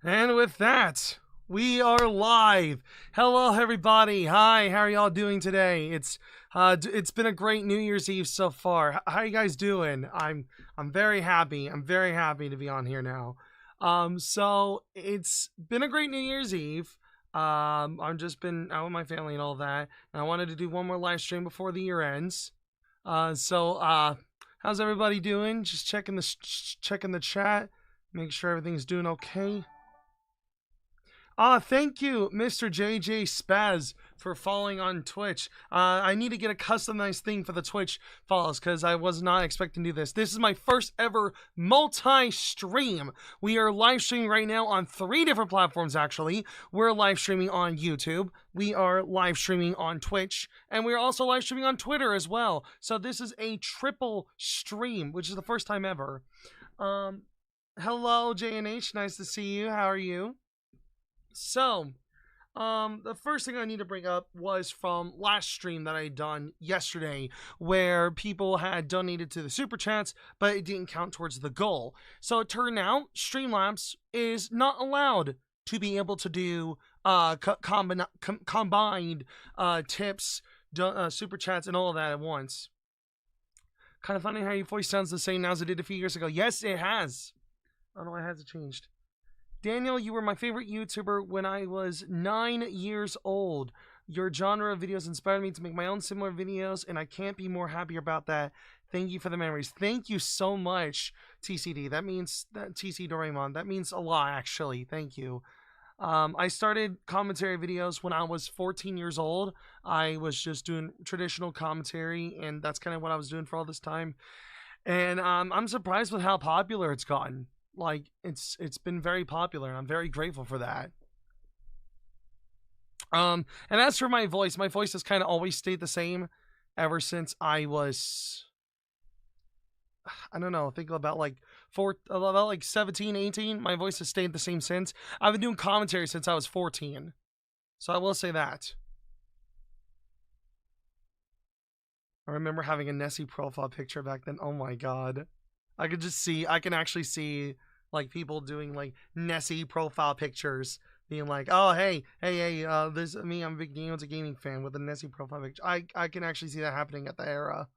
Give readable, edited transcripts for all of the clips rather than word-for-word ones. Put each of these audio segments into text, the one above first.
And with that, we are live. Hello, everybody. Hi, how are y'all doing today? It's been a great New Year's Eve so far. How you guys doing? I'm very happy. I'm very happy to be on here now. So it's been a great New Year's Eve. I've just been out with my family and all that, and I wanted to do one more live stream before the year ends. How's everybody doing? Just checking the chat, make sure everything's doing okay. Thank you, Mr. JJ Spaz, for following on Twitch. I need to get a customized thing for the Twitch follows because I was not expecting to do this. This is my first ever multi-stream. We are live streaming right now on 3 different platforms, actually. We're live streaming on YouTube, we are live streaming on Twitch, and we're also live streaming on Twitter as well. So this is a triple stream, which is the first time ever. Hello, JNH. Nice to see you. How are you? So, the first thing I need to bring up was from last stream that I had done yesterday, where people had donated to the super chats, but it didn't count towards the goal. So it turned out Streamlabs is not allowed to be able to do combined tips, super chats, and all of that at once. Kind of funny how your voice sounds the same now as it did a few years ago. Yes, it has. I don't know why it hasn't changed. Daniel, you were my favorite YouTuber when I was 9 years old. Your genre of videos inspired me to make my own similar videos, and I can't be more happier about that. Thank you for the memories. Thank you so much, TCD. That means, TC Doraemon, that means a lot, actually. Thank you. I started commentary videos when I was 14 years old. I was just doing traditional commentary, and that's kind of what I was doing for all this time. And I'm surprised with how popular it's gotten. Like, it's been very popular, and I'm very grateful for that. And as for my voice has kind of always stayed the same ever since I was, I don't know, think about like 17, 18. My voice has stayed the same since. I've been doing commentary since I was 14. So I will say that. I remember having a Nessie profile picture back then. Oh my god. I can actually see like people doing like Nessie profile pictures, being like, oh hey, this is me, I'm a big Games a Gaming fan with a Nessie profile picture. I can actually see that happening at the era.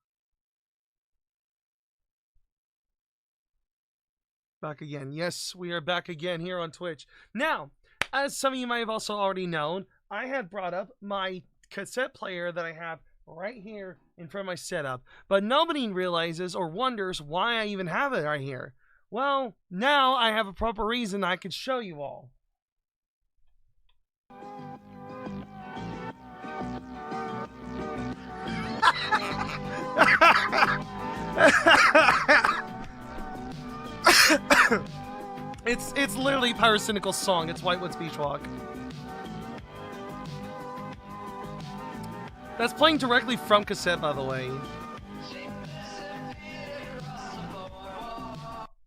Back again. Yes, we are back again here on Twitch. Now, as some of you might have also already known, I had brought up my cassette player that I have right here in front of my setup, but nobody realizes or wonders why I even have it right here. Well, now I have a proper reason I could show you all. It's literally Pyrocynical's song. It's Whitewood's Beach Walk. That's playing directly from Cassette, by the way.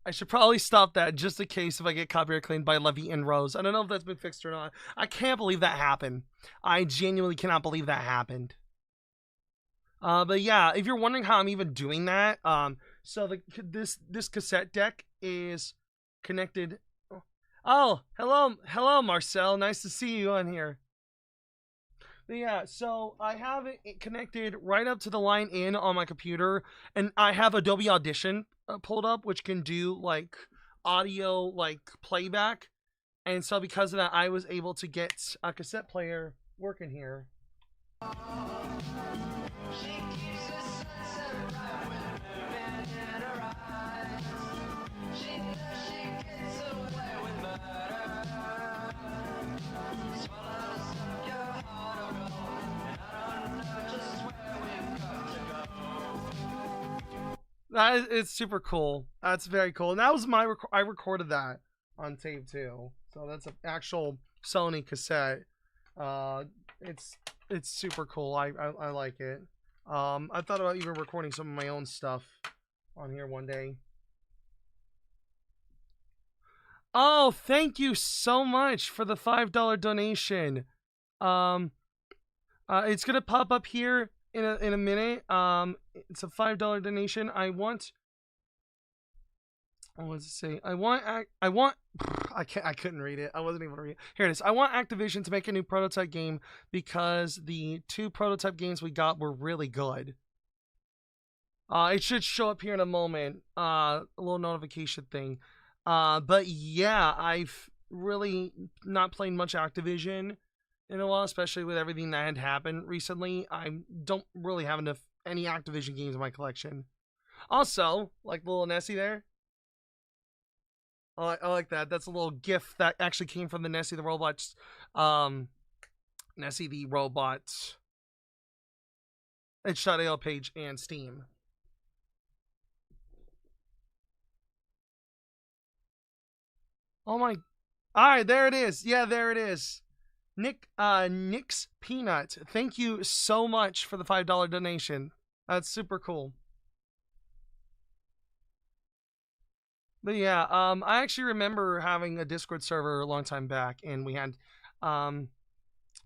I should probably stop that just in case if I get copyright claimed by Levy and Rose. I don't know if that's been fixed or not. I can't believe that happened. I genuinely cannot believe that happened. But yeah, if you're wondering how I'm even doing that, so this cassette deck is connected. Oh, hello, Marcel. Nice to see you on here. But yeah, so I have it connected right up to the line in on my computer, and I have Adobe Audition pulled up, which can do like audio like playback, and so because of that, I was able to get a cassette player working here. It's super cool. That's very cool. And that was I recorded that on tape too. So that's an actual Sony cassette. It's super cool. I like it. I thought about even recording some of my own stuff on here one day. Oh, thank you so much for the $5 donation. It's gonna pop up here in a minute. It's a $5 donation. What does it say? I I couldn't read it. I wasn't able to read it. Here it is. I want Activision to make a new prototype game because the 2 prototype games we got were really good. It should show up here in a moment. A little notification thing. But yeah, I've really not played much Activision in a while, especially with everything that had happened recently. I don't really have any Activision games in my collection. Also, like little Nessie there. I like that. That's a little GIF that actually came from the Nessie the Robot. Nessie the Robot. itch.io page and Steam. Oh my. Alright, there it is. Yeah, there it is. Nick's Peanut. Thank you so much for the $5 donation. That's super cool. But yeah, I actually remember having a Discord server a long time back, and we had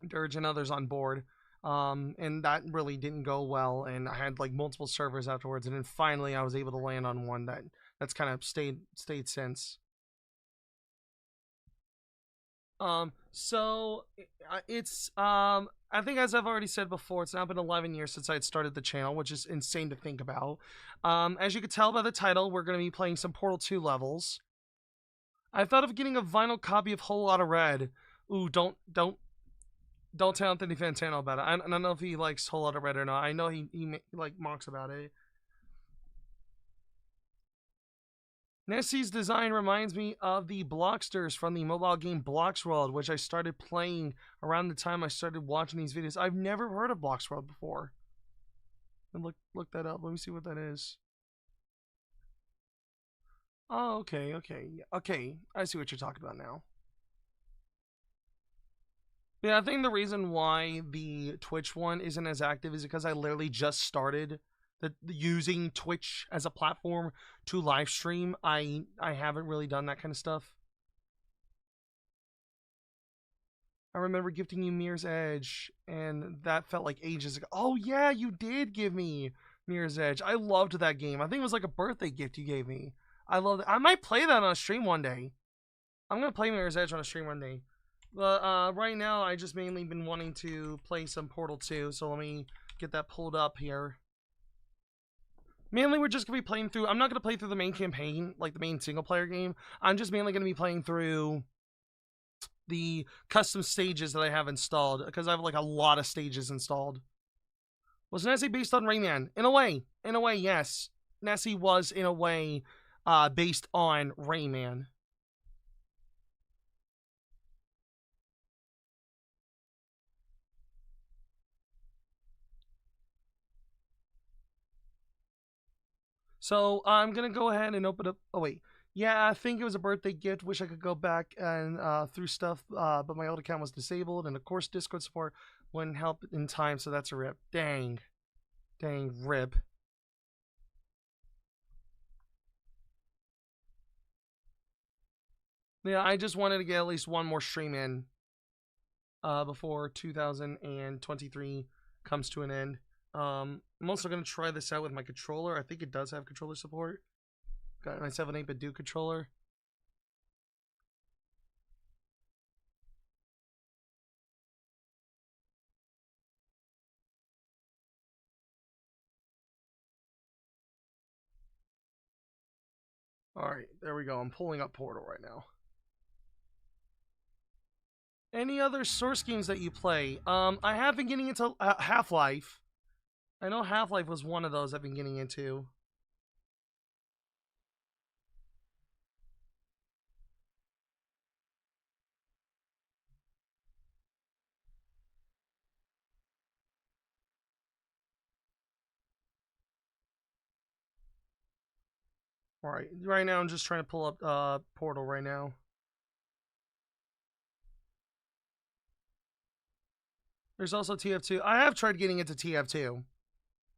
Dirge and others on board, and that really didn't go well, and I had like multiple servers afterwards, and then finally I was able to land on one that's kind of stayed since. So it's I think, as I've already said before, it's now been 11 years since I had started the channel, which is insane to think about. As you can tell by the title, we're going to be playing some Portal 2 levels. I thought of getting a vinyl copy of Whole Lotta Red. Ooh, don't tell Anthony Fantano about it. I don't know if he likes Whole Lotta Red or not. I know he like mocks about it. Nessie's design reminds me of the Blocksters from the mobile game Bloxworld, which I started playing around the time I started watching these videos. I've never heard of Bloxworld before. And look that up. Let me see what that is. Oh, okay. I see what you're talking about now. Yeah, I think the reason why the Twitch one isn't as active is because I literally just started using Twitch as a platform to live stream. I haven't really done that kind of stuff. I remember gifting you Mirror's Edge, and that felt like ages ago. Oh yeah, you did give me Mirror's Edge. I loved that game. I think it was like a birthday gift you gave me. I love it. I might play that on a stream one day. I'm gonna play Mirror's Edge on a stream one day. But right now, I just mainly been wanting to play some Portal 2, so let me get that pulled up here. Mainly, we're just going to be playing through... I'm not going to play through the main campaign, like the main single-player game. I'm just mainly going to be playing through the custom stages that I have installed, because I have, like, a lot of stages installed. Was Nessie based on Rayman? In a way, yes. Nessie was, in a way, based on Rayman. So I'm going to go ahead and open up... Oh, wait. Yeah, I think it was a birthday gift. Wish I could go back and through stuff, but my old account was disabled. And, of course, Discord support wouldn't help in time, so that's a rip. Dang, rip. Yeah, I just wanted to get at least one more stream in before 2023 comes to an end. I'm also going to try this out with my controller. I think it does have controller support. Got my 7/8-bit Duke controller. Alright, there we go. I'm pulling up Portal right now. Any other Source games that you play? I have been getting into Half-Life. I know Half-Life was one of those I've been getting into. Alright, right now I'm just trying to pull up Portal right now. There's also TF2. I have tried getting into TF2.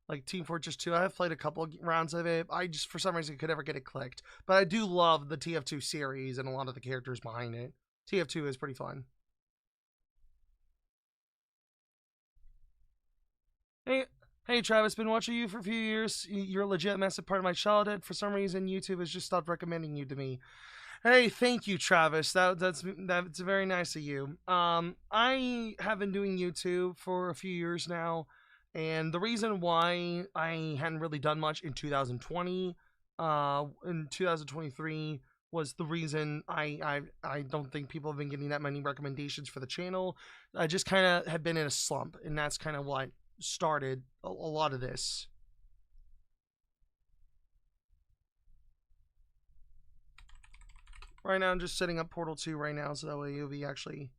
Like Team Fortress 2. I have played a couple rounds of it. I just, for some reason, could never get it clicked. But I do love the TF2 series and a lot of the characters behind it. TF2 is pretty fun. Hey Travis, been watching you for a few years. You're a legit massive part of my childhood. For some reason, YouTube has just stopped recommending you to me. Hey, thank you, Travis. That's very nice of you. I have been doing YouTube for a few years now, and the reason why I hadn't really done much in 2020, in 2023 was the reason I don't think people have been getting that many recommendations for the channel. I just kind of have been in a slump, and that's kind of what started a lot of this. Right now, I'm just setting up Portal 2 right now, so that way you'll be actually...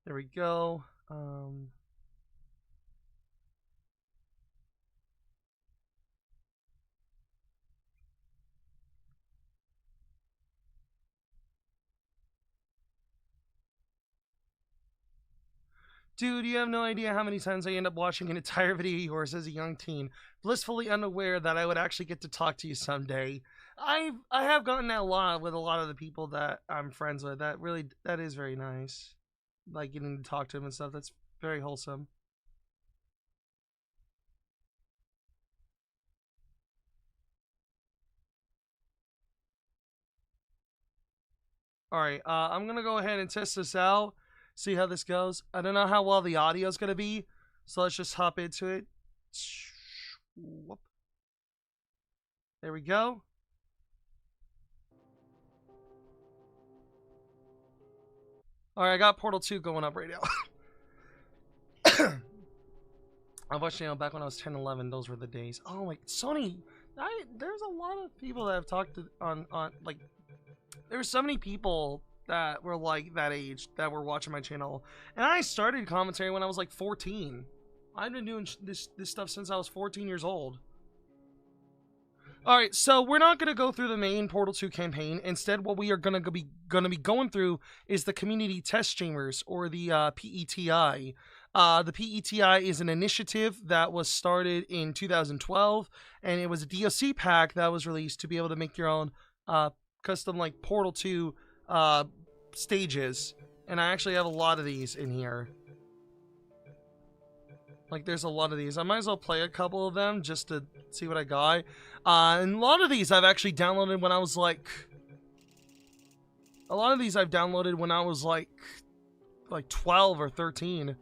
There we go. Dude, you have no idea how many times I end up watching an entire video of yours as a young teen, blissfully unaware that I would actually get to talk to you someday. I have gotten that a lot with a lot of the people that I'm friends with. That is very nice. Like getting to talk to them and stuff. That's very wholesome. Alright, I'm gonna go ahead and test this out. See how this goes. I don't know how well the audio is gonna be, so let's just hop into it. Whoop. There we go. Alright, I got Portal 2 going up right now. I watched, back when I was 10, 11, those were the days. Oh my, Sony, there's a lot of people that have talked to, on like, there's so many people that were like that age that were watching my channel. And I started commentary when I was like 14. I've been doing this stuff since I was 14 years old. Alright, so we're not going to go through the main Portal 2 campaign. Instead, what we are going to be going through is the community test streamers, or the PETI. The PETI is an initiative that was started in 2012, and it was a DOC pack that was released to be able to make your own custom like Portal 2 stages. And I actually have a lot of these in here. Like, there's a lot of these. I might as well play a couple of them just to see what I got. And a lot of these I've actually downloaded when I was like... A lot of these I've downloaded when I was like 12 or 13.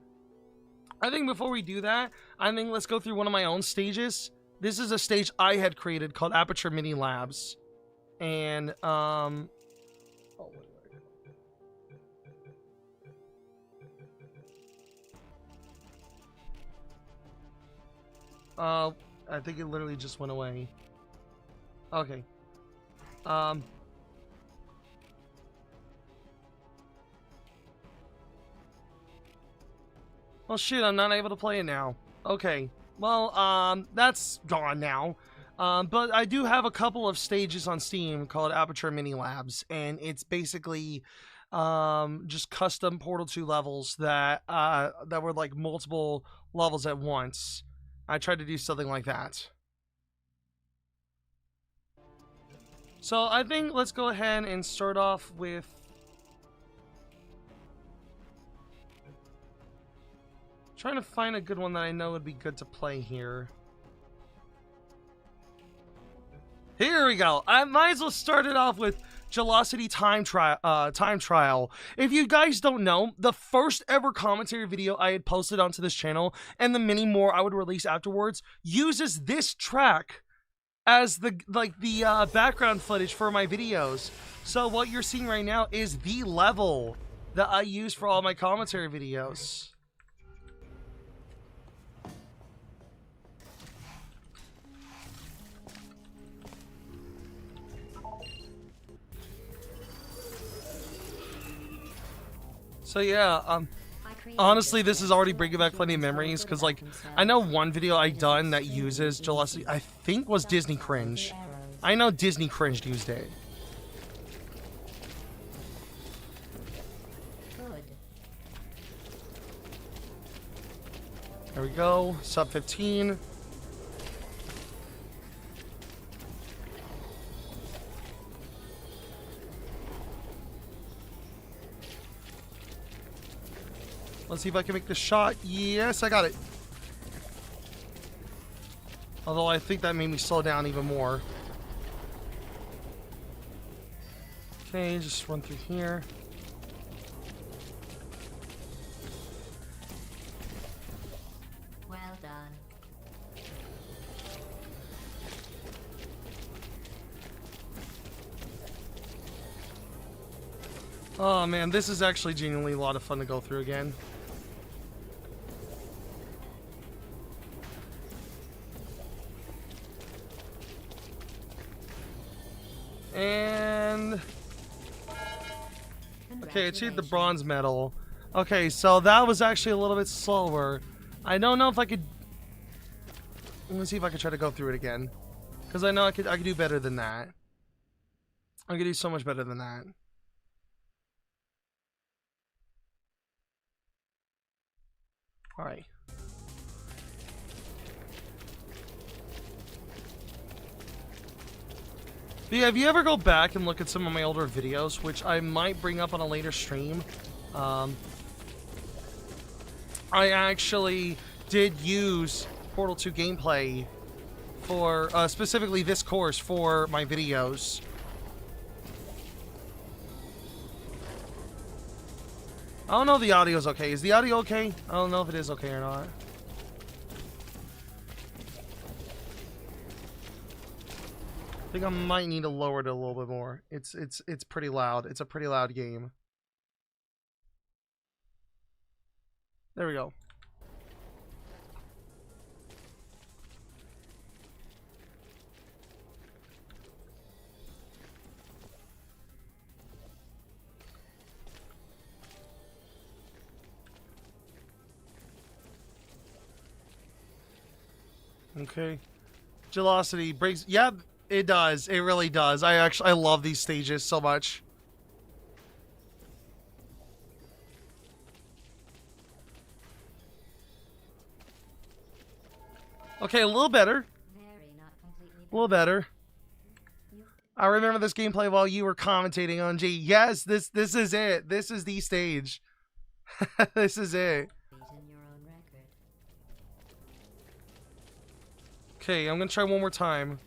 I think before we do that, I think let's go through one of my own stages. This is a stage I had created called Aperture Mini Labs. And, I think it literally just went away. Okay. Well, shit, I'm not able to play it now. Okay. Well, that's gone now. But I do have a couple of stages on Steam called Aperture Mini Labs, and it's basically just custom Portal 2 levels that were like multiple levels at once. I tried to do something like that. So I think let's go ahead and start off with... Trying to find a good one that I know would be good to play here. Here we go. I might as well start it off with Gelosity Time Trial. If you guys don't know, the first ever commentary video I had posted onto this channel, and the many more I would release afterwards, uses this track as the background footage for my videos. So what you're seeing right now is the level that I use for all my commentary videos. So yeah, honestly, this is already bringing back plenty of memories, because like, I know one video I done that uses Gelosity, I think was Disney Cringe. I know Disney Cringe used it. There we go, sub 15. Let's see if I can make the shot. Yes, I got it. Although I think that made me slow down even more. Okay, just run through here. Well done. Oh man, this is actually genuinely a lot of fun to go through again. And okay, achieved the bronze medal. Okay, so that was actually a little bit slower. I don't know if I could. Let me see if I can try to go through it again, because I know I could do better than that. I could do so much better than that. All right. But yeah, if you ever go back and look at some of my older videos, which I might bring up on a later stream, I actually did use Portal 2 gameplay for, specifically this course for my videos. I don't know if the audio's okay. Is the audio okay? I don't know if it is okay or not. I think I might need to lower it a little bit more. It's pretty loud. It's a pretty loud game. There we go. Okay. Gelosity breaks. Yeah, it does. It really does. I love these stages so much. Okay, a little better. A little better. I remember this gameplay while you were commentating on G. Yes, this is it. This is the stage. This is it. Okay, I'm gonna try one more time.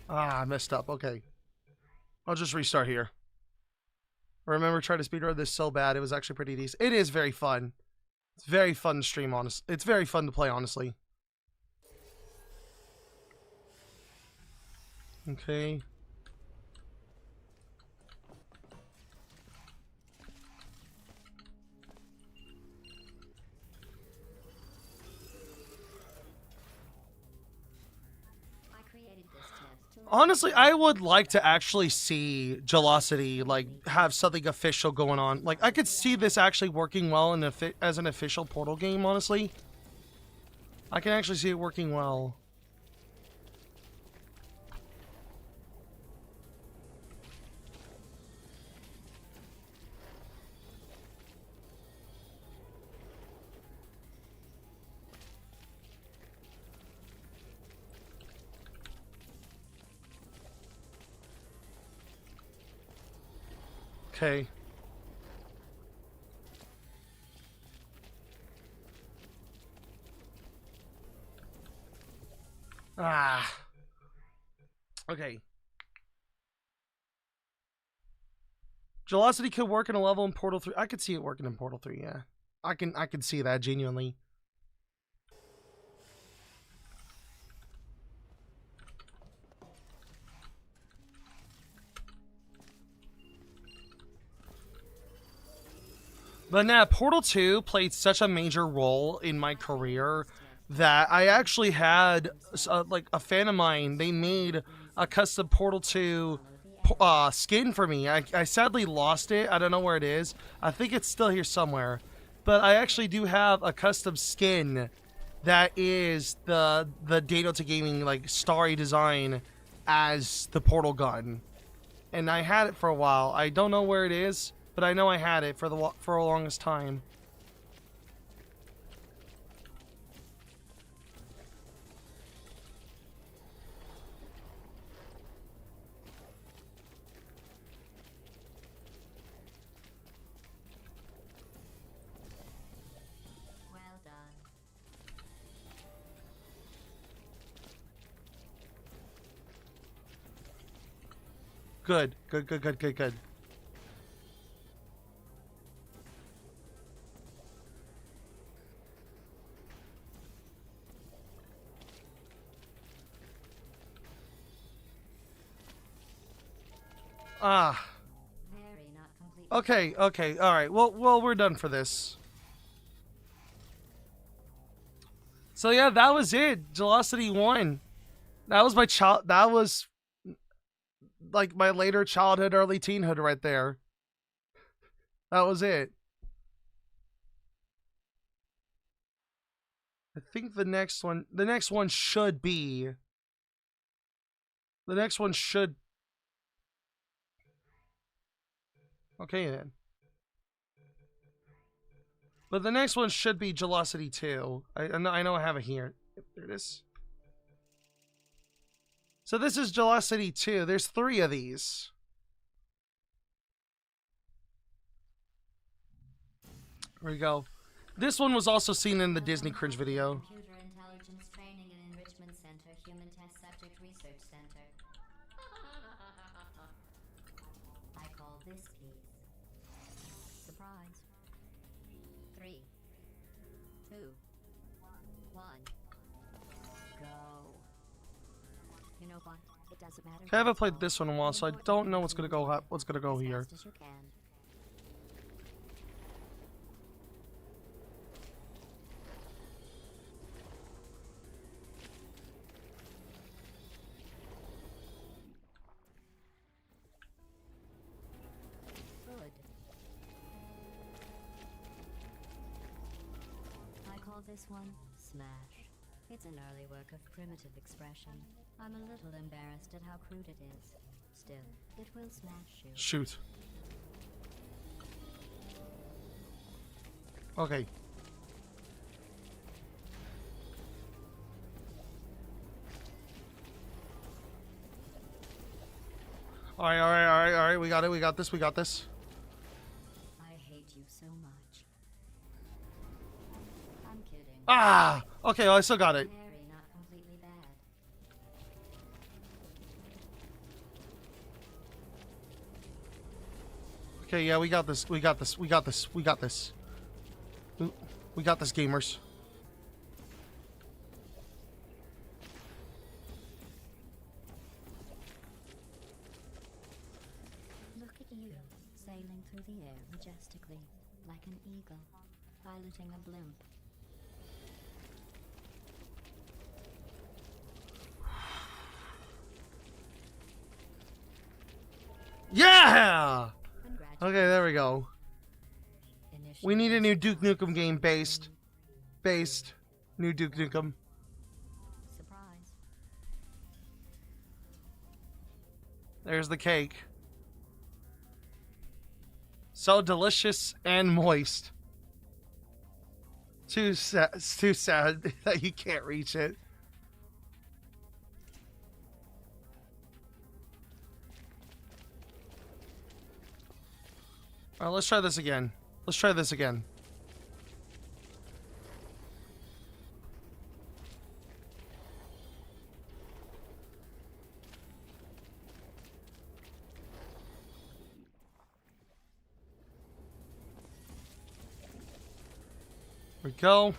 Ah, I messed up. Okay. I'll just restart here. I remember trying to speedrun this so bad. It was actually pretty decent. It is very fun. It's very fun to stream, honestly. It's very fun to play, honestly. Okay. Honestly, I would like to actually see Gelosity like have something official going on. Like I could see this actually working well in as an official Portal game, honestly. I can actually see it working well. Okay. Ah. Okay. Gelosity could work in a level in Portal 3. I could see it working in Portal 3, yeah. I can see that genuinely. But nah, Portal 2 played such a major role in my career that I actually had, like, a fan of mine, they made a custom Portal 2 skin for me. I sadly lost it. I don't know where it is. I think it's still here somewhere. But I actually do have a custom skin that is the Data Gaming, like, starry design as the Portal gun. And I had it for a while. I don't know where it is, but I know I had it for the longest time. Good. Good, good, good, good, good. Ah. Very not complete. Okay, okay, alright. Well, we're done for this. So yeah, that was it. Velocity 1. That was that was like my later childhood, early teenhood right there. That was it. I think the next one should be, okay then. But the next one should be Velocity 2. I know I have it here. There it is. So this is Velocity 2. There's 3 of these. There we go. This one was also seen in the Disney Cringe video. Computer Intelligence Training and Enrichment Center, Human Test Subject Research Center. I call this piece. Surprise. 3, 2, 1. Go. You know what? It doesn't matter. I haven't played this one in a while, so I don't know what's gonna go here. As fast as you can. Good. I call this one Smash. It's an early work of primitive expression. I'm a little embarrassed at how crude it is. Still, it will smash you. Shoot. Okay. Alright. We got it. We got this. I hate you so much. I'm kidding. Ah! Okay, well, I still got it. Very not completely bad. Okay, yeah, we got this. We got this, gamers. Look at you, sailing through the air majestically, like an eagle, piloting a blimp. Yeah! Congratulations. Okay, there we go. We need a new Duke Nukem game based. New Duke Nukem. Surprise. There's the cake. So delicious and moist. It's too sad that you can't reach it. Alright, let's try this again. There we go.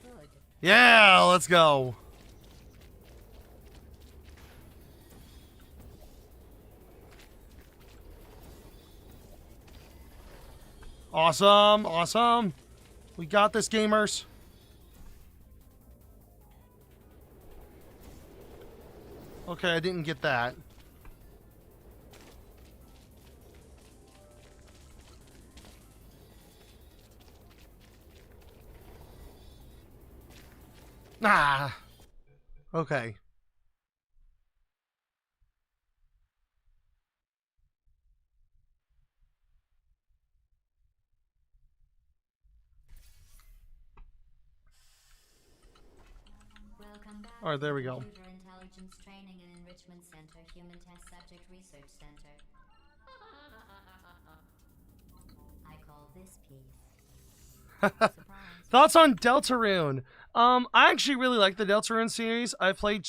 Good. Yeah, let's go. Awesome. We got this, gamers. Okay, I didn't get that. Ah. Okay. Welcome back. All right, there we go. Computer Intelligence Training and Enrichment Center, Human Test Subject Research Center. I call this piece. Surprise. Thoughts on Deltarune? I actually really like the Deltarune series. I played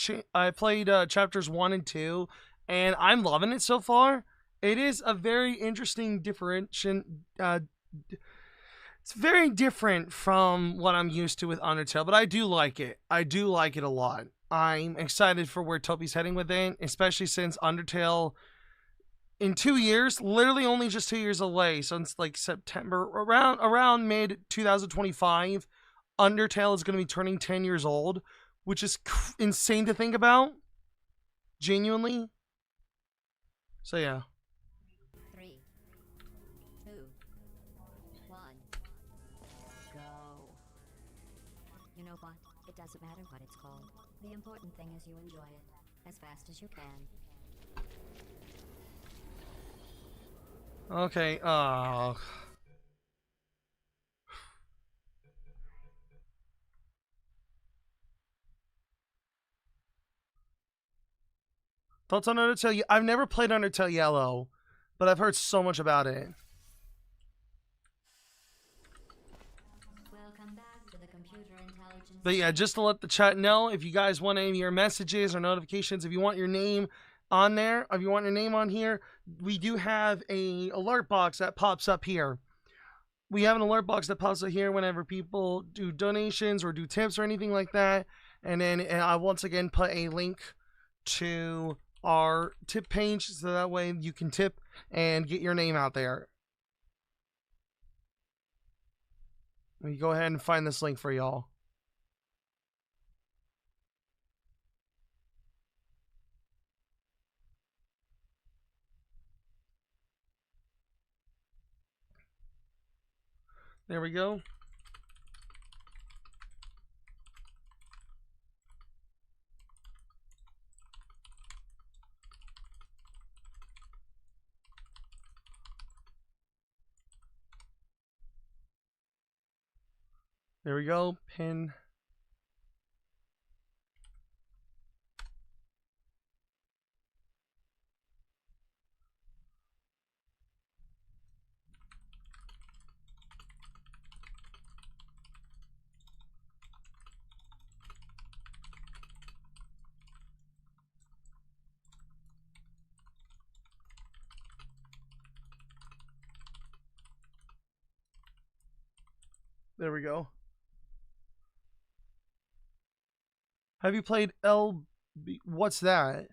chapters 1 and 2, and I'm loving it so far. It is a very interesting differentiation. It's very different from what I'm used to with Undertale, but I do like it. I do like it a lot. I'm excited for where Topi's heading with it, especially since Undertale, in 2 years, literally only just 2 years away, since like September, around mid 2025, Undertale is going to be turning 10 years old, which is insane to think about. Genuinely. So yeah. 3, 2, 1, go. You know what? It doesn't matter what it's called. The important thing is you enjoy it as fast as you can. Okay, thoughts on Undertale? I've never played Undertale Yellow, but I've heard so much about it. Welcome back to the computer intelligence. But yeah, just to let the chat know, if you guys want any of your messages or notifications, if you want your name on there, if you want your name on here, we do have a alert box that pops up here. We have an alert box that pops up here whenever people do donations or do tips or anything like that. And then I once again put a link to our tip page so that way you can tip and get your name out there. Let me go ahead and find this link for y'all. There we go. There we go. Pin. There we go. Have you played what's that?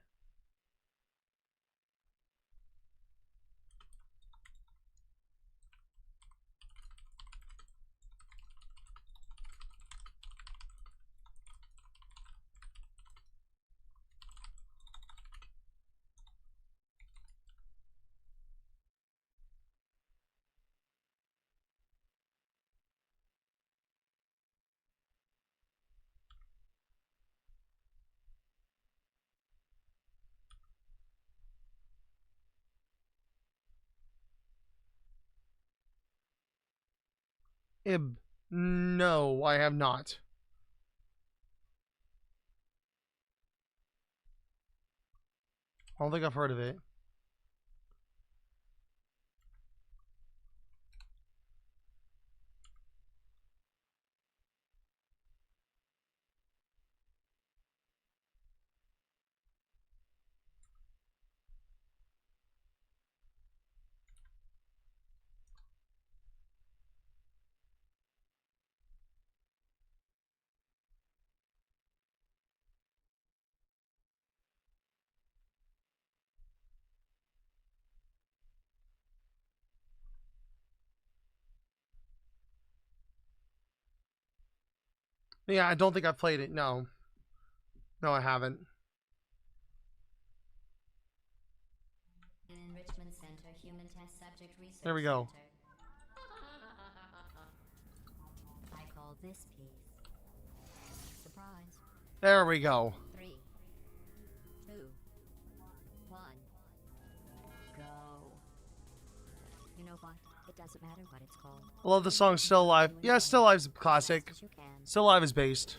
Ib. No, I have not. I don't think I've heard of it. Yeah, I don't think I've played it. No. No, I haven't. Enrichment Center, Human Test Subject Research There we go. Center. I call this piece. Surprise. There we go. 3, 2, 1, go. You know what? It doesn't matter what it's called. I love the song Still Alive. Yeah, Still Alive's a classic. As fast as you can. Still Alive is based.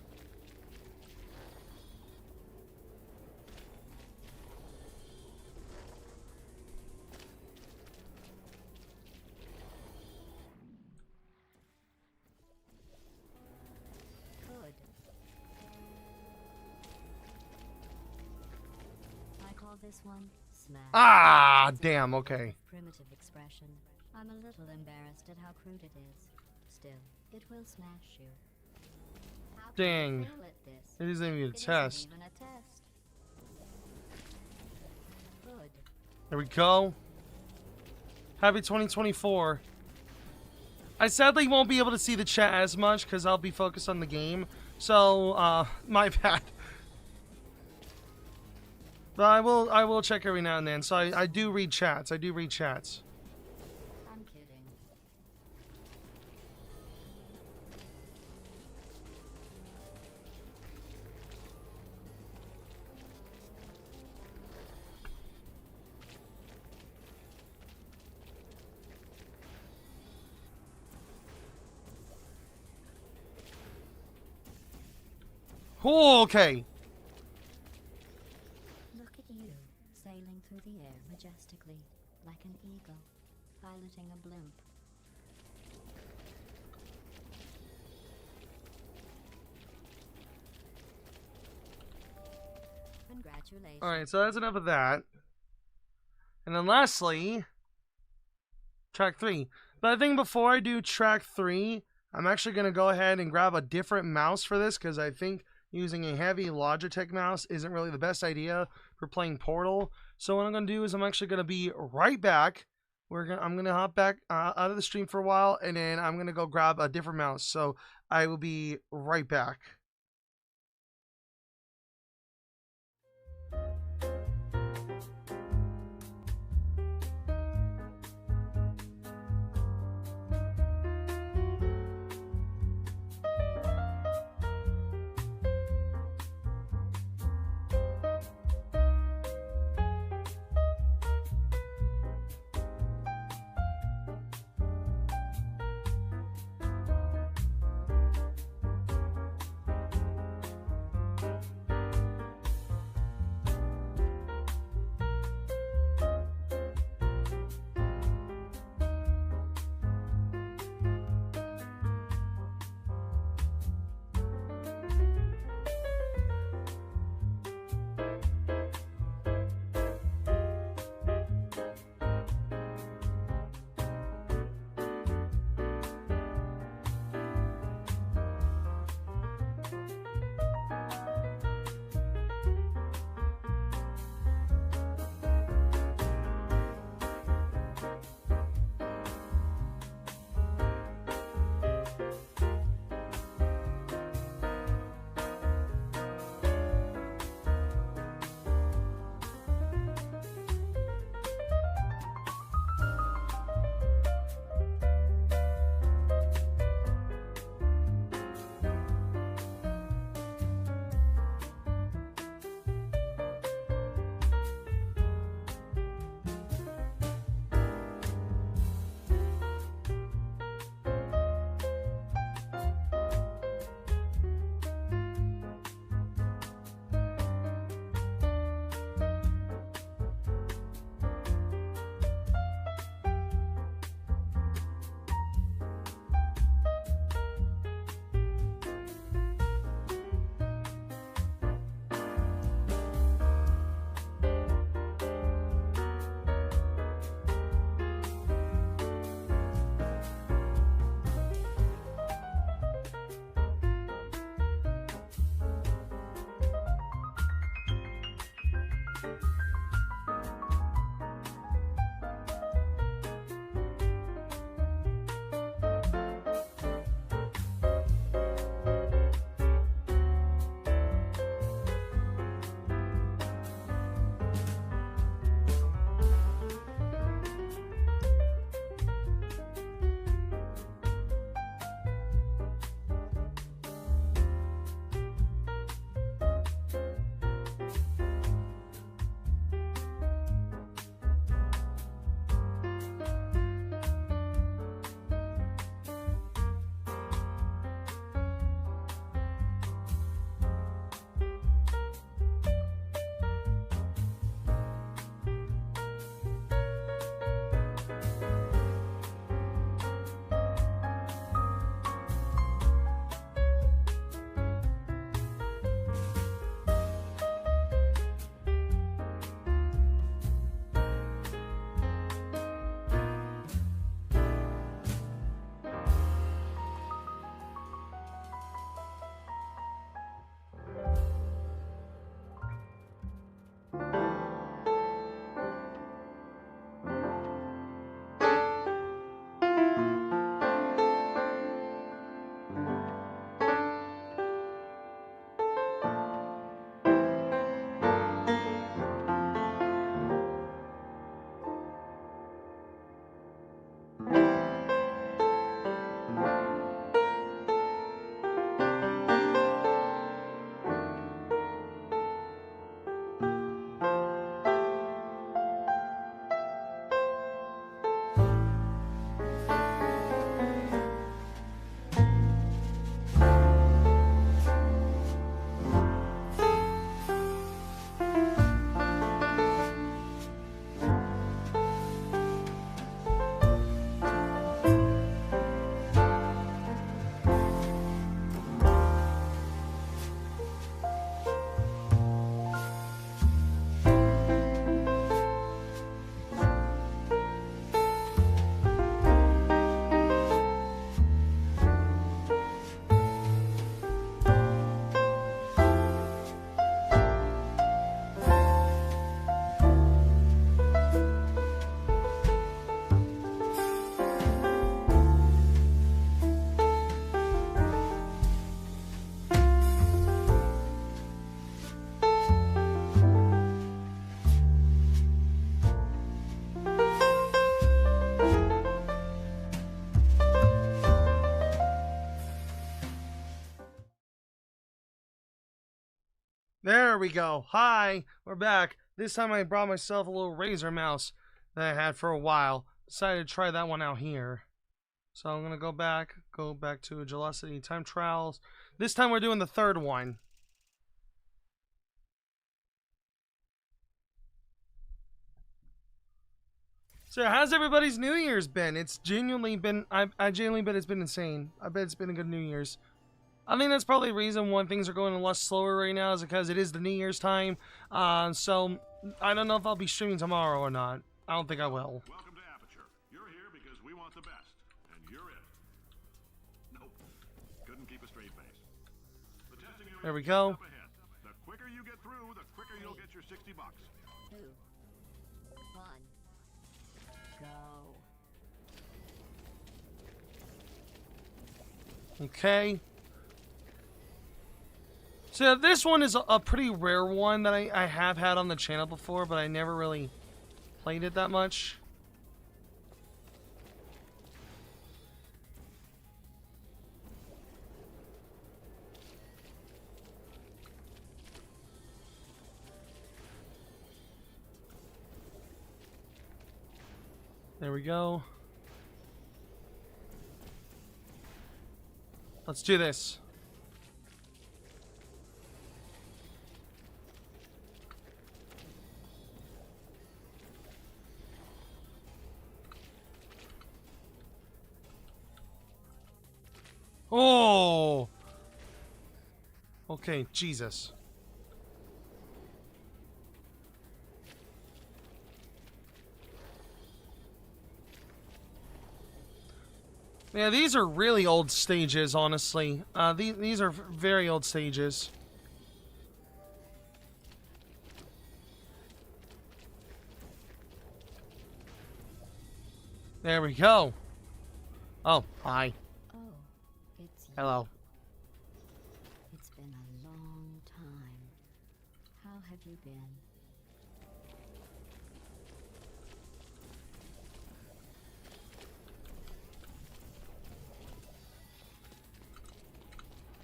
this one? Smash. Ah, It's a damn, kind okay. of primitive expression. I'm a little embarrassed at how crude it is. Still, it will smash you. How can you Dang. fail at this? It isn't even a It test. isn't even a test. Good. There we go. Happy 2024. I sadly won't be able to see the chat as much because I'll be focused on the game. So, my bad. But I will check every now and then. So I do read chats. I do read chats. I'm kidding. Oh, okay. Look at you, sailing through the air majestically, like an eagle, piloting a blimp. Congratulations. Alright, so that's enough of that. And then lastly, track 3. But I think before I do track 3, I'm actually going to go ahead and grab a different mouse for this because I think using a heavy Logitech mouse isn't really the best idea for playing Portal. So what I'm going to do is I'm actually going to be right back. I'm going to hop back out of the stream for a while, and then I'm going to go grab a different mouse. So I will be right back. There we go. Hi, we're back. This time I brought myself a little Razer mouse that I had for a while. Decided to try that one out here. So I'm gonna go back to Agility Time Trials. This time we're doing the third one. So how's everybody's New Year's been? It's genuinely been, I genuinely bet it's been insane. I bet it's been a good New Year's. I think that's probably the reason why things are going a lot slower right now is because it is the New Year's time. So I don't know if I'll be streaming tomorrow or not. I don't think I will. Welcome to Aperture. You're here because we want the best, and you're it. Nope. Couldn't keep a straight face. The testing area There we go. up ahead. The quicker you get through, the quicker you'll get your $60. 2, 1, go. Okay. So this one is a pretty rare one that I have had on the channel before, but I never really played it that much. There we go. Let's do this. Oh! Okay, Jesus. Yeah, these are really old stages, honestly. These are very old stages. There we go. Oh, hi. Oh, it's you. Hello. It's been a long time. How have you been?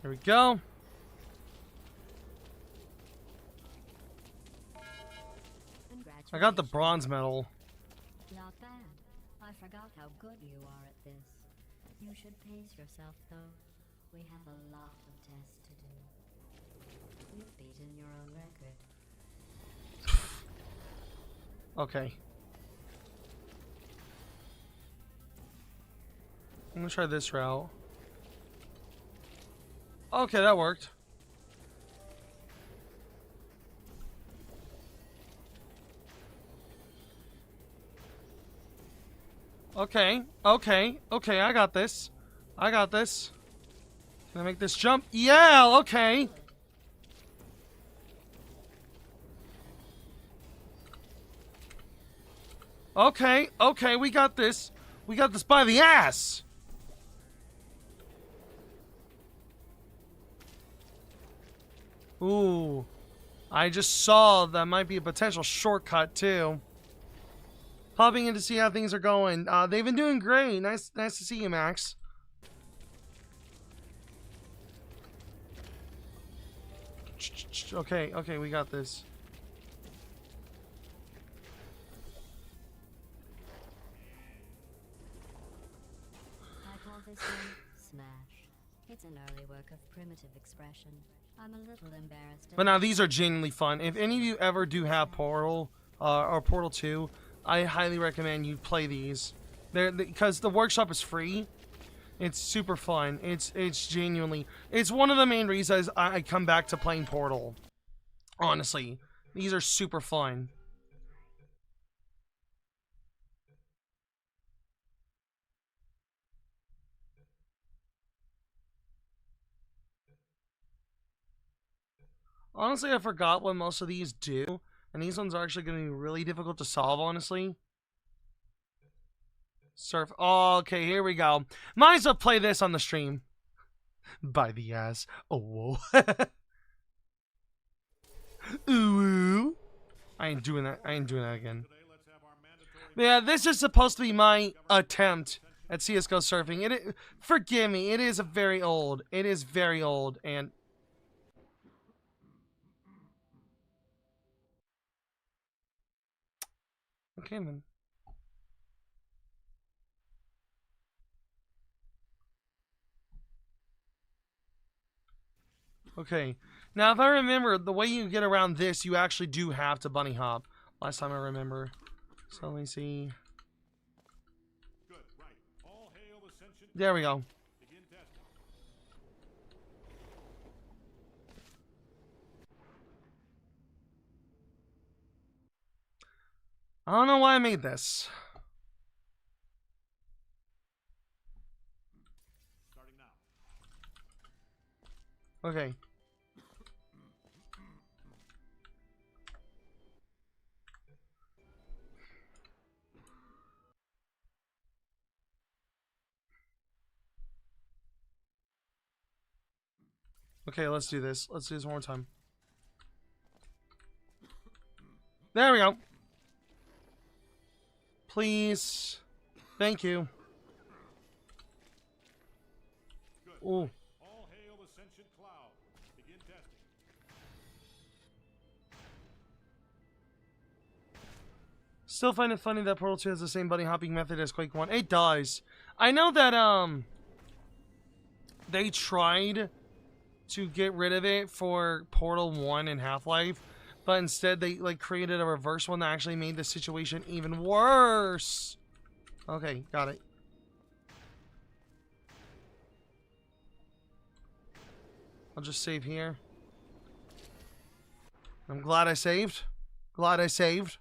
There we go. I got the bronze medal. Not bad. I forgot how good you are at this. You should pace yourself, though. We have a lot of tests to do. You've beaten your own record. Okay. I'm gonna try this route. Okay, that worked. Okay, I got this. I got this. Can I make this jump? Yeah, okay. Okay, we got this. We got this by the ass. Ooh. I just saw that might be a potential shortcut, too. Popping in to see how things are going. They've been doing great. Nice to see you, Max. Okay, we got this. I call this one Smash. It's an early work of primitive expression. I'm a little embarrassed. But now these are genuinely fun. If any of you ever do have Portal or Portal 2, I highly recommend you play these. Because the workshop is free. It's super fun. It's genuinely, it's one of the main reasons I come back to playing Portal. Honestly, these are super fun. Honestly, I forgot what most of these do, and these ones are actually going to be really difficult to solve, honestly. Surf. Oh, okay, here we go. Might as well play this on the stream. By the ass. Oh, whoa. Ooh. I ain't doing that. I ain't doing that again. Yeah, this is supposed to be my attempt at CSGO surfing. Forgive me, it is very old. It is very old, and... Okay, then. Okay. Now, if I remember, the way you get around this, you actually do have to bunny hop. Last time I remember. So, let me see. Good, right. All hail Ascension. There we go. Begin testing. I don't know why I made this. Starting now. Okay. Okay, let's do this. Let's do this one more time. There we go. Please. Thank you. Good. Ooh. All hail Ascension Cloud. Begin testing. Still find it funny that Portal 2 has the same bunny hopping method as Quake 1. It does. I know that, they tried to get rid of it for Portal 1 and Half-Life, but instead they, like, created a reverse one that actually made the situation even worse. Okay, got it. I'll just save here. I'm glad I saved. Glad I saved.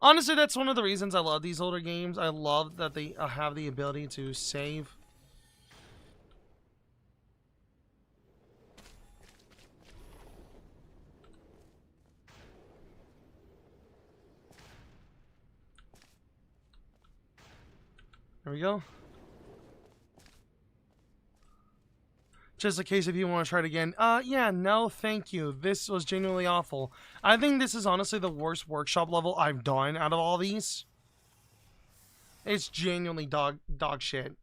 Honestly, that's one of the reasons I love these older games. I love that they have the ability to save. There we go. Just in case if you want to try it again. Yeah, no, thank you. This was genuinely awful. I think this is honestly the worst workshop level I've done out of all these. It's genuinely dog shit.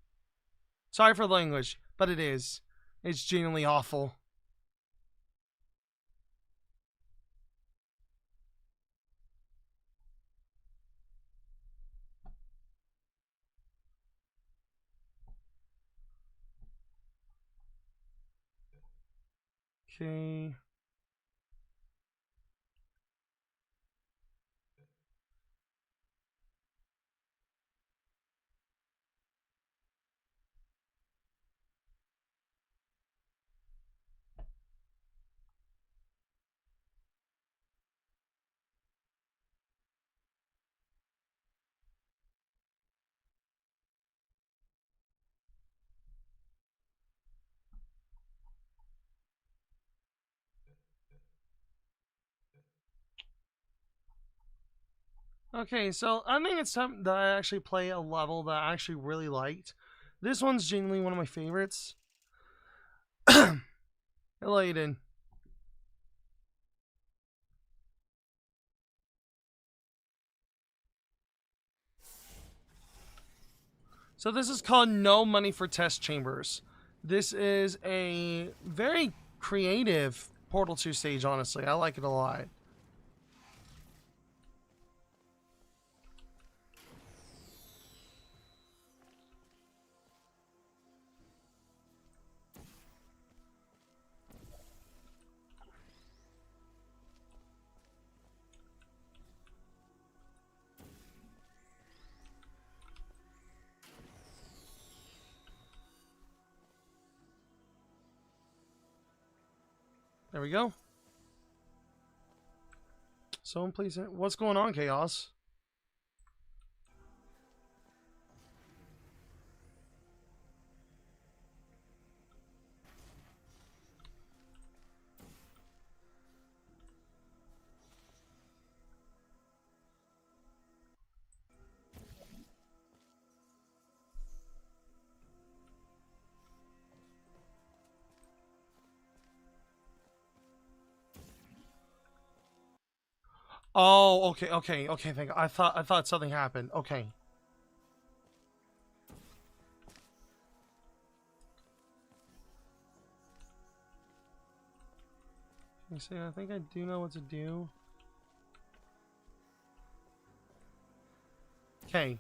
Sorry for the language, but it is. It's genuinely awful. Okay. Okay, so I think it's time that I actually play a level that I actually really liked. This one's genuinely one of my favorites. Hello, Aiden. So this is called No Money for Test Chambers. This is a very creative Portal 2 stage, honestly. I like it a lot. There we go. Someone please. What's going on, Chaos? Oh, okay. Thank. I thought something happened. Okay. You see, I think I do know what to do. Okay.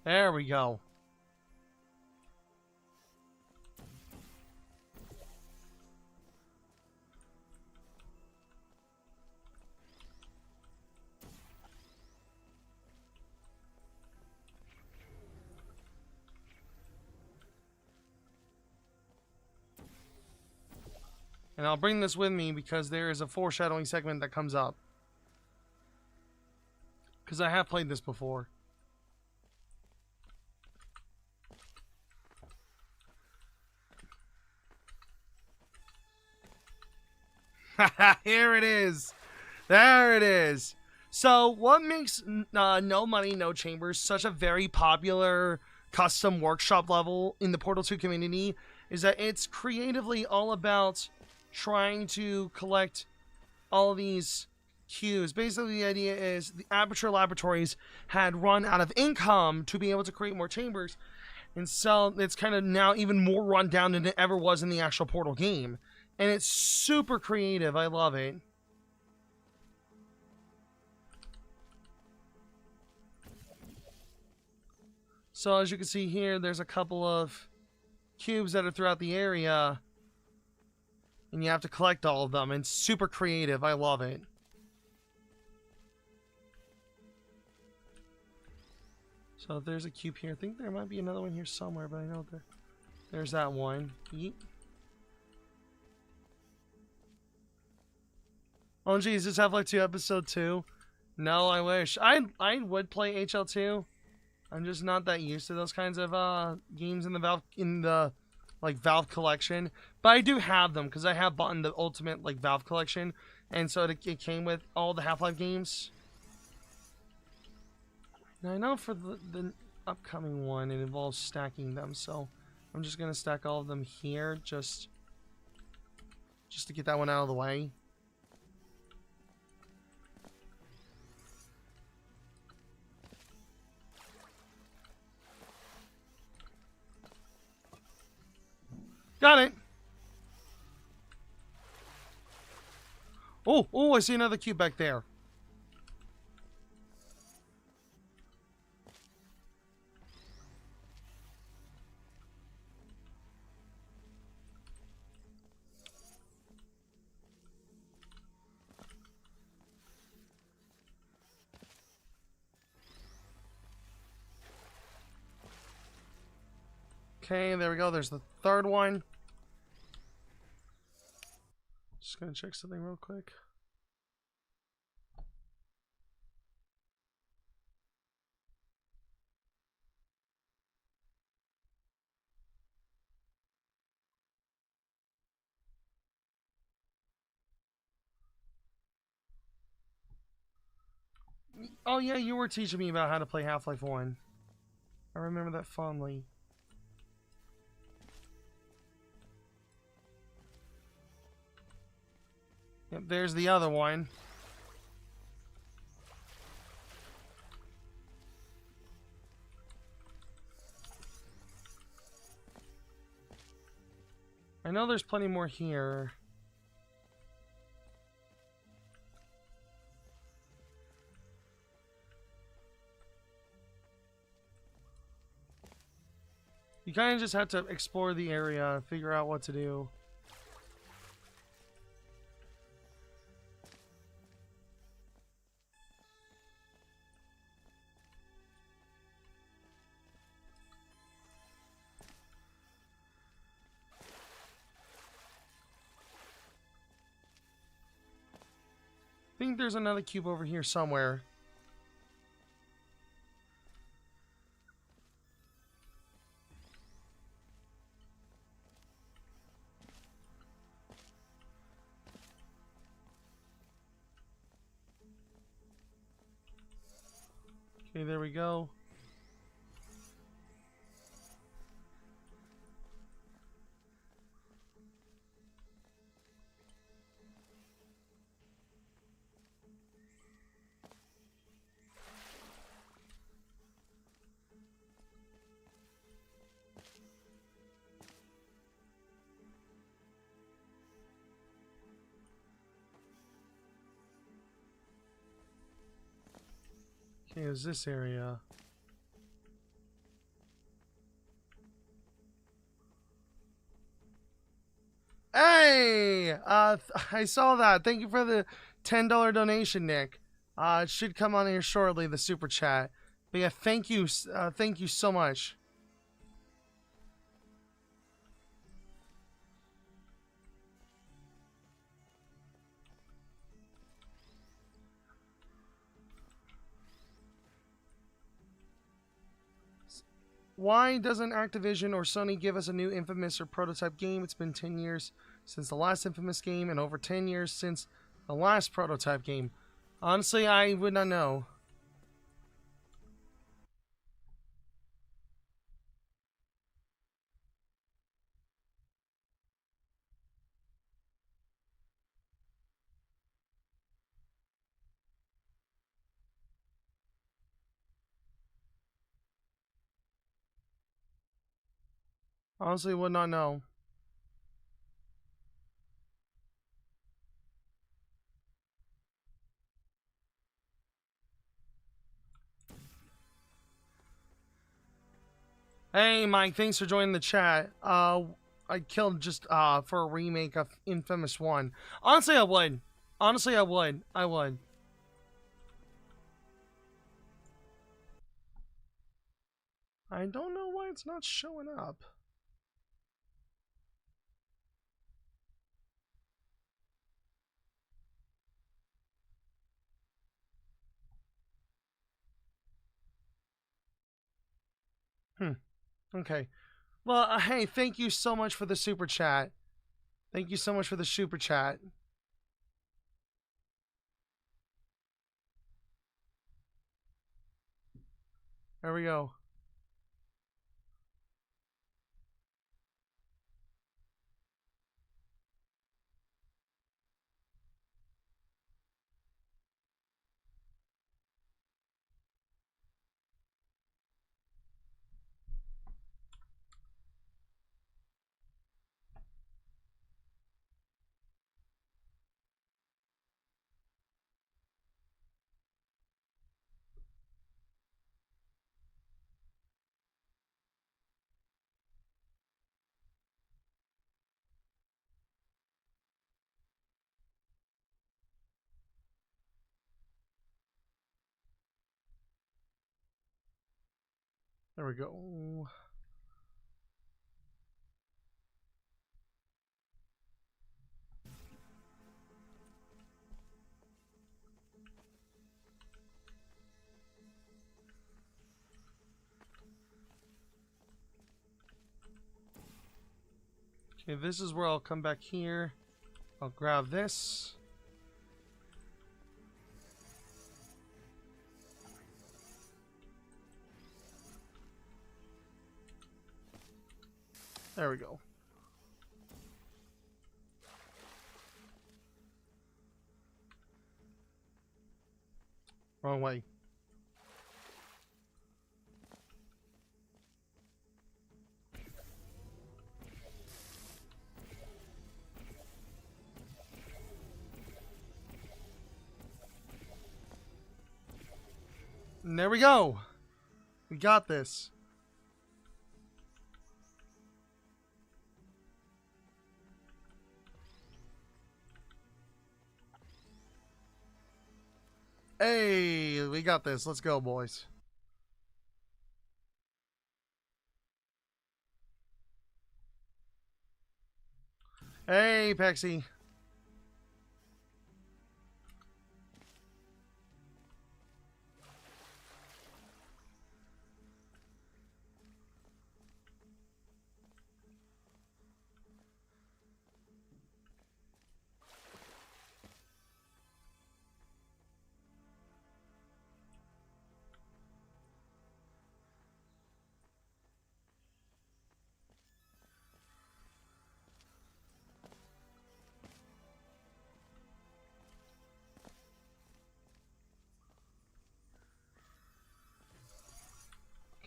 There we go. And I'll bring this with me because there is a foreshadowing segment that comes up. Because I have played this before. Here it is. There it is. So what makes No Money, No Chambers such a very popular custom workshop level in the Portal 2 community is that it's creatively all about trying to collect all these cubes. Basically, the idea is the Aperture Laboratories had run out of income to be able to create more chambers, and so it's kind of now even more run down than it ever was in the actual Portal game. And it's super creative. I love it. So as you can see here, there's a couple of cubes that are throughout the area, and you have to collect all of them. And it's super creative. I love it. So there's a cube here. I think there might be another one here somewhere, but I know there's that one. Yeet. Oh geez, is Half-Life 2 Episode 2? No, I wish. I would play HL2. I'm just not that used to those kinds of games in the Valve collection. But I do have them because I have bought the ultimate Valve collection, and so it came with all the Half-Life games. Now I know for the upcoming one it involves stacking them, so I'm just gonna stack all of them here just to get that one out of the way. Got it. Oh, I see another cube back there. Okay, there we go. There's the third one. Just gonna check something real quick. Oh yeah, you were teaching me about how to play Half-Life 1. I remember that fondly. Yep, there's the other one. I know there's plenty more here. You kind of just have to explore the area, figure out what to do. I think there's another cube over here somewhere. Okay, there we go. Okay, is this area? Hey! I saw that. Thank you for the $10 donation, Nick. It should come on here shortly, the super chat. But yeah, thank you so much. Why doesn't Activision or Sony give us a new Infamous or prototype game? It's been 10 years since the last Infamous game and over 10 years since the last prototype game. Honestly, I would not know. Honestly, would not know. Hey, Mike, thanks for joining the chat. I killed just for a remake of Infamous 1. Honestly, I would. Honestly, I would. I would. I don't know why it's not showing up. Okay. Well, hey, thank you so much for the super chat. Thank you so much for the super chat. There we go. There we go. Okay, this is where I'll come back here. I'll grab this. There we go. Wrong way. And there we go. We got this. Hey, we got this. Let's go, boys. Hey, Pexy.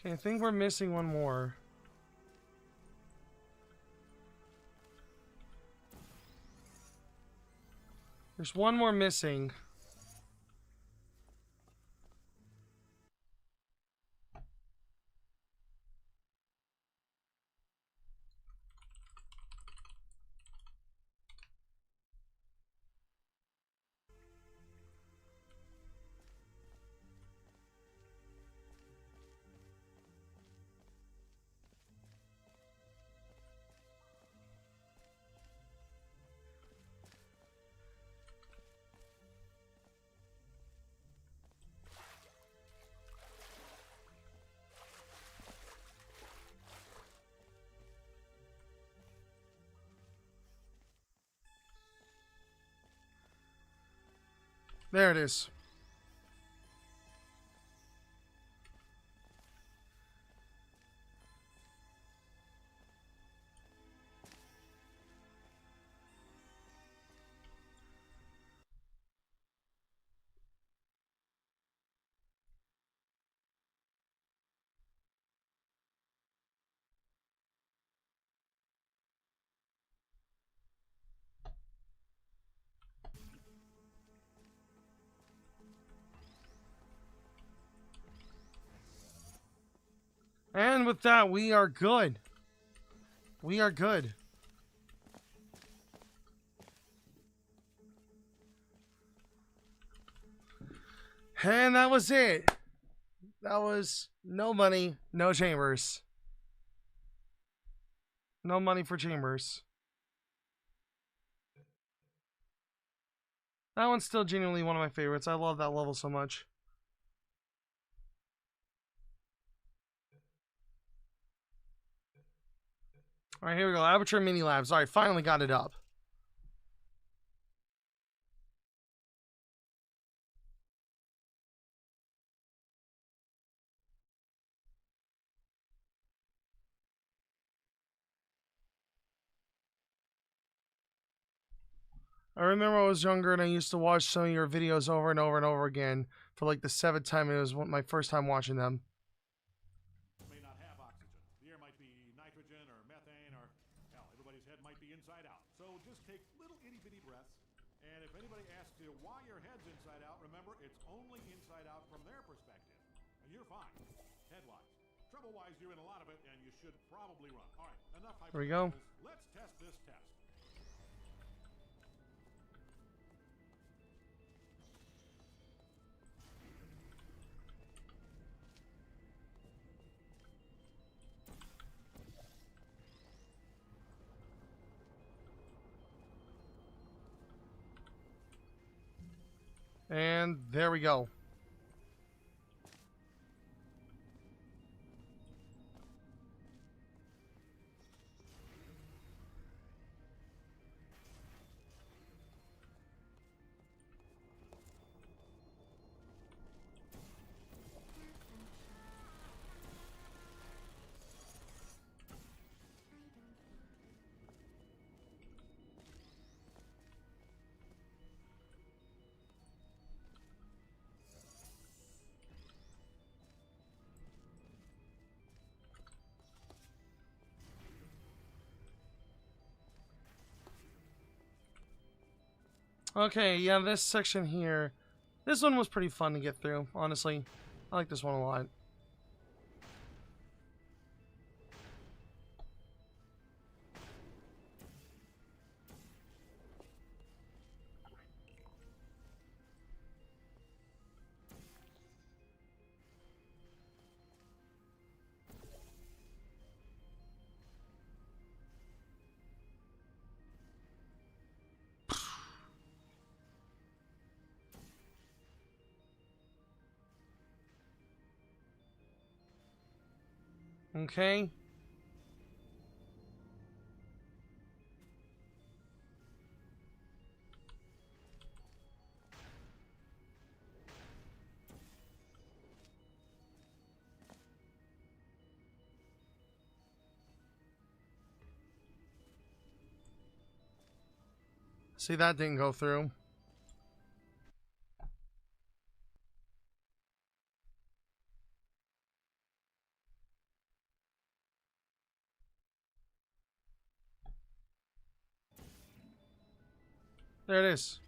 Okay, I think we're missing one more. There's one more missing. There it is. And with that, we are good. We are good. And that was it. That was no money, no chambers. No money for chambers. That one's still genuinely one of my favorites. I love that level so much. Alright, here we go. Aperture Mini Labs. Alright, finally got it up. I remember I was younger and I used to watch some of your videos over and over and over again for like the 7th time. It was my first time watching them. May not have oxygen. The air might be nitrogen or methane or, hell, everybody's head might be inside out. So just take little itty bitty breaths. And if anybody asks you why your head's inside out, remember it's only inside out from their perspective. And you're fine, head-wise. Trouble-wise, you're in a lot of it and you should probably run. All right, enough hypotheticals. There we go. Let's test this test. And there we go. Okay, yeah, this section here. This one was pretty fun to get through, honestly. I like this one a lot. Okay. See, that didn't go through. There it is.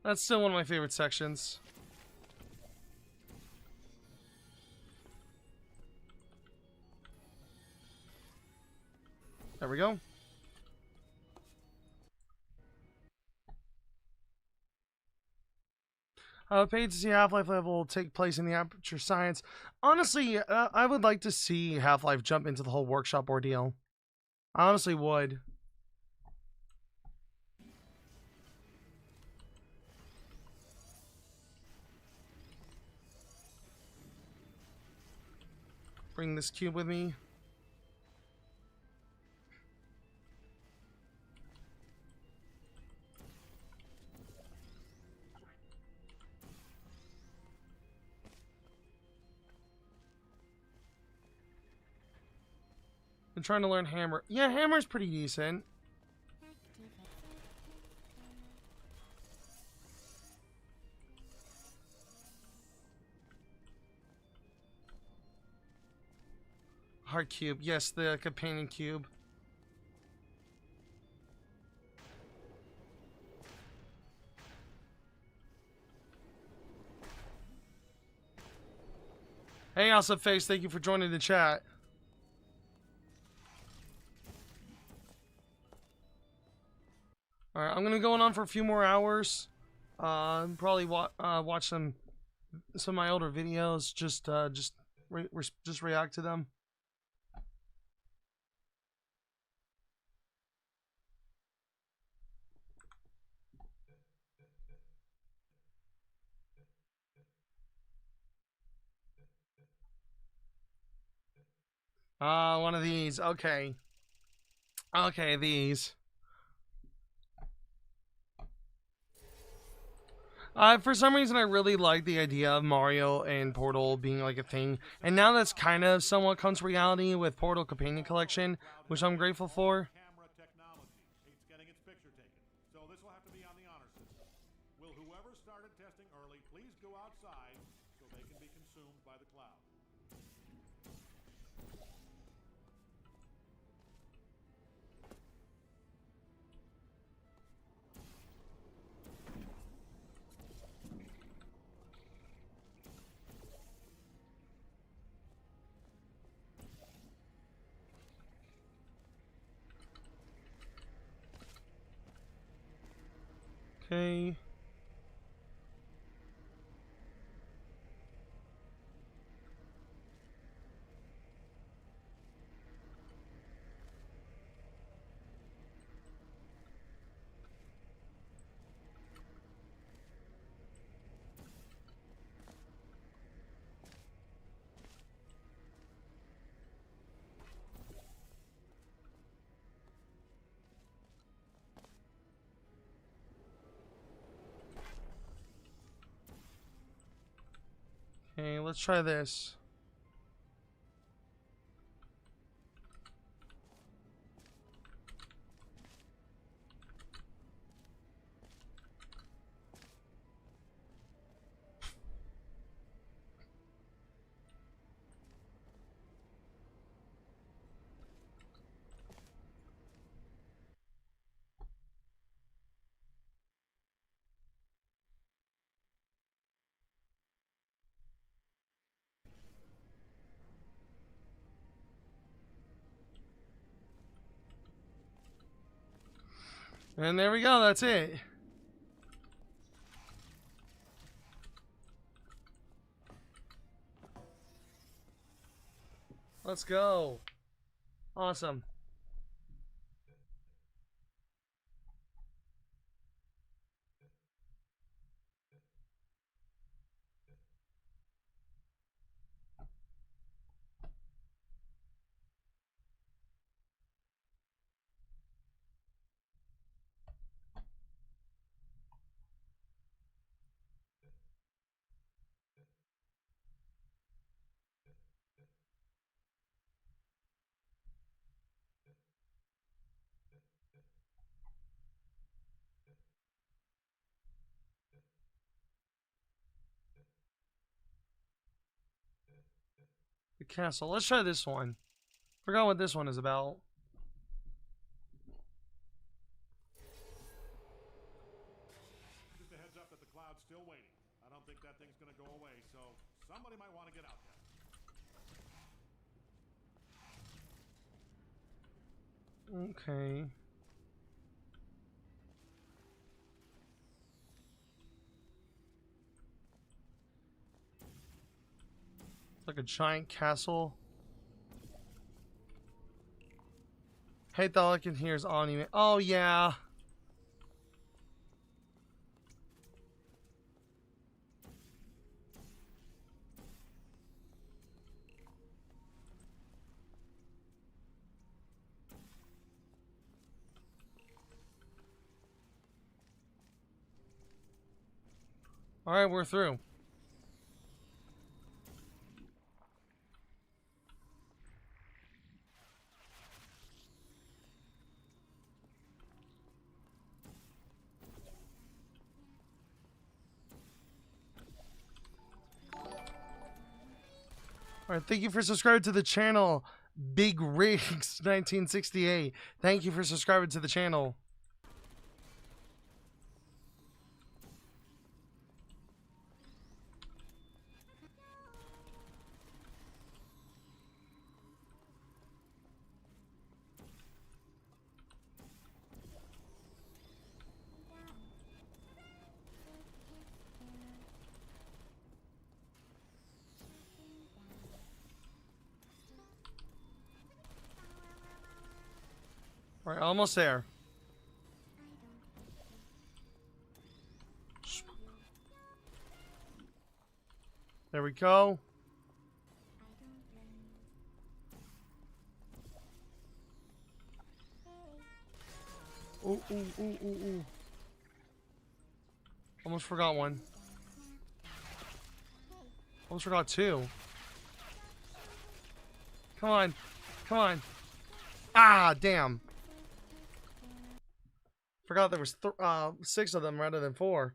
That's still one of my favorite sections. There we go. Paid to see Half-Life level take place in the Aperture Science. Honestly, I would like to see Half-Life jump into the whole workshop ordeal. I honestly would. Bring this cube with me. I'm trying to learn Hammer. Yeah, Hammer's pretty decent. Heart cube. Yes, the companion cube. Hey, Awesome Face, thank you for joining the chat. Alright, I'm gonna go on for a few more hours. Probably watch some of my older videos. Just react to them. One of these. Okay. Okay, these. For some reason, I really like the idea of Mario and Portal being like a thing. And now that's kind of somewhat comes to reality with Portal Companion Collection, which I'm grateful for. Camera technology. It's getting its picture taken. So this will have to be on the honor system. Will whoever started testing early please go outside so they can be consumed by the cloud? Okay. Okay, let's try this. And there we go, that's it. Let's go. Awesome. The castle. Let's try this one. Forgot what this one is about. Just a heads up that the cloud's still waiting. I don't think that thing's gonna go away, so somebody might want to get out there. Okay. It's like a giant castle. Hate that all I can hear is anime. Oh yeah. Alright, we're through. Alright, thank you for subscribing to the channel, Big Rigs 1968. Thank you for subscribing to the channel. Alright, almost there. There we go. Ooh, ooh, ooh, ooh, ooh. Almost forgot one. Almost forgot two. Come on. Come on. Ah, damn. Forgot there was 6 of them rather than 4.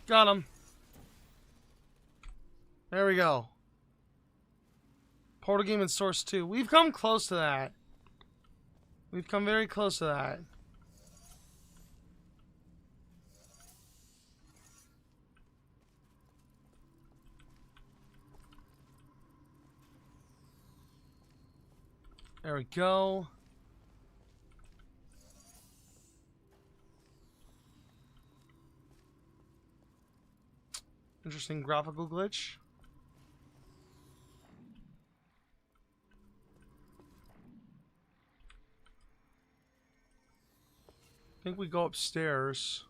Got him. There we go. Portal game and Source 2. We've come close to that. We've come very close to that. There we go. Interesting graphical glitch. I think we go upstairs.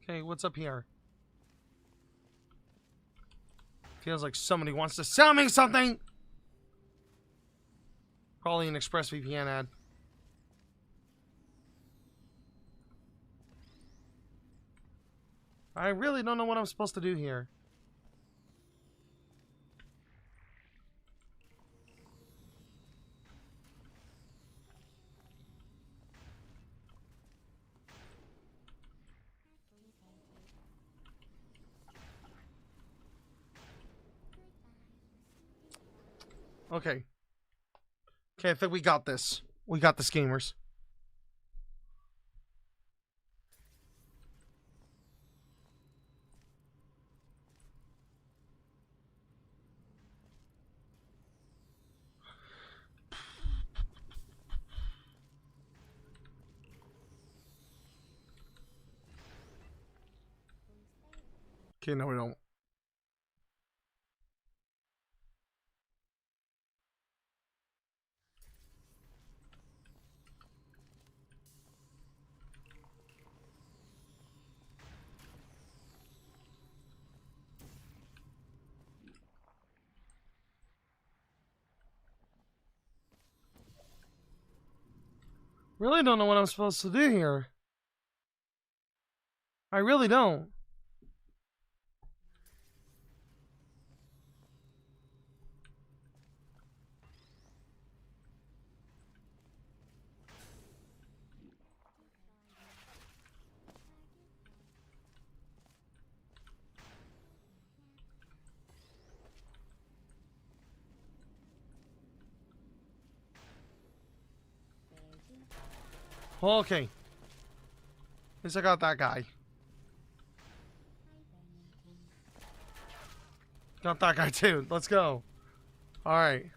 Okay, what's up here? Feels like somebody wants to sell me something! Probably an ExpressVPN ad. I really don't know what I'm supposed to do here. Okay. Okay, I think we got this. We got this, gamers. Okay, no we don't. Really don't know what I'm supposed to do here. I really don't. Okay. At least I got that guy. Got that guy too. Let's go. Alright.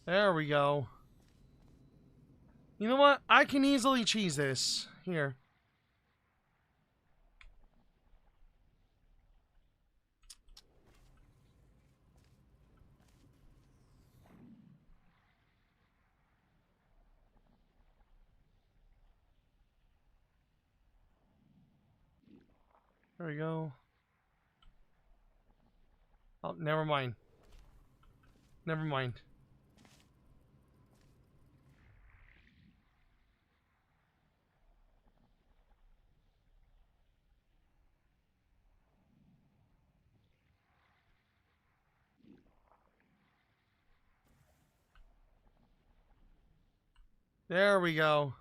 There we go. You know what? I can easily cheese this. Here. There we go. Oh, never mind. Never mind. There we go.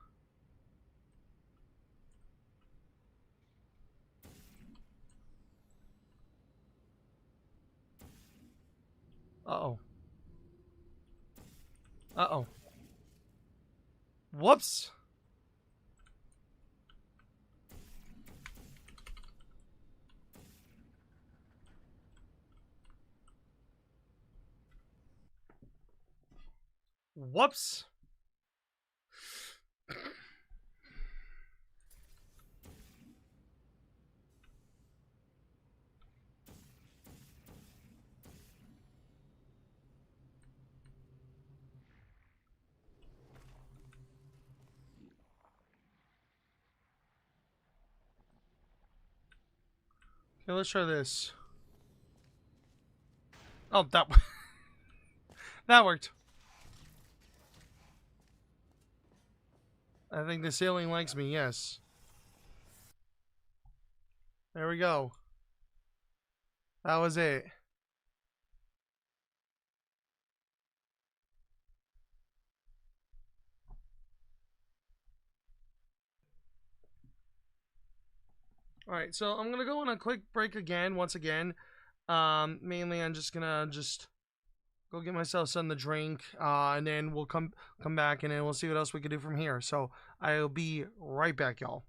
Uh-oh. Uh-oh. Whoops. Whoops. Okay, let's try this. Oh, that that worked. I think the ceiling likes me, yes. There we go. That was it. Alright, so I'm gonna go on a quick break again, once again. Mainly I'm just gonna go get myself something to drink, and then we'll come back and then we'll see what else we can do from here. So I'll be right back, y'all.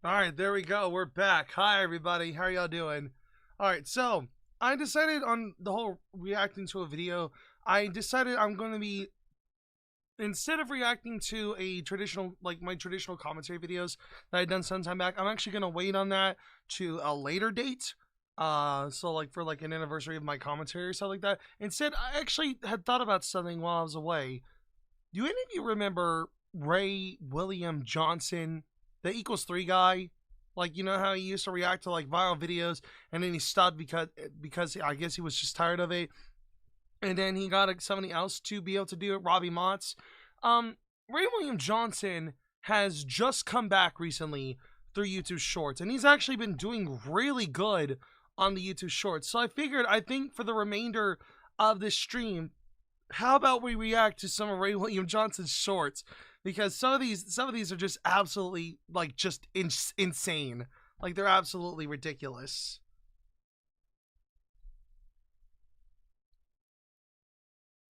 All right, there we go. We're back. Hi, everybody. How are y'all doing? All right, so I decided on the whole reacting to a video, I decided I'm going to be, instead of reacting to a traditional, like my traditional commentary videos that I'd done some time back, I'm actually going to wait on that to a later date. So like for like an anniversary of my commentary or something like that. Instead, I actually had thought about something while I was away. Do any of you remember Ray William Johnson, the Equals 3 guy? Like, you know how he used to react to like viral videos and then he stopped because I guess he was just tired of it. And then he got somebody else to be able to do it, Robbie Motts. Ray William Johnson has just come back recently through YouTube Shorts, and he's actually been doing really good on the YouTube Shorts. So I figured, I think for the remainder of this stream, how about we react to some of Ray William Johnson's shorts? Because some of these are just absolutely like just insane. Like they're absolutely ridiculous.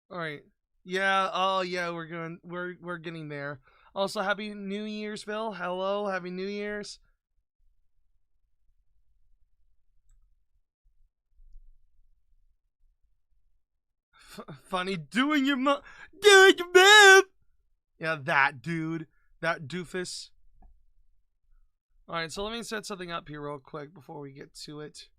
All right. Yeah. Oh yeah. We're getting there. Also, Happy New Year's, Phil. Hello. Happy New Year's. Funny doing your mom. Yeah, that dude. That doofus. Alright, so let me set something up here real quick before we get to it.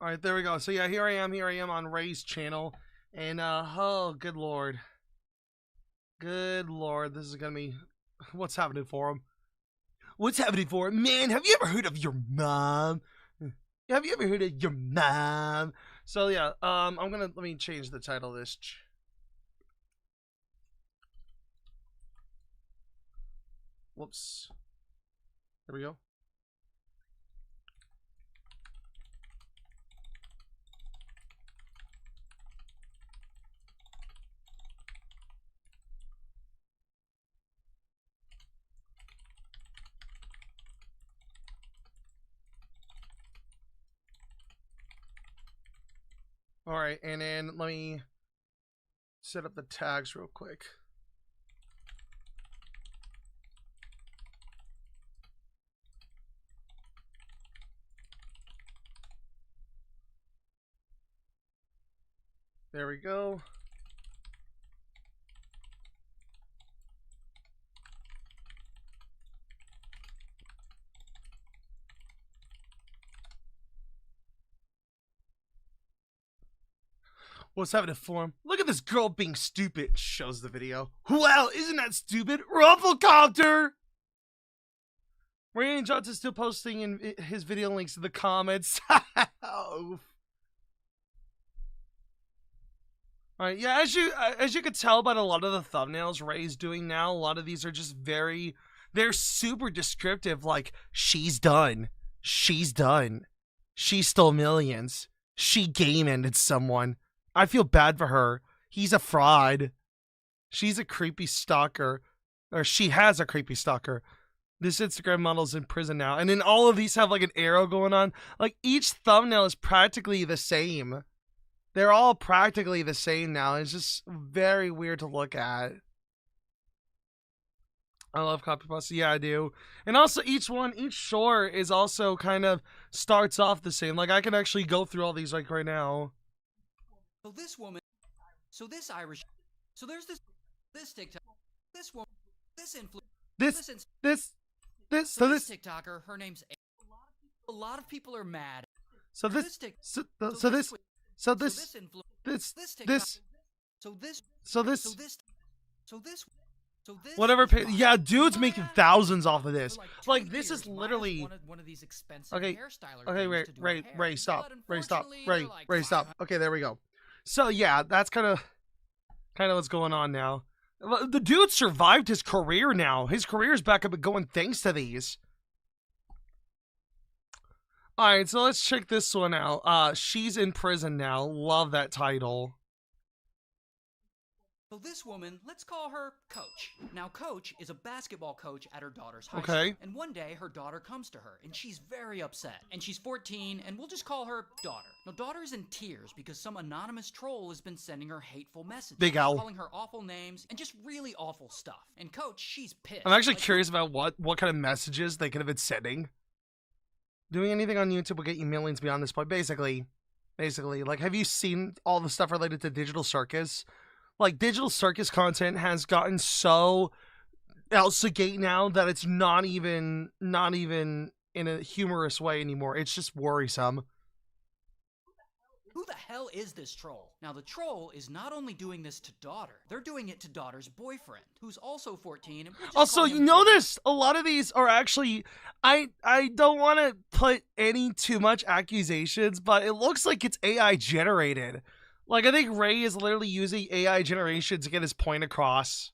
Alright, there we go. So yeah, here I am on Ray's channel. And oh, good lord. Good lord, this is gonna be what's happening for him. What's happening for him? Man, have you ever heard of your mom? Have you ever heard of your mom? So yeah, let me change the title of this. Whoops. There we go. All right, and then let me set up the tags real quick. There we go. What's happening for him? Look at this girl being stupid. Shows the video. Well, isn't that stupid? Rufflecopter! Ray Johnson's still posting in his video links in the comments. Oh. Alright, yeah, as you could tell by a lot of the thumbnails Ray's doing now, a lot of these are just they're super descriptive, like, she's done. She's done. She stole millions. She game-ended someone. I feel bad for her. He's a fraud. She's a creepy stalker. Or she has a creepy stalker. This Instagram model's in prison now. And then all of these have like an arrow going on. Like each thumbnail is practically the same. They're all practically the same now. It's just very weird to look at. I love copy pasta. Yeah, I do. And also each short is also kind of starts off the same. Like I can actually go through all these like right now. So this woman, so this Irish, so there's this TikTok, this woman, this influencer, this TikToker, her name's a lot of people are mad. So this whatever. Yeah, dude's making thousands off of this. Like this is literally one of these expensive okay. hairstylers. Okay, Ray, stop. Ray, stop. Okay, there we go. So yeah, that's kind of what's going on now. The dude survived his career now. His career's back up and going thanks to these. Alright, so let's check this one out. She's in prison now. Love that title. So this woman, let's call her Coach. Now, Coach is a basketball coach at her daughter's high Okay. school. And one day, her daughter comes to her, and she's very upset. And she's 14, and we'll just call her Daughter. Now, Daughter's in tears because some anonymous troll has been sending her hateful messages. Big L. Calling her awful names, and just really awful stuff. And Coach, she's pissed. I'm actually curious about what kind of messages they could have been sending. Doing anything on YouTube will get you millions beyond this point. Basically, like, have you seen all the stuff related to Digital Circus? Like, Digital Circus content has gotten so Elsagate now that it's not even in a humorous way anymore. It's just worrisome. Who the hell is this troll? Now, the troll is not only doing this to Daughter, they're doing it to Daughter's boyfriend, who's also 14. And Also, you notice a lot of these are actually, I don't want to put any too much accusations, but it looks like it's AI generated. Like, I think Ray is literally using AI generation to get his point across.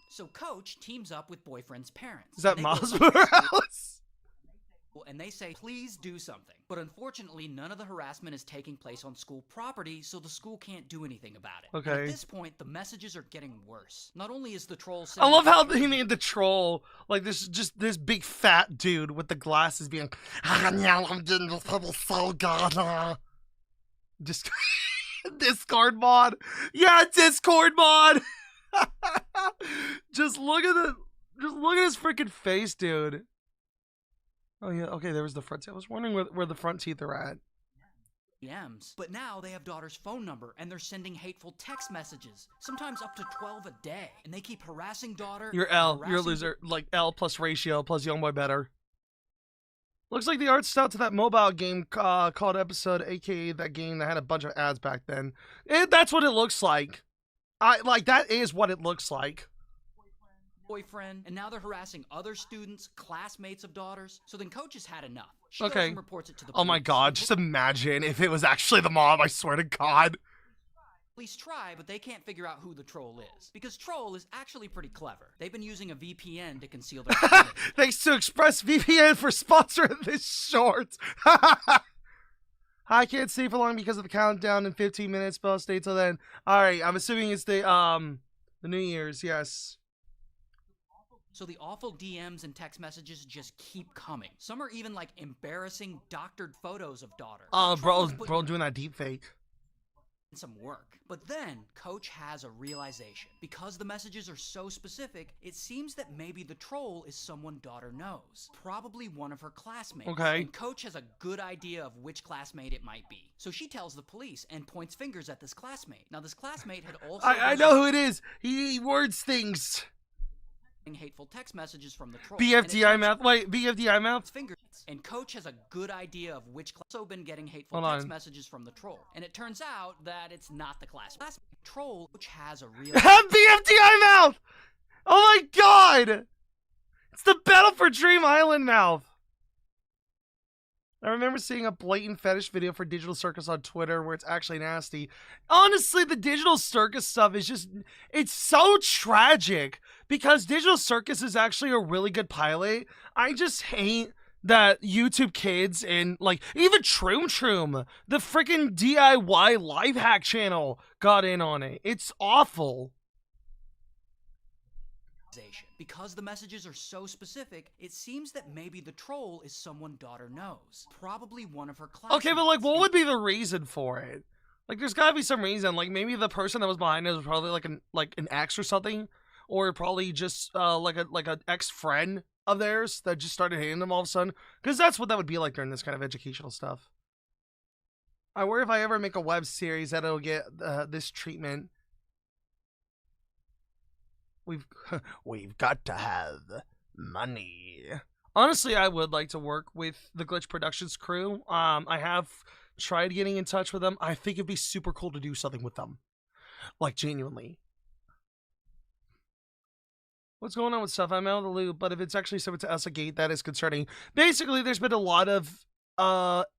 So Coach teams up with boyfriend's parents. Is that Miles Morales? And they say, please do something. But unfortunately, none of the harassment is taking place on school property, so the school can't do anything about it. Okay. And at this point, the messages are getting worse. Not only is the troll... I love how he made the troll, like, this big fat dude with the glasses being, yeah, I'm getting this people so good. Just... Discord mod. Yeah, Discord mod. Just look at his freaking face, dude. Oh yeah, okay, there was the front teeth. I was wondering where the front teeth are at. DMs. But now they have Daughter's phone number and they're sending hateful text messages, sometimes up to 12 a day. And they keep harassing Daughter. You're L, you're a loser. Like L plus ratio plus Youngboy better. Looks like the art style to that mobile game called Episode, aka that game that had a bunch of ads back then. That's what it looks like. That is what it looks like. Boyfriend, and now they're harassing other students, classmates of Daughter's. So then Coach has had enough. She Okay. goes and reports it to the police. Oh my god, just imagine if it was actually the mom, I swear to god. Police try, but they can't figure out who the troll is. Because troll is actually pretty clever. They've been using a VPN to conceal their identity. Thanks to ExpressVPN for sponsoring this short. I can't stay for long because of the countdown in 15 minutes, but I'll stay till then. Alright, I'm assuming it's the New Year's, yes. So the awful DMs and text messages just keep coming. Some are even like embarrassing doctored photos of Daughter. Bro doing that deep fake. Some work. But then Coach has a realization. Because the messages are so specific, it seems that maybe the troll is someone Daughter knows. Probably one of her classmates. Okay. And Coach has a good idea of which classmate it might be. So she tells the police and points fingers at this classmate. Now this classmate had also... I know who it is. He words things. Hateful text messages from the troll. BFDI mouth. Wait, BFDI mouth? Fingers. And Coach has a good idea of which class. Also been getting hateful Hold text on. messages from the troll. And it turns out that it's not the class. Troll, which has a real... BFDI mouth! Oh my god! It's the Battle for Dream Island mouth. I remember seeing a blatant fetish video for Digital Circus on Twitter where it's actually nasty. Honestly, the Digital Circus stuff is just... It's so tragic because Digital Circus is actually a really good pilot. I just hate that YouTube Kids and, like, even Troom, the freaking DIY life hack channel, got in on it. It's awful. Because the messages are so specific, it seems that maybe the troll is someone Daughter knows. Probably one of her classmates. Okay, but like, what would be the reason for it? Like, there's gotta be some reason. Like, maybe the person that was behind it was probably like an ex or something, or probably just like an ex-friend of theirs that just started hating them all of a sudden. Because that's what that would be like during this kind of educational stuff. I worry if I ever make a web series that it'll get this treatment. We've got to have money. Honestly, I would like to work with the Glitch Productions crew. I have tried getting in touch with them. I think it'd be super cool to do something with them. Like, genuinely. What's going on with stuff? I'm out of the loop, but if it's actually similar to Elsa Gate, that is concerning. Basically, there's been a lot of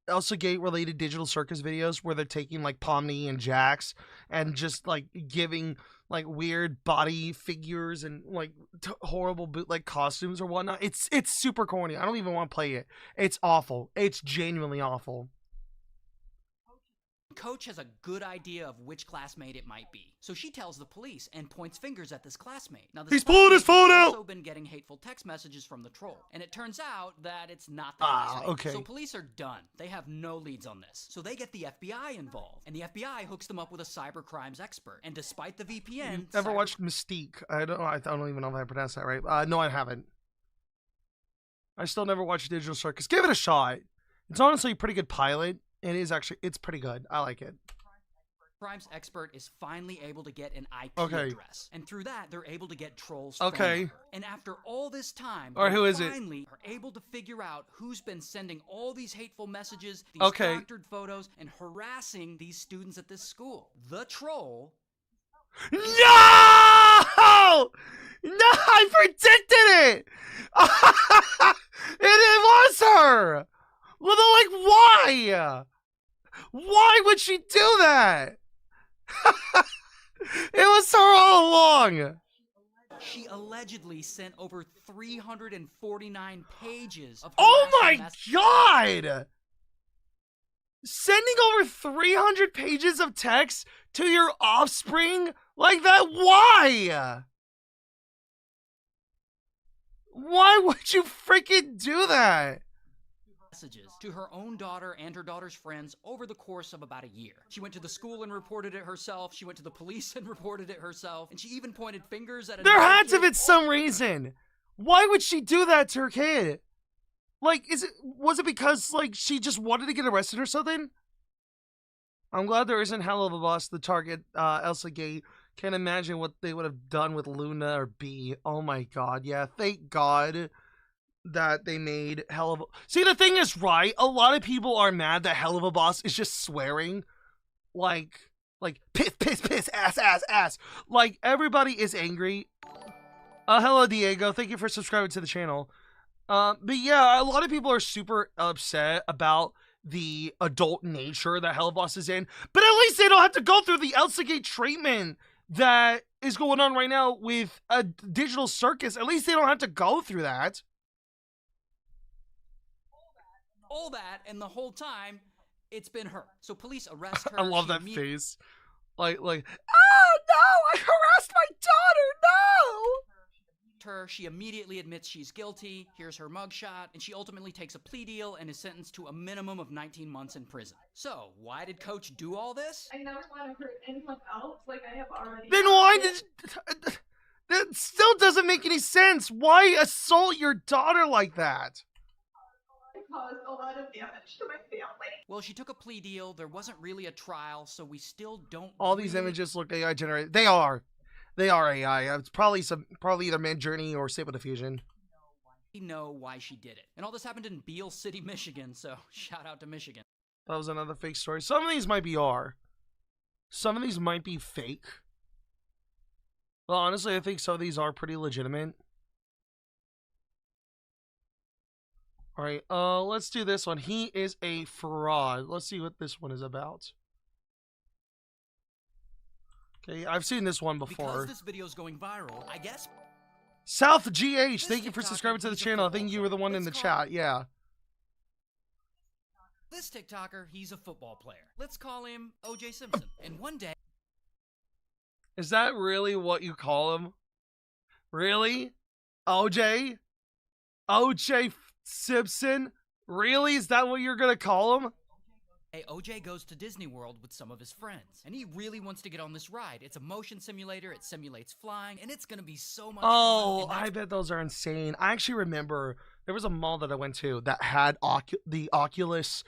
Elsa Gate related Digital Circus videos where they're taking like Pomni and Jax and just like giving like weird body figures and like horrible bootleg costumes or whatnot. It's super corny. I don't even want to play it. It's awful. It's genuinely awful. Coach has a good idea of which classmate it might be. So she tells the police and points fingers at this classmate. Now, this He's pulling his phone out! He's also been getting hateful text messages from the troll. And it turns out that it's not the classmate. Okay. So police are done. They have no leads on this. So they get the FBI involved. And the FBI hooks them up with a cybercrimes expert. And despite the VPN... Ever watched Mystique? I don't even know if I pronounced that right. No, I haven't. I still never watched Digital Circus. Give it a shot. It's honestly a pretty good pilot. It is actually, it's pretty good. I like it. Crimes expert is finally able to get an IP address. And through that, they're able to get Troll's phone number. And after all this time, they finally are able to figure out who's been sending all these hateful messages, these doctored photos, and harassing these students at this school. The Troll... No! No, I predicted it! It was her! Well, they're like, why? Why would she do that? It was her all along. She allegedly sent over 349 pages of God! Sending over 300 pages of text to your offspring like that? Why? Why would you freaking do that? Messages to her own daughter and her daughter's friends over the course of about a year. She went to the school and reported it herself. She went to the police and reported it herself. And she even pointed fingers at there had to be some reason. Why would she do that to her kid? Like, was it because, like, she just wanted to get arrested or something? I'm glad there isn't Hell of a Boss, the target, Elsa Gate. Can't imagine what they would have done with Luna or B. Oh my god, yeah, thank God that they made Hell of a... See, the thing is, right, a lot of people are mad that Hell of a Boss is just swearing. Like, piss, piss, piss, ass, ass, ass. Like, everybody is angry. Hello, Diego. Thank you for subscribing to the channel. But yeah, a lot of people are super upset about the adult nature that Hell of a Boss is in. But at least they don't have to go through the Elsa Gate treatment that is going on right now with a Digital Circus. At least they don't have to go through that. All that, and the whole time, it's been her. So police arrest her. I love that face. Like, oh no, I harassed my daughter, no! She immediately admits she's guilty. Here's her mugshot, and she ultimately takes a plea deal and is sentenced to a minimum of 19 months in prison. So, why did Coach do all this? I never want to hurt anyone else like I have already. Then why did... That still doesn't make any sense. Why assault your daughter like that? Caused a lot of damage to my family. Well, she took a plea deal. There wasn't really a trial, so we still don't... All these images look AI generated. They are. They are AI. It's probably either Midjourney or Stable Diffusion. We know why she did it. And all this happened in Beale City, Michigan, so shout out to Michigan. That was another fake story. Some of these might be R. Some of these might be fake. Well, honestly, I think some of these are pretty legitimate. Alright, let's do this one. He is a fraud. Let's see what this one is about. Okay, I've seen this one before. Because this video's going viral, I guess. South GH, thank you for subscribing to the channel. I think you were the one in the chat, yeah. This TikToker, he's a football player. Let's call him OJ Simpson. And one day... Is that really what you call him? Really? OJ? OJ Simpson? Really? Is that what you're gonna call him? Hey, OJ goes to Disney World with some of his friends, and he really wants to get on this ride. It's a motion simulator, it simulates flying, and it's gonna be so much fun. Oh, I bet those are insane. I actually remember there was a mall that I went to that had the Oculus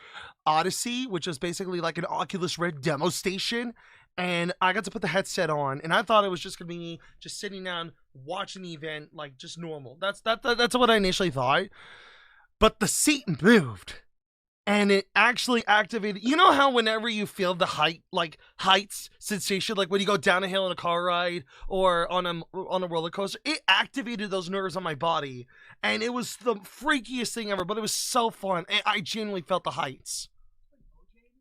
Odyssey, which is basically like an Oculus Red demo station, and I got to put the headset on, and I thought it was just gonna be me just sitting down watching the event like just normal. That's what I initially thought. But the seat moved, and it actually activated. You know how whenever you feel the heights sensation, like when you go down a hill in a car ride or on a roller coaster, it activated those nerves on my body, and it was the freakiest thing ever. But it was so fun, and I genuinely felt the heights.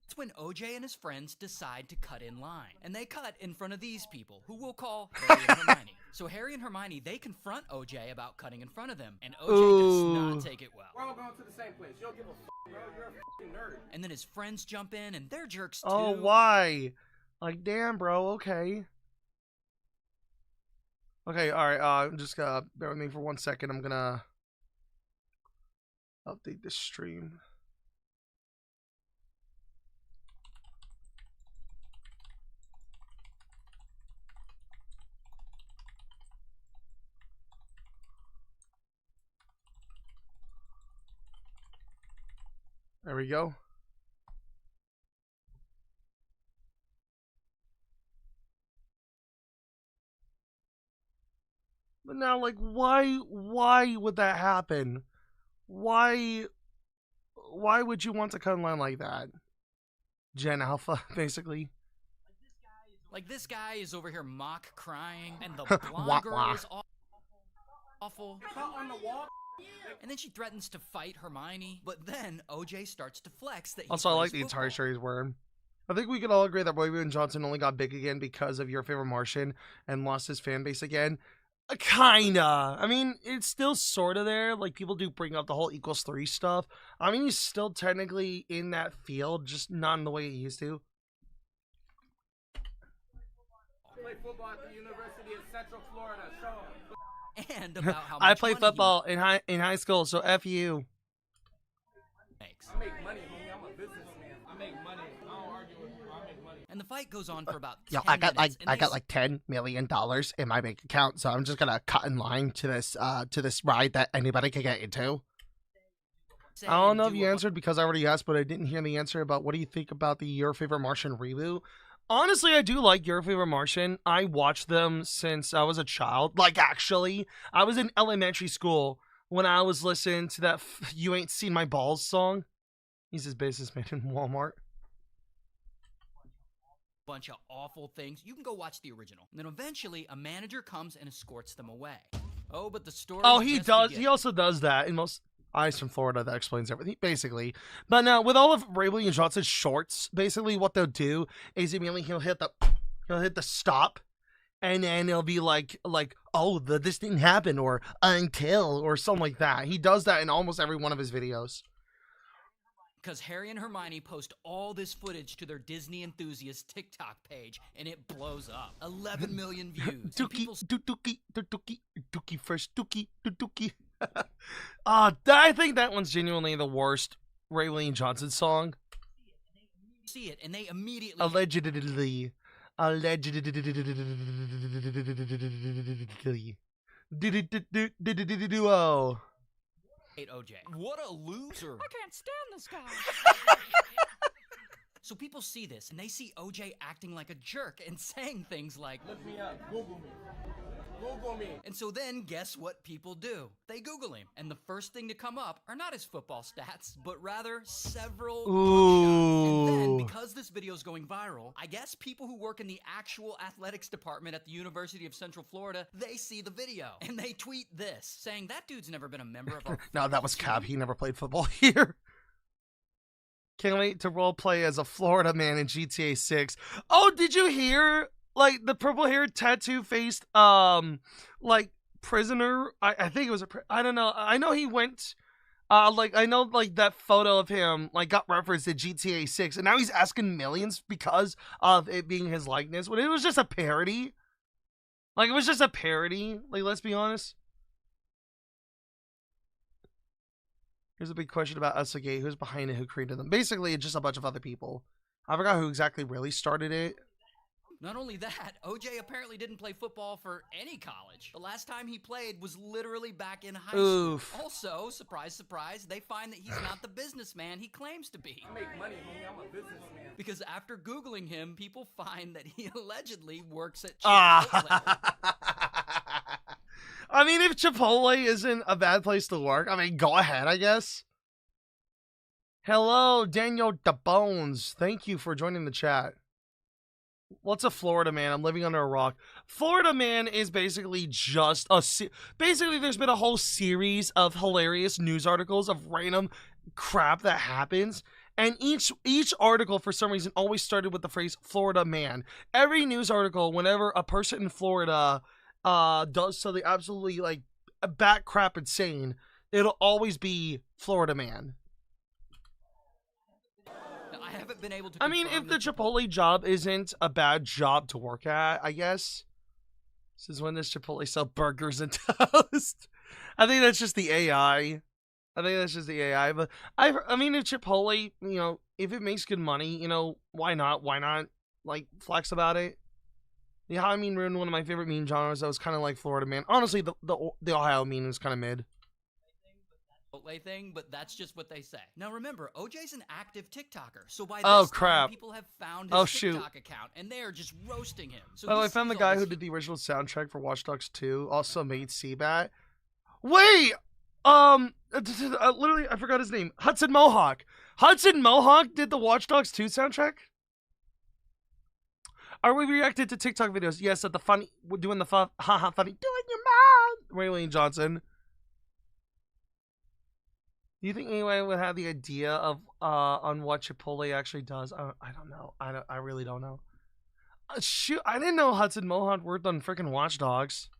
It's when OJ and his friends decide to cut in line, and they cut in front of these people, who we'll call Harry and Hermione. So So Harry and Hermione, they confront OJ about cutting in front of them, and OJ Ooh. does not take it well. We're all going to the same place. You don't give a bro. You're a fucking nerd. And then his friends jump in, and they're jerks too. Oh, why? Like, damn, bro. Okay. Okay, alright, just bear with me for 1 second. I'm gonna update this stream. There we go. But now, like, why would that happen? Why would you want to cut in line like that? Gen Alpha, basically. Like, this guy is over here mock crying, and the blonde girl is awful. And then she threatens to fight Hermione, but then OJ starts to flex that he Also, I like plays the entire football. series wearing. I think we could all agree that Boyman Johnson only got big again because of Your Favorite Martian and lost his fan base again. Kinda. I mean, it's still sort of there. Like, people do bring up the whole =3 stuff. I mean, he's still technically in that field, just not in the way he used to. Play football at the University of Central Florida. Show 'em. And about how much I played money he football in high school, so F you. makes. I make money, homie. I'm a businessman. I make money. I don't argue with you. I make money. And the fight goes on for about Yo, 10 I got minutes, and I they got like $10 million in my bank account, so I'm just gonna cut in line to this ride that anybody can get into. say I don't and know if do you a answered because I already asked, but I didn't hear the answer about what do you think about the Your Favorite Martian reboot. Honestly, I do like Your Favorite Martian. I watched them since I was a child. Like, actually, I was in elementary school when I was listening to that You Ain't Seen My Balls song. He's his businessman in Walmart. bunch of awful things. You can go watch the original. And then eventually, a manager comes and escorts them away. Oh, but the story. Oh, he does. He also does that in most. Eyes from Florida, that explains everything, basically. But now, with all of Ray William Johnson's shorts, basically what they'll do is immediately he'll hit the stop, and then it'll be like oh, this didn't happen, or until, or something like that. He does that in almost every one of his videos. Because Harry and Hermione post all this footage to their Disney enthusiast TikTok page, and it blows up. 11 million views. And people Dookie first, Dookie. I think that one's genuinely the worst Ray William Johnson song. see it, and they immediately Allegedly. Duo. hate OJ. What a loser. I can't stand this guy. So people see this, and they see OJ acting like a jerk and saying things like, Look me up. Google me. Google me. and so then guess what people do? They Google him, and the first thing to come up are not his football stats, but rather several mugshots. And then, because this video is going viral, I guess people who work in the actual athletics department at the University of Central Florida, they see the video, and they tweet this, saying that dude's never been a member of our No, that was Cab. He never played football here. Can't wait to roleplay as a Florida man in GTA 6. Oh, did you hear? Like, the purple-haired, tattoo-faced, like, prisoner? I think it was I don't know. I know he went, I know, like, that photo of him, like, got referenced in GTA 6, and now he's asking millions because of it being his likeness, when it was just a parody. Like, it was just a parody. Like, let's be honest. Here's a big question about Usagate. Who's behind it? Who created them? Basically, it's just a bunch of other people. I forgot who exactly really started it. Not only that, OJ apparently didn't play football for any college. The last time he played was literally back in high Oof. school. Also, surprise, surprise, they find that he's not the businessman he claims to be. I make money, homie. I'm a businessman. Because after Googling him, people find that he allegedly works at Chipotle. I mean, if Chipotle isn't a bad place to work, I mean, go ahead, I guess. Hello, Daniel DeBones. Thank you for joining the chat. What's a Florida man? I'm living under a rock. Florida man is basically just a... Basically, there's been a whole series of hilarious news articles of random crap that happens. And each article, for some reason, always started with the phrase Florida man. Every news article, whenever a person in Florida does something absolutely like bat crap insane, it'll always be Florida man. Now, I haven't been able to. I mean, if the Chipotle job isn't a bad job to work at, I guess. This is when this Chipotle sell burgers and toast. I think that's just the AI. But I mean, if Chipotle, you know, if it makes good money, you know, why not? Why not, like, flex about it? The Ohio meme ruined one of my favorite meme genres that was kind of like Florida man. Honestly, the Ohio meme was kind of mid. Thing, but that's just what they say. Now remember, OJ's an active TikToker, so by Oh, this crap. time, people have found his TikTok account, and they are just roasting him. So I found the guy who did the original soundtrack for Watch Dogs 2 also made Seabat. Wait! Literally, I forgot his name. Hudson Mohawk. Hudson Mohawk did the Watch Dogs 2 soundtrack? Are we reacted to TikTok videos? Yes, at the funny, doing the haha funny, doing your mom. Ray Wayne Johnson. Do you think anyone would have the idea of on what Chipotle actually does? I don't know. I really don't know. Shoot, I didn't know Hudson Mohawk worked on freaking Watch Dogs.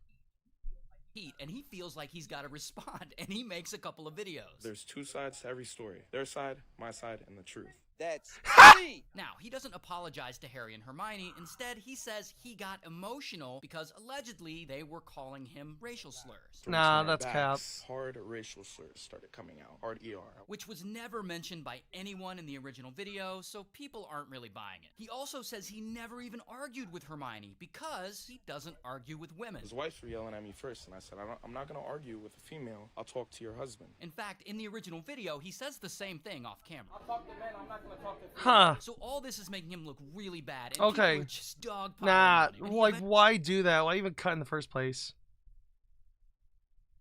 And he feels like he's got to respond, and he makes a couple of videos. There's two sides to every story. Their side, my side, and the truth. That's me. Now, he doesn't apologize to Harry and Hermione. Instead, he says he got emotional because allegedly they were calling him racial slurs. Nah, that's cap. Hard racial slurs started coming out. Hard ER. Which was never mentioned by anyone in the original video, so people aren't really buying it. He also says he never even argued with Hermione because he doesn't argue with women. His wife were yelling at me first, and I said, I'm not going to argue with a female. I'll talk to your husband. In fact, in the original video, he says the same thing off camera. I'll talk to men, I'm not gonna talk to Huh. So all this is making him look really bad. And okay. people are just dogpiling nah, on him. like, why do that? Why even cut in the first place?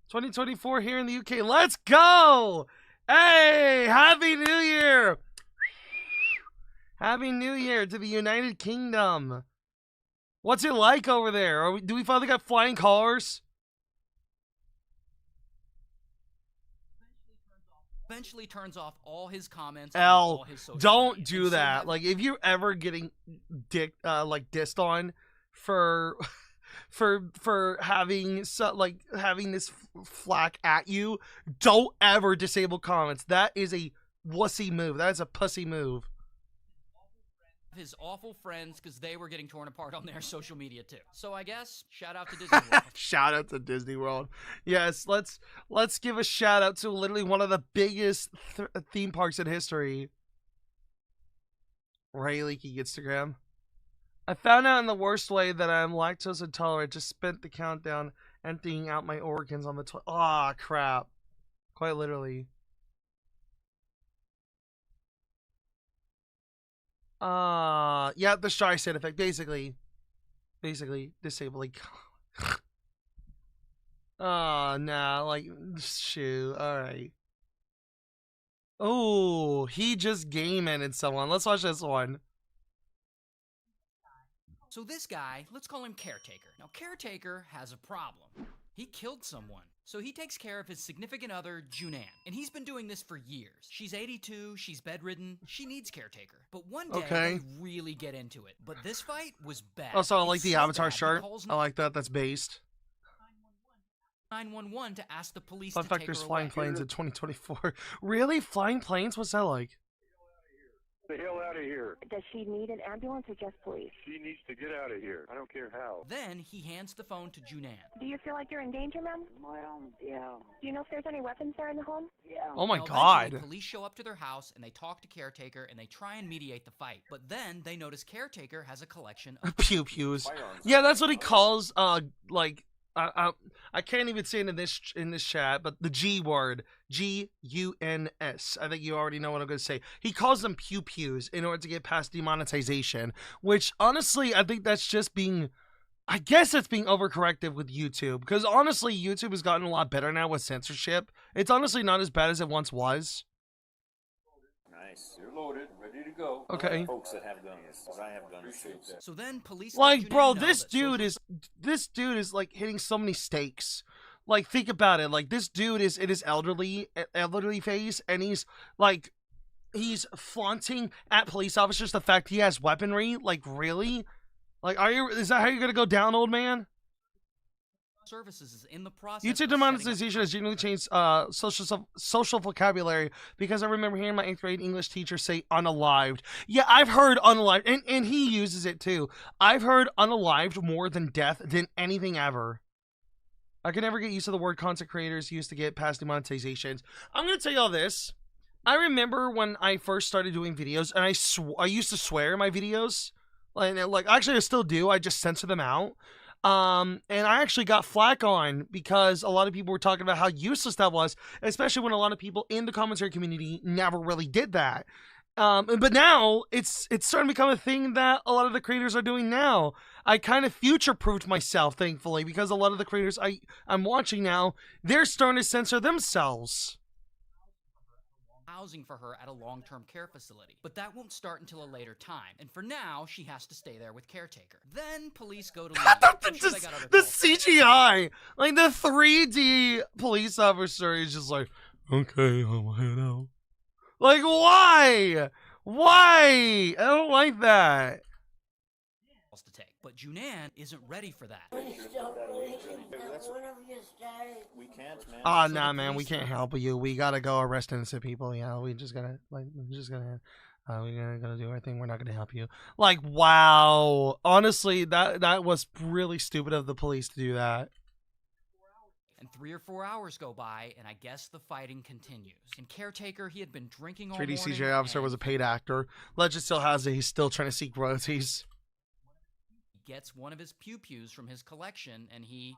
2024 here in the UK. Let's go! Hey! Happy New Year! Happy New Year to the United Kingdom. What's it like over there? Do we finally got flying cars? Eventually turns off all his comments. L, don't media. do that. Like, if you're ever getting dissed on for having having this flack at you, don't ever disable comments. That is a wussy move. That is a pussy move. His awful friends, because they were getting torn apart on their social media too. So I guess shout out to Disney World. Shout out to Disney World. Yes, let's give a shout out to literally one of the biggest theme parks in history. Ray leaking Instagram. I found out in the worst way that I'm lactose intolerant. Just spent the countdown emptying out my organs on the toilet. Ah, crap. Quite literally. Yeah, the shy side effect, basically disabling. Oh, nah, like, shoot, alright. Oh, he just game-ended someone. Let's watch this one. So this guy, let's call him Caretaker. Now, Caretaker has a problem. He killed someone. So he takes care of his significant other, Junan. And he's been doing this for years. She's 82, she's bedridden, she needs Caretaker. But one day, they really get into it. But this fight was bad. Also, I like the Avatar shirt. I like that, that's based. 911 to ask the police Fun to fact, take there's her flying away. planes in 2024. Really? Flying planes? What's that like? The hell out of here. Does she need an ambulance or just police? She needs to get out of here. I don't care how. Then he hands the phone to Junan. Do you feel like you're in danger, ma'am? Well, yeah. Do you know if there's any weapons there in the home? Yeah. Oh my Now, god. Police show up to their house and they talk to Caretaker and they try and mediate the fight. But then they notice Caretaker has a collection of pew-pews. Yeah, that's what he calls I can't even say it in this chat, but the G word, G-U-N-S. I think you already know what I'm going to say. He calls them pew-pews in order to get past demonetization, which honestly, I think that's just being, I guess it's being overcorrective with YouTube, because honestly, YouTube has gotten a lot better now with censorship. It's honestly not as bad as it once was. Nice. You're loaded, ready to go. Okay. Folks that have guns, because I have guns too. So then police like, bro, this dude is like hitting so many stakes. Like, think about it. Like, this dude is in his elderly phase, and he's flaunting at police officers the fact he has weaponry. Like, really? Like, is that how you're gonna go down, old man? Services is in the process. YouTube demonetization has genuinely changed social vocabulary because I remember hearing my 8th grade English teacher say unalived. Yeah, I've heard unalived, and he uses it too. I've heard unalived more than death than anything ever. I can never get used to the word content creators used to get past demonetizations. I'm going to tell you all this. I remember when I first started doing videos, and I used to swear in my videos. Like actually I still do. I just censor them out. And I actually got flack on because a lot of people were talking about how useless that was, especially when a lot of people in the commentary community never really did that. But now it's starting to become a thing that a lot of the creators are doing now. I kind of future-proofed myself, thankfully, because a lot of the creators I'm watching now, they're starting to censor themselves. Housing for her at a long-term care facility, but that won't start until a later time, and for now she has to stay there with caretaker. Then police go to the CGI, like the 3D police officer is just like, okay, I'll head out. Like, why? I don't like that. To take, but Junan isn't ready for that. We can't, man. Oh, nah, man, we can't help you. We gotta go arrest innocent people. Yeah, we're gonna do everything. We're not gonna help you. Like, wow. Honestly, that was really stupid of the police to do that. And 3 or 4 hours go by, and I guess the fighting continues. And caretaker, he had been drinking all 3D morning. CGI officer was a paid actor. Legend still has it. He's still trying to seek royalties. Gets one of his pew-pews from his collection, and he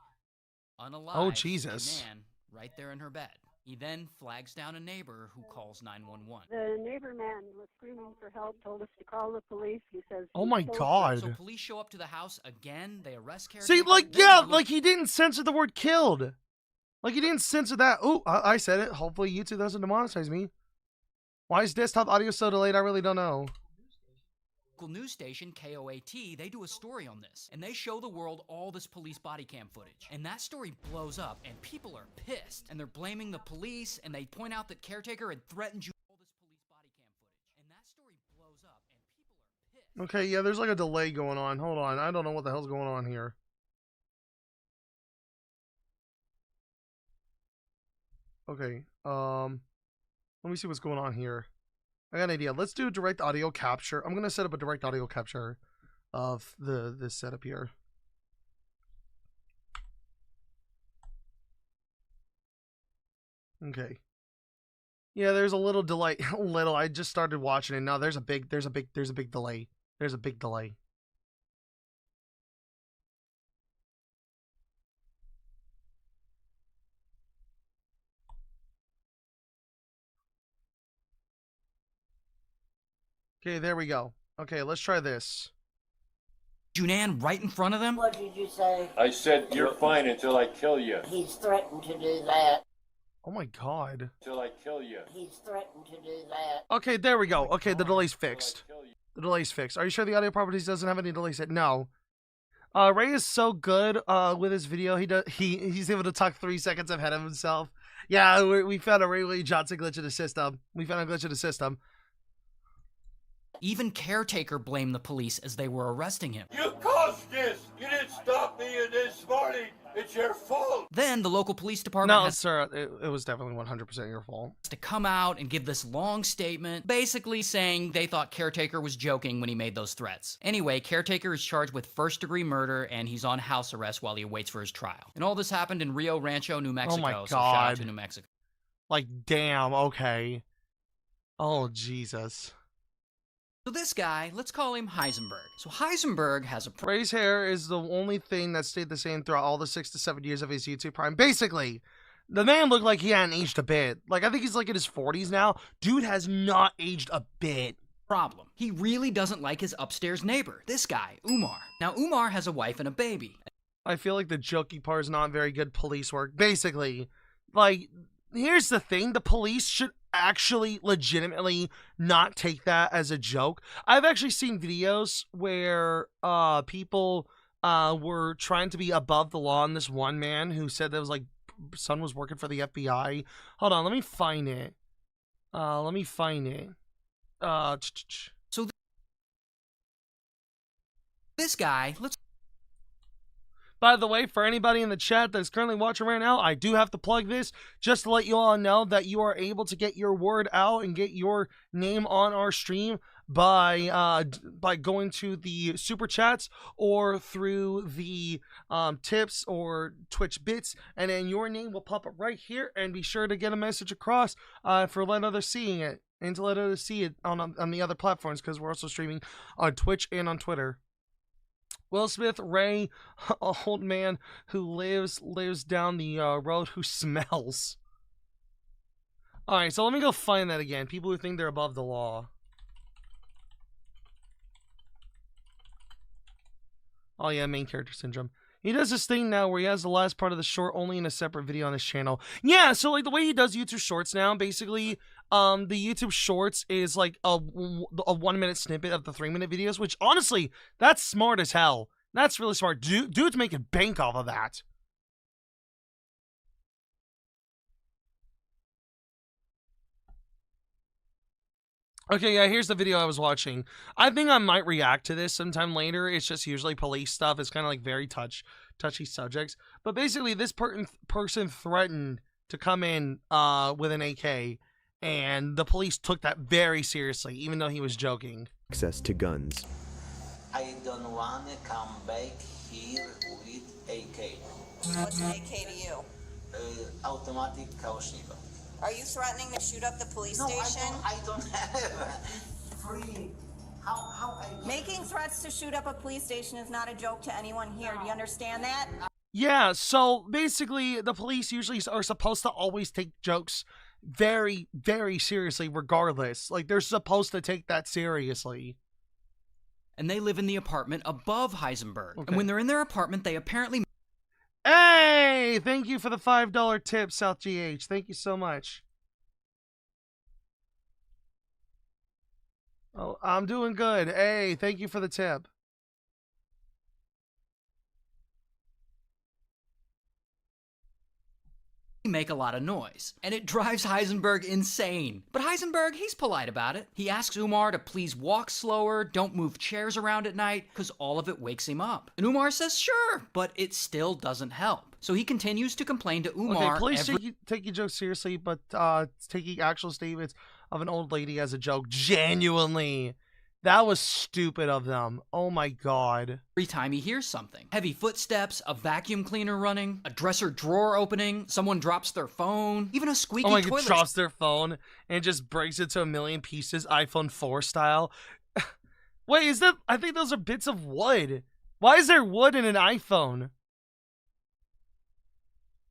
unalives Oh, Jesus. Junan right there in her bed. He then flags down a neighbor who calls 911. The neighbor man was screaming for help, told us to call the police. He says, oh my God. So police show up to the house again. They arrest caretaker. See, like, yeah, like he didn't censor the word killed. Like he didn't censor that. Oh, I said it. Hopefully YouTube doesn't demonetize me. Why is desktop audio so delayed? I really don't know. News station KOAT, they do a story on this, and they show the world all this police body cam footage, and that story blows up, and people are pissed, and they're blaming the police, and they point out that caretaker had threatened you all this police body cam footage, and that story blows up, and people are pissed. Okay, yeah, there's like a delay going on. Hold on, I don't know what the hell's going on here. Okay, let me see what's going on here. I got an idea. Let's do direct audio capture. I'm gonna set up a direct audio capture of this setup here. Okay. Yeah, there's a little delay. Little. I just started watching it. Now there's a big delay. There's a big delay. Okay, there we go. Okay, let's try this. Junan right in front of them? What did you say? I said you're fine until I kill you. He's threatened to do that. Oh my God. Until I kill you. He's threatened to do that. Okay, there we go. Okay, the delay's fixed. The delay's fixed. Are you sure the audio properties doesn't have any delays? No. Ray is so good with his video. He's able to talk 3 seconds ahead of himself. Yeah, we found a Ray Lee Johnson glitch in the system. Even caretaker blamed the police as they were arresting him. You caused this! You didn't stop me this morning! It's your fault! Then the local police department has sir, it was definitely 100% your fault. To come out and give this long statement, basically saying they thought caretaker was joking when he made those threats. Anyway, caretaker is charged with first-degree murder, and he's on house arrest while he waits for his trial. And all this happened in Rio Rancho, New Mexico. Oh my God. So shout out to New Mexico. Like, damn, okay. Oh, Jesus. So this guy, let's call him Heisenberg. So Heisenberg has a... Ray's hair is the only thing that stayed the same throughout all the 6 to 7 years of his YouTube prime. Basically, the man looked like he hadn't aged a bit. Like, I think he's like in his 40s now. Dude has not aged a bit. Problem. He really doesn't like his upstairs neighbor, this guy, Umar. Now, Umar has a wife and a baby. I feel like the jokey part is not very good police work. Basically, like, here's the thing. The police should actually legitimately not take that as a joke. I've actually seen videos where people were trying to be above the law, and this one man who said that was like son was working for the FBI. Hold on, let me find it. So this guy, let's... By the way, for anybody in the chat that's currently watching right now, I do have to plug this just to let you all know that you are able to get your word out and get your name on our stream by going to the super chats or through the tips or Twitch bits, and then your name will pop up right here. And be sure to get a message across for let others seeing it, and to let others see it on the other platforms, because we're also streaming on Twitch and on Twitter. Will Smith, Ray, old man who lives down the road who smells. All right, so let me go find that again. People who think they're above the law. Oh yeah, main character syndrome. He does this thing now where he has the last part of the short only in a separate video on his channel. Yeah, so like the way he does YouTube Shorts now, basically, the YouTube Shorts is like a 1 minute snippet of the 3 minute videos, which honestly, that's smart as hell. That's really smart. Dude's making bank off of that. Okay, yeah, here's the video I was watching. I think I might react to this sometime later. It's just usually police stuff. It's kind of like very touchy subjects. But basically, this person threatened to come in with an AK, and the police took that very seriously, even though he was joking. Access to guns. I don't want to come back here with AK. What's an AK to you? Automatic Kalashnikov. Are you threatening to shoot up the police No, station? I don't have free. How I... Making threats to shoot up a police station is not a joke to anyone here. Do you understand that? Yeah, so basically the police usually are supposed to always take jokes very, very seriously regardless. Like, they're supposed to take that seriously. And they live in the apartment above Heisenberg. Okay. And when they're in their apartment, they apparently... Hey! Thank you for the $5 tip, South GH. Thank you so much. Oh, I'm doing good. Hey, thank you for the tip. make a lot of noise, and it drives Heisenberg insane. But Heisenberg, he's polite about it. He asks Umar to please walk slower, don't move chairs around at night, because all of it wakes him up. And Umar says sure, but it still doesn't help. So he continues to complain to Umar. Okay, please take your jokes seriously, but taking actual statements of an old lady as a joke, genuinely. That was stupid of them. Oh my god. Every time he hears something. Heavy footsteps, a vacuum cleaner running, a dresser drawer opening, someone drops their phone, even a squeaky toilet. Oh my god, drops their phone and just breaks it to a million pieces, iPhone 4 style. Wait, is that... I think those are bits of wood. Why is there wood in an iPhone?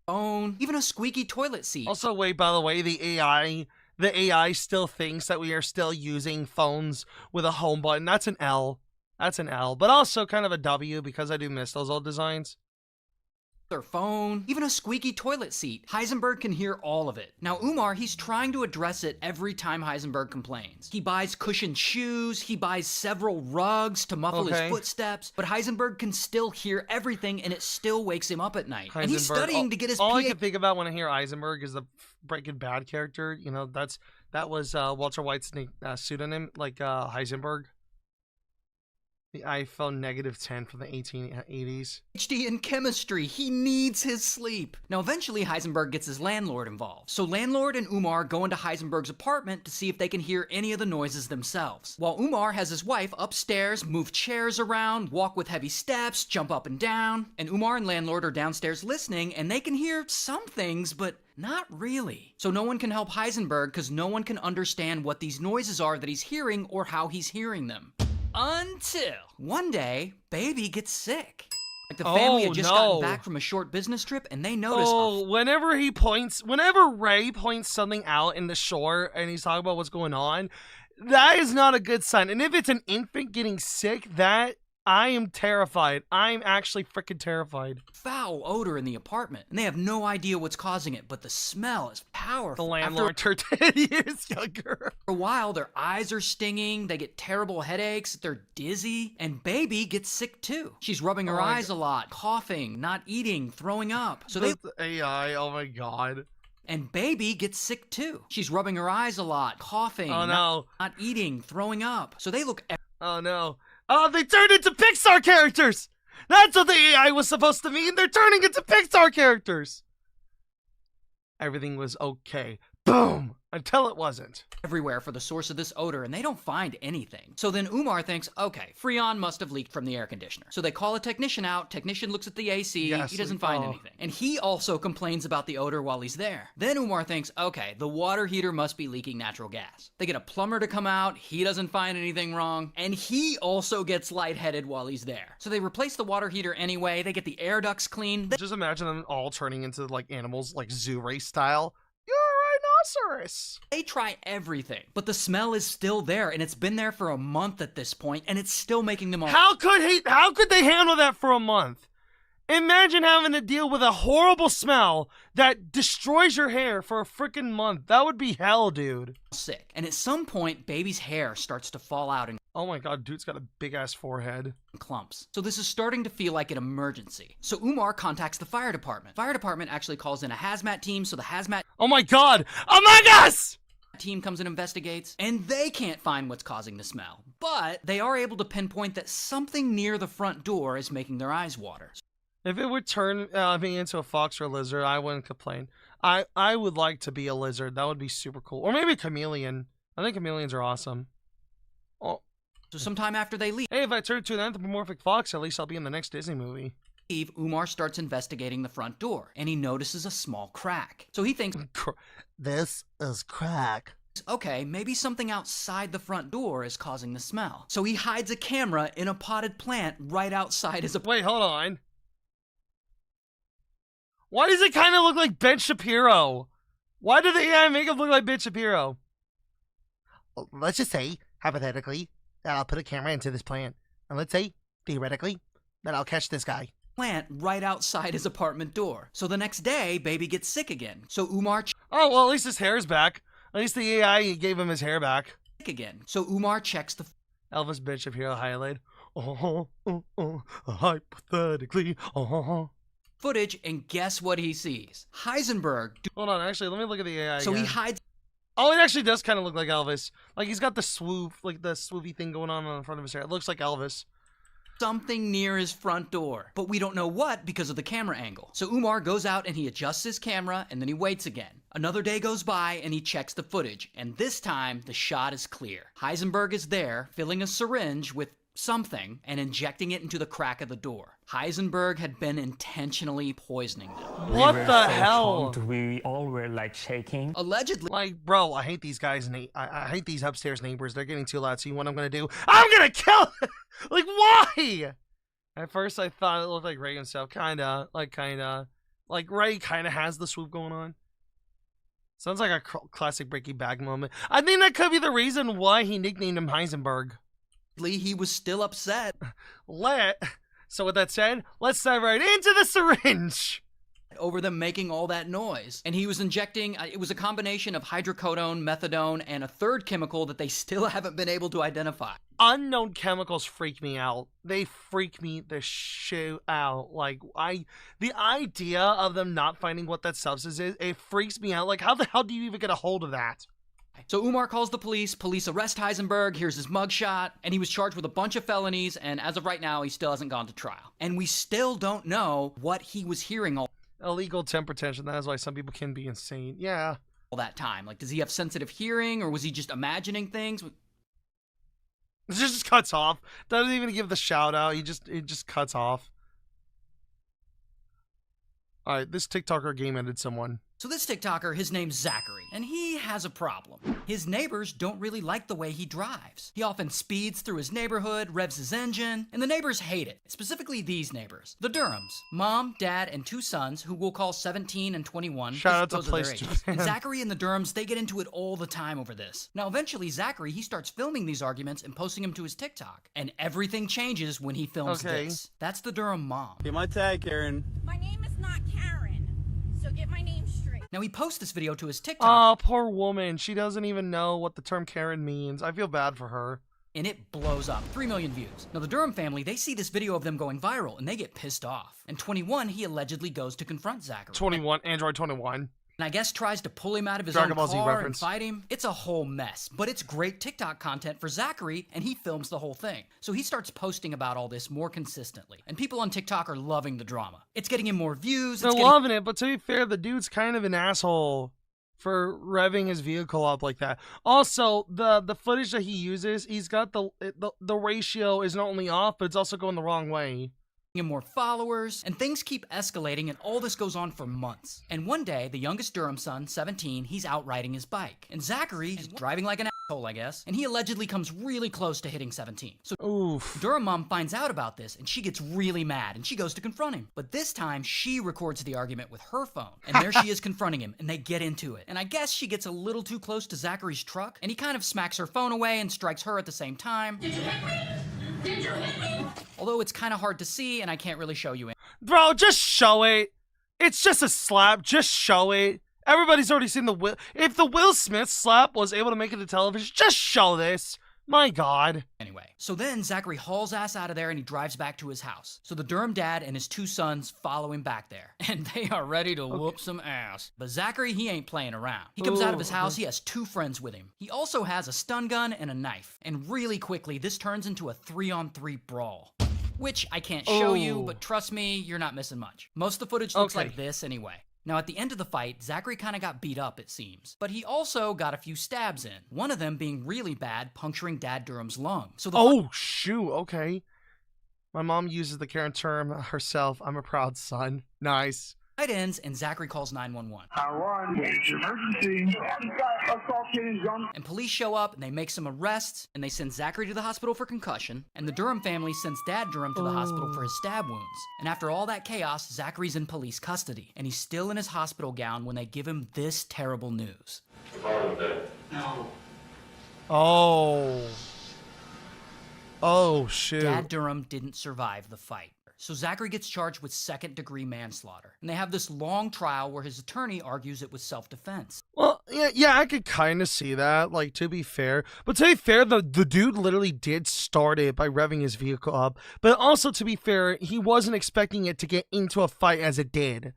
Phone, even a squeaky toilet seat. Also, wait, by the way, the AI still thinks that we are still using phones with a home button. That's an L. That's an L. But also kind of a W because I do miss those old designs. Their phone, even a squeaky toilet seat. Heisenberg can hear all of it. Now Umar, he's trying to address it every time Heisenberg complains. He buys cushioned shoes, he buys several rugs to muffle his footsteps, but Heisenberg can still hear everything and it still wakes him up at night. And he's studying to get his all I can think about when I hear Heisenberg is the Breaking Bad character. You know, that was Walter White's pseudonym, like Heisenberg. The iPhone -10 from the 1880s. PhD in chemistry. He needs his sleep. Now, eventually, Heisenberg gets his landlord involved. So landlord and Umar go into Heisenberg's apartment to see if they can hear any of the noises themselves. While Umar has his wife upstairs, move chairs around, walk with heavy steps, jump up and down. And Umar and landlord are downstairs listening, and they can hear some things, but not really. So no one can help Heisenberg because no one can understand what these noises are that he's hearing or how he's hearing them. Until one day, Baby gets sick. Like the family had just gotten back from a short business trip and they notice. Oh, whenever Ray points something out in the shore and he's talking about what's going on, that is not a good sign. And if it's an infant getting sick, I am terrified. I'm actually freaking terrified. Foul odor in the apartment, and they have no idea what's causing it, but the smell is powerful. The landlord turned 10 years younger. For a while, their eyes are stinging, they get terrible headaches, they're dizzy, and Baby gets sick too. She's rubbing her eyes a lot, coughing, not eating, throwing up. So AI, oh my god. And Baby gets sick too. She's rubbing her eyes a lot, coughing, not eating, throwing up. So they look... Oh no. Oh, they turned into Pixar characters! That's what the AI was supposed to mean. They're turning into Pixar characters. Everything was okay. Boom! Until it wasn't. Everywhere for the source of this odor, and they don't find anything. So then Umar thinks, okay, Freon must have leaked from the air conditioner. So they call a technician out. Technician looks at the AC. Yes, he doesn't find anything. And he also complains about the odor while he's there. Then Umar thinks, okay, the water heater must be leaking natural gas. They get a plumber to come out. He doesn't find anything wrong. And he also gets lightheaded while he's there. So they replace the water heater anyway. They get the air ducts clean. Just imagine them all turning into like animals, like zoo race style. You're a rhinoceros. They try everything, but the smell is still there, and it's been there for a month at this point, and it's still making them all. How could they handle that for a month? Imagine having to deal with a horrible smell that destroys your hair for a freaking month. That would be hell, dude. Sick. And at some point, baby's hair starts to fall out and oh my god, dude's got a big ass forehead. Clumps. So this is starting to feel like an emergency. So Umar contacts the fire department. Fire department actually calls in a hazmat team, so the hazmat oh my god, Among Us! Team comes and investigates, and they can't find what's causing the smell. But they are able to pinpoint that something near the front door is making their eyes water. If it would turn me into a fox or a lizard, I wouldn't complain. I would like to be a lizard. That would be super cool. Or maybe a chameleon. I think chameleons are awesome. Oh. So sometime after they leave, hey, if I turn to an anthropomorphic fox, at least I'll be in the next Disney movie. Umar starts investigating the front door, and he notices a small crack. So he thinks, this is crack. Okay, maybe something outside the front door is causing the smell. So he hides a camera in a potted plant right outside his... Wait, hold on. Why does it kind of look like Ben Shapiro? Why did the AI make him look like Ben Shapiro? Let's just say, hypothetically, that I'll put a camera into this plant. And let's say, theoretically, that I'll catch this guy. Plant right outside his apartment door. So the next day, baby gets sick again. So Umar... oh, well, at least his hair's back. At least the AI gave him his hair back. Again. So Umar checks the... Elvis Ben Shapiro highlight. Hypothetically. Footage, and guess what he sees? Heisenberg. Hold on, actually, let me look at the AI So again. he hides... oh, it actually does kind of look like Elvis. Like, he's got the swoop, like the swoopy thing going on the front of his hair. It looks like Elvis. Something near his front door, but we don't know what because of the camera angle. So Umar goes out and he adjusts his camera, and then he waits again. Another day goes by and he checks the footage, and this time the shot is clear. Heisenberg is there, filling a syringe with something and injecting it into the crack of the door. Heisenberg had been intentionally poisoning them. What the hell? We all were like shaking. Allegedly. Like, bro, I hate these guys. I hate these upstairs neighbors. They're getting too loud. So you know what I'm gonna do? I'm gonna kill them! Like, why? At first I thought it looked like Ray himself. Kinda. Like Ray kinda has the swoop going on. Sounds like a classic Breaking Bad moment. I think that could be the reason why he nicknamed him Heisenberg. He was still upset. So with that said, let's dive right into the syringe. Over them making all that noise. And he was injecting, it was a combination of hydrocodone, methadone, and a third chemical that they still haven't been able to identify. Unknown chemicals freak me out. They freak me the shit out. Like, the idea of them not finding what that substance is, it freaks me out. Like, how the hell do you even get a hold of that? So Umar calls the police arrest Heisenberg, here's his mugshot, and he was charged with a bunch of felonies, and as of right now, he still hasn't gone to trial. And we still don't know what he was hearing all illegal temper tension, that is why some people can be insane. Yeah. All that time. Like, does he have sensitive hearing, or was he just imagining things? It just cuts off. Doesn't even give the shout out, it just cuts off. Alright, this TikToker game ended someone. So this TikToker, his name's Zachary, and he has a problem. His neighbors don't really like the way he drives. He often speeds through his neighborhood, revs his engine, and the neighbors hate it. Specifically these neighbors. The Durhams. Mom, dad, and two sons, who we'll call 17 and 21. Shout out to PlayStation. And Zachary and the Durhams, they get into it all the time over this. Now eventually Zachary, he starts filming these arguments and posting them to his TikTok. And everything changes when he films this. That's the Durham mom. Get my tag, Karen. My name is not Karen, so get my name straight. Now he posts this video to his TikTok. Oh, poor woman. She doesn't even know what the term Karen means. I feel bad for her. And it blows up. 3 million views. Now the Durham family, they see this video of them going viral and they get pissed off. And 21, he allegedly goes to confront Zachary. 21, Android 21. and I guess tries to pull him out of his Dragon own Ball Z car and reference. fight him. It's a whole mess, but it's great TikTok content for Zachary, and he films the whole thing. So he starts posting about all this more consistently, and people on TikTok are loving the drama. It's getting him more views. They're loving it, but to be fair, the dude's kind of an asshole for revving his vehicle up like that. Also, the footage that he uses, he's got the ratio is not only off, but it's also going the wrong way. Him more followers, and things keep escalating, and all this goes on for months. And one day, the youngest Durham son, 17, he's out riding his bike, and Zachary's driving like an asshole, I guess, and he allegedly comes really close to hitting 17. So Durham mom finds out about this, and she gets really mad, and she goes to confront him. But this time, she records the argument with her phone, and there she is confronting him, and they get into it. And I guess she gets a little too close to Zachary's truck, and he kind of smacks her phone away and strikes her at the same time. Did you hit me? Did you hit me? Although it's kind of hard to see, and I can't really show you it. Bro, just show it. It's just a slap. Just show it. Everybody's already seen the Will. If the Will Smith slap was able to make it to television, just show this. My God. Anyway, so then Zachary hauls ass out of there and he drives back to his house. So the Durham dad and his two sons follow him back there. And they are ready to whoop some ass. But Zachary, he ain't playing around. He comes out of his house, he has two friends with him. He also has a stun gun and a knife. And really quickly, this turns into a 3-on-3 brawl. Which I can't show you, but trust me, you're not missing much. Most of the footage looks like this anyway. Now, at the end of the fight, Zachary kind of got beat up, it seems. But he also got a few stabs in. One of them being really bad, puncturing Dad Durham's lung. So shoot, okay. My mom uses the Karen term herself. I'm a proud son. Nice. Fight ends, and Zachary calls 911. Major emergency. And police show up, and they make some arrests, and they send Zachary to the hospital for concussion, and the Durham family sends Dad Durham to the hospital for his stab wounds. And after all that chaos, Zachary's in police custody, and he's still in his hospital gown when they give him this terrible news. No. Oh, shoot. Dad Durham didn't survive the fight. So Zachary gets charged with second-degree manslaughter. And they have this long trial where his attorney argues it was self-defense. Well, yeah, I could kind of see that, like, to be fair. But to be fair, the dude literally did start it by revving his vehicle up. But also, to be fair, he wasn't expecting it to get into a fight as it did.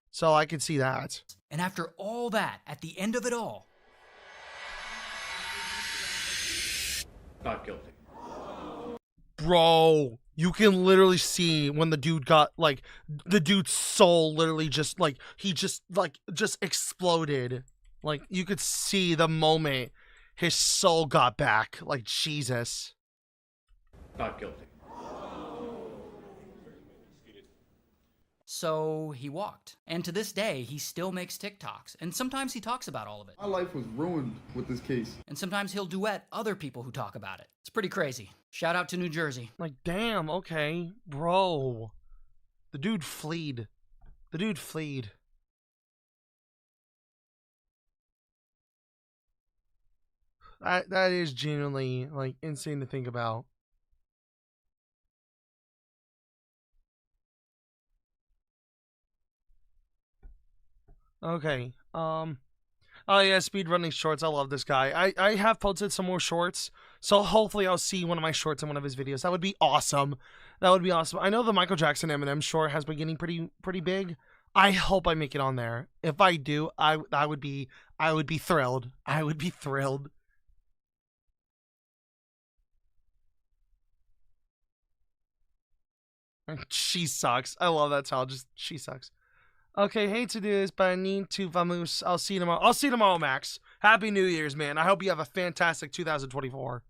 So I could see that. And after all that, at the end of it all... Not guilty. Bro... You can literally see when the dude got, like, the dude's soul literally just, like, he just exploded. Like, you could see the moment his soul got back. Like, Jesus. Not guilty. So he walked. And to this day, he still makes TikToks. And sometimes he talks about all of it. My life was ruined with this case. And sometimes he'll duet other people who talk about it. It's pretty crazy. Shout out to New Jersey. Like, damn, okay. Bro. The dude fleed. The dude fleed. That is genuinely, like, insane to think about. Okay, oh yeah, speedrunning shorts. I love this guy. I have posted some more shorts, so hopefully I'll see one of my shorts in one of his videos. That would be awesome. That would be awesome. I know the Michael Jackson Eminem short has been getting pretty big. I hope I make it on there. If I do, I would be thrilled. I would be thrilled. She sucks. I love that towel. Just she sucks. Okay, hate to do this, but I need to vamoose. I'll see you tomorrow. I'll see you tomorrow, Max. Happy New Year's, man. I hope you have a fantastic 2024.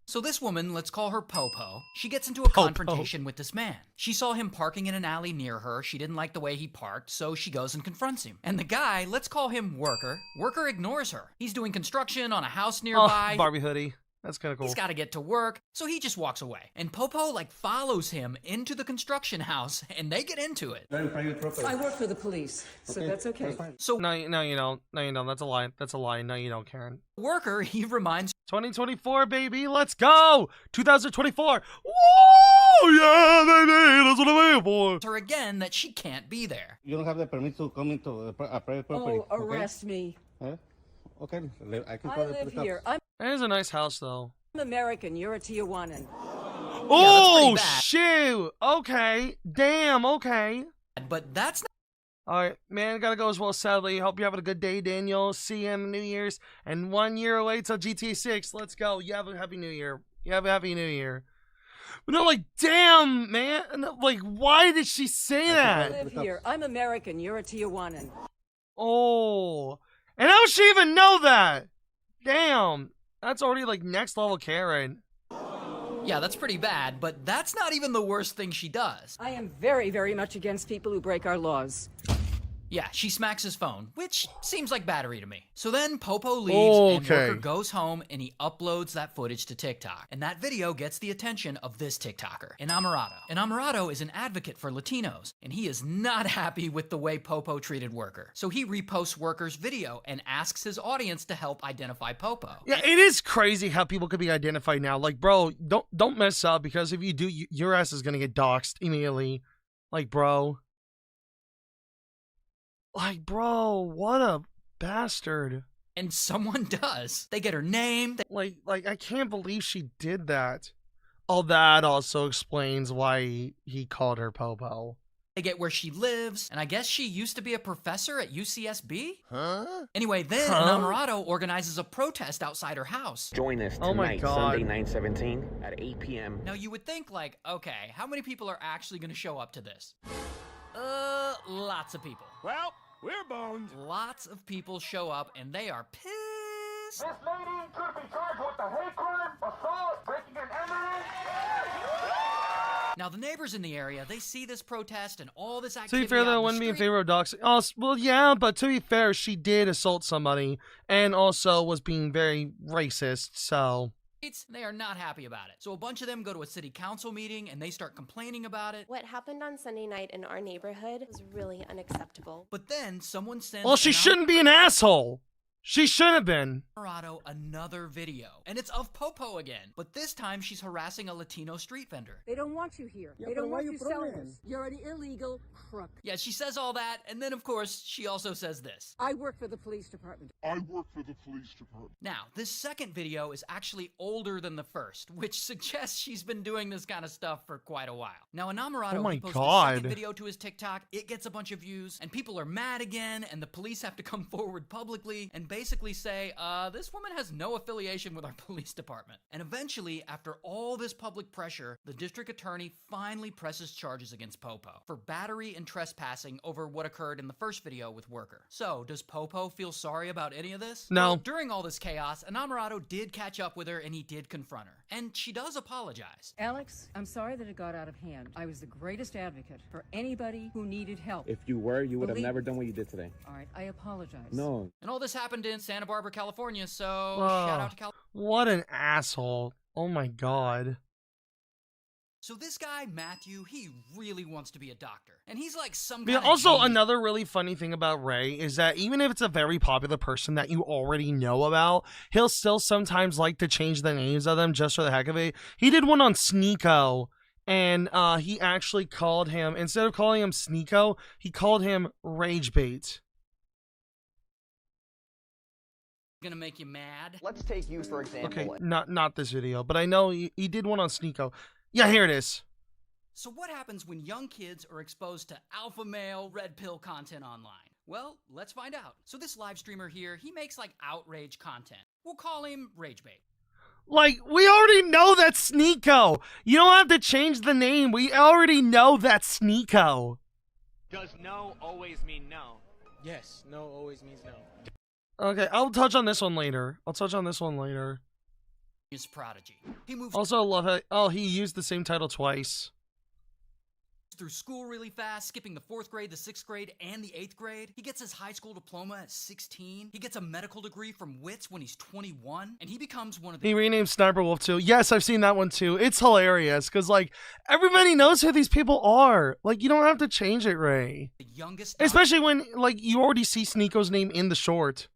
So this woman, let's call her Popo, she gets into a confrontation with this man. She saw him parking in an alley near her. She didn't like the way he parked, so she goes and confronts him. And the guy, let's call him Worker. Worker ignores her. He's doing construction on a house nearby. Oh, Barbie hoodie. That's kind of cool. He's got to get to work, so he just walks away. And Popo, like, follows him into the construction house, and they get into it. I work for the police, so that's okay. So no, you don't. No, you don't. That's a lie. That's a lie. No, you don't, Karen. Worker, he reminds 2024, baby. Let's go. 2024. Woo! Yeah, baby. That's what I'm waiting for. her again that she can't be there. You don't have the permit to come into a private property. Oh, arrest me. Huh? Okay, I can I call live the here. cops. That is a nice house, though. I'm American. You're a Tijuanan. Oh, shoot. Okay. Damn, okay. But that's not All right, man, gotta go as well, sadly. Hope you're having a good day, Daniel. See you in New Year's. And 1 year away till GTA 6. Let's go. You have a happy New Year. You have a happy New Year. But no, like, damn, man. Like, why did she say that? I live here. I'm American. You're a Tijuanan. Oh. And how does she even know that? Damn. That's already, like, next level Karen. Yeah, that's pretty bad, but that's not even the worst thing she does. I am very, very much against people who break our laws. Yeah, she smacks his phone, which seems like battery to me. So then Popo leaves and Worker goes home and he uploads that footage to TikTok. And that video gets the attention of this TikToker, Enamorado. Enamorado is an advocate for Latinos, and he is not happy with the way Popo treated Worker. So he reposts Worker's video and asks his audience to help identify Popo. Yeah, it is crazy how people could be identified now. Like, bro, don't mess up, because if you do, your ass is gonna get doxxed immediately. Like, bro. Like, bro, what a bastard. And someone does. They get her name. Like, I can't believe she did that. Oh, that also explains why he called her Popo. They get where she lives, and I guess she used to be a professor at UCSB? Huh? Anyway, then Enamorado organizes a protest outside her house. Join us tonight, Sunday, 9/17 at 8 p.m. Now, you would think, like, okay, how many people are actually going to show up to this? Lots of people. Well, we're boned. Lots of people show up, and they are pissed. This lady could be charged with a hate crime, assault, breaking and entering. Now, the neighbors in the area, they see this protest and all this To activity. be fair, though, wouldn't be in favor of doxing. Oh, well, yeah, but to be fair, she did assault somebody and also was being very racist, so... They are not happy about it. So a bunch of them go to a city council meeting and they start complaining about it. What happened on Sunday night in our neighborhood was really unacceptable. But then someone sends... Well, she shouldn't be an asshole. She should have been. Enamorado another video, and it's of Popo again, but this time she's harassing a Latino street vendor. They don't want you here. Yeah, they don't want you you selling this. You're an illegal crook. Yeah, she says all that, and then of course she also says this. I work for the police department. I work for the police department. Now, this second video is actually older than the first, which suggests she's been doing this kind of stuff for quite a while. Now, Enamorado posts the second video to his TikTok, it gets a bunch of views, and people are mad again, and the police have to come forward publicly and basically say, this woman has no affiliation with our police department. And eventually, after all this public pressure, the district attorney finally presses charges against Popo for battery and trespassing over what occurred in the first video with Worker. So, does Popo feel sorry about any of this? No. Well, during all this chaos, Enamorado did catch up with her and he did confront her. And she does apologize. Alex, I'm sorry that it got out of hand. I was the greatest advocate for anybody who needed help. If you were, you would have never done what you did today. All right, I apologize. No. And all this happened in Santa Barbara, California, so shout out to California. What an asshole. Oh my god. So this guy, Matthew, he really wants to be a doctor. And he's like some Yeah, also, another really funny thing about Ray is that even if it's a very popular person that you already know about, he'll still sometimes like to change the names of them just for the heck of it. He did one on Sneeko, and he actually called him, instead of calling him Sneeko, he called him Ragebait. Gonna make you mad? Let's take you for example. Okay, not this video, but I know he did one on Sneeko. Yeah, here it is. So what happens when young kids are exposed to alpha male red pill content online? Well, let's find out. So this live streamer here, he makes like outrage content. We'll call him Ragebait. Like, we already know that's Sneeko. You don't have to change the name. We already know that's Sneeko. Does no always mean no? Yes, no always means no. Okay, I'll touch on this one later. His prodigy. He moves also, love how, oh, he used the same title twice. Through school really fast, skipping the 4th grade, the 6th grade, and the 8th grade. He gets his high school diploma at 16. He gets a medical degree from WITS when he's 21. And he becomes one of the... He renamed Sniper Wolf too. Yes, I've seen that one too. It's hilarious because, like, everybody knows who these people are. Like, you don't have to change it, Ray. The youngest... Especially when, like, you already see Sneeko's name in the short.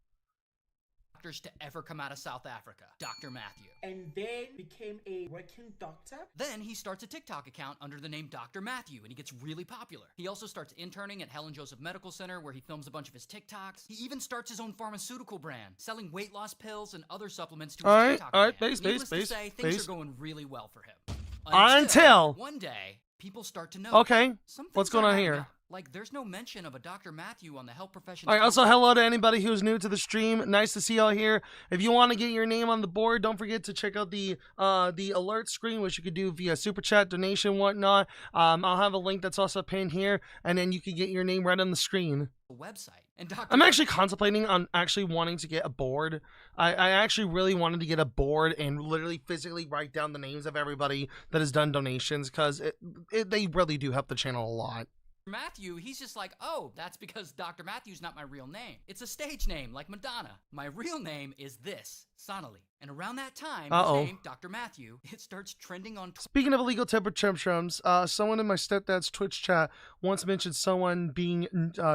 To ever come out of South Africa, Dr. Matthew. And then became a working doctor? Then he starts a TikTok account under the name Dr. Matthew, and he gets really popular. He also starts interning at Helen Joseph Medical Center, where he films a bunch of his TikToks. He even starts his own pharmaceutical brand, selling weight loss pills and other supplements to his TikTok brand. Needless to say, things are going really well for him. Until one day, people start to know. Okay, what's going on here? Like, there's no mention of a Dr. Matthew on the health profession. All right, also hello to anybody who's new to the stream. Nice to see y'all here. If you want to get your name on the board, don't forget to check out the alert screen, which you could do via super chat, donation, whatnot. I'll have a link that's also pinned here, and then you can get your name right on the screen. Website. And Dr. I'm actually contemplating on actually wanting to get a board. I actually really wanted to get a board and literally physically write down the names of everybody that has done donations, because they really do help the channel a lot. Matthew, he's just like, oh, that's because Dr. Matthew's not my real name. It's a stage name, like Madonna. My real name is this, Sonali. And around that time, his name, Dr. Matthew, it starts trending on Twitter. Speaking of illegal temper tantrums, someone in my stepdad's Twitch chat once mentioned someone being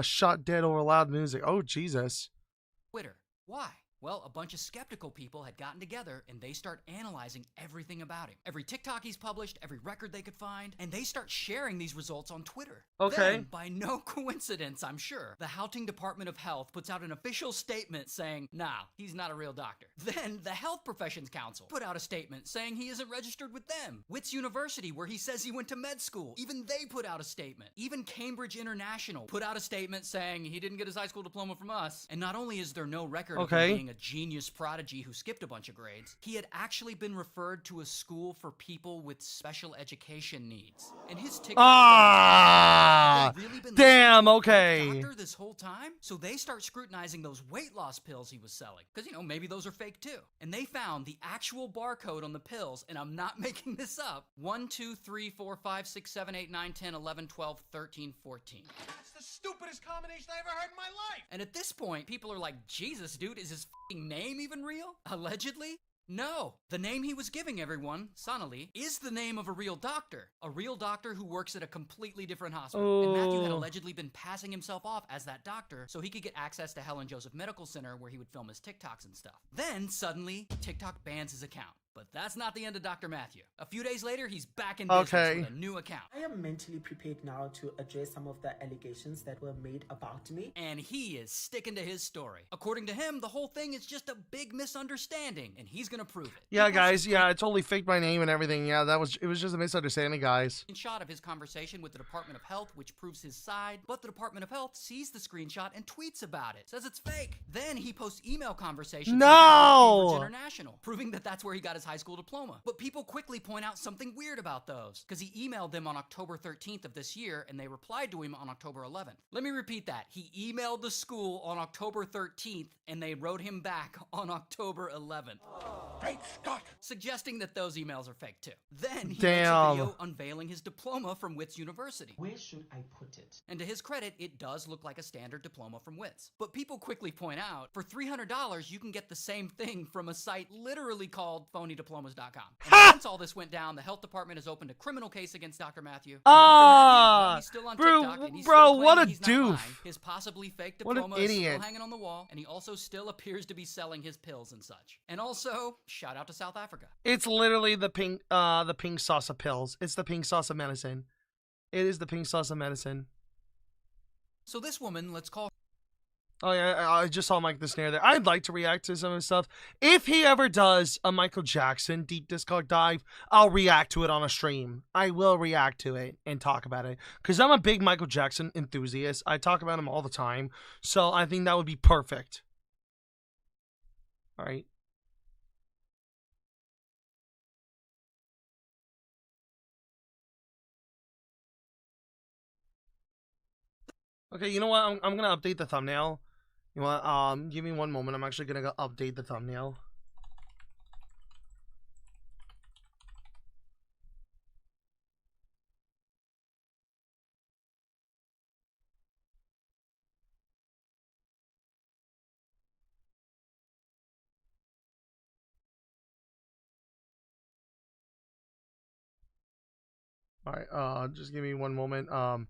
shot dead over loud music. Oh, Jesus. Why? Well, a bunch of skeptical people had gotten together and they start analyzing everything about him. Every TikTok he's published, every record they could find, and they start sharing these results on Twitter. Okay. Then, by no coincidence, I'm sure, the Houghton Department of Health puts out an official statement saying, nah, he's not a real doctor. Then, the Health Professions Council put out a statement saying he isn't registered with them. Wits University, where he says he went to med school, even they put out a statement. Even Cambridge International put out a statement saying he didn't get his high school diploma from us. And not only is there no record of him being a genius prodigy who skipped a bunch of grades, he had actually been referred to a school for people with special education needs. And his TikTok really been damn, okay. doctor this whole time? So they start scrutinizing those weight loss pills he was selling, because, you know, maybe those are fake too. And they found the actual barcode on the pills, and I'm not making this up, 1, 2, 3, 4, 5, 6, 7, 8, 9, 10, 11, 12, 13, 14. That's the stupidest combination I ever heard in my life. And at this point, people are like, Jesus, dude, is his f***ing name even real? Allegedly? No. The name he was giving everyone, Sonali, is the name of a real doctor. A real doctor who works at a completely different hospital. And Matthew had allegedly been passing himself off as that doctor so he could get access to Helen Joseph Medical Center where he would film his TikToks and stuff. Then, suddenly, TikTok bans his account. But that's not the end of Dr. Matthew. A few days later, he's back in business with a new account. I am mentally prepared now to address some of the allegations that were made about me. And he is sticking to his story. According to him, the whole thing is just a big misunderstanding, and he's gonna prove it. Yeah, guys, I totally faked my name and everything. Yeah, it was just a misunderstanding, guys. Screenshot of his conversation with the Department of Health, which proves his side, but the Department of Health sees the screenshot and tweets about it. Says it's fake. Then he posts email conversations with Cambridge International, proving that that's where he got his high school diploma. But people quickly point out something weird about those, because he emailed them on October 13th of this year, and they replied to him on October 11th. Let me repeat that. He emailed the school on October 13th, and they wrote him back on October 11th. Great Scott! Suggesting that those emails are fake too. Then he makes a video unveiling his diploma from Wits University. Where should I put it? And to his credit, it does look like a standard diploma from Wits. But people quickly point out, for $300, you can get the same thing from a site literally called phonydiplomas.com. And once all this went down, the health department has opened a criminal case against Dr. Matthew. He's still on TikTok, and he's still what a he's not doof. lying. His possibly fake diploma What an idiot. is still hanging on the wall, and he also still appears to be selling his pills and such. And also, shout out to South Africa. It's literally the pink sauce of pills. It's the pink sauce of medicine. It is the pink sauce of medicine. So this woman, let's call. Oh yeah, I just saw Mike the Snare there. I'd like to react to some of his stuff. If he ever does a Michael Jackson deep discog dive, I'll react to it on a stream. I will react to it and talk about it. Because I'm a big Michael Jackson enthusiast. I talk about him all the time. So I think that would be perfect. Alright. Okay, you know what? I'm gonna update the thumbnail. You know what? Give me one moment. I'm actually gonna go update the thumbnail. Alright, just give me one moment. I'm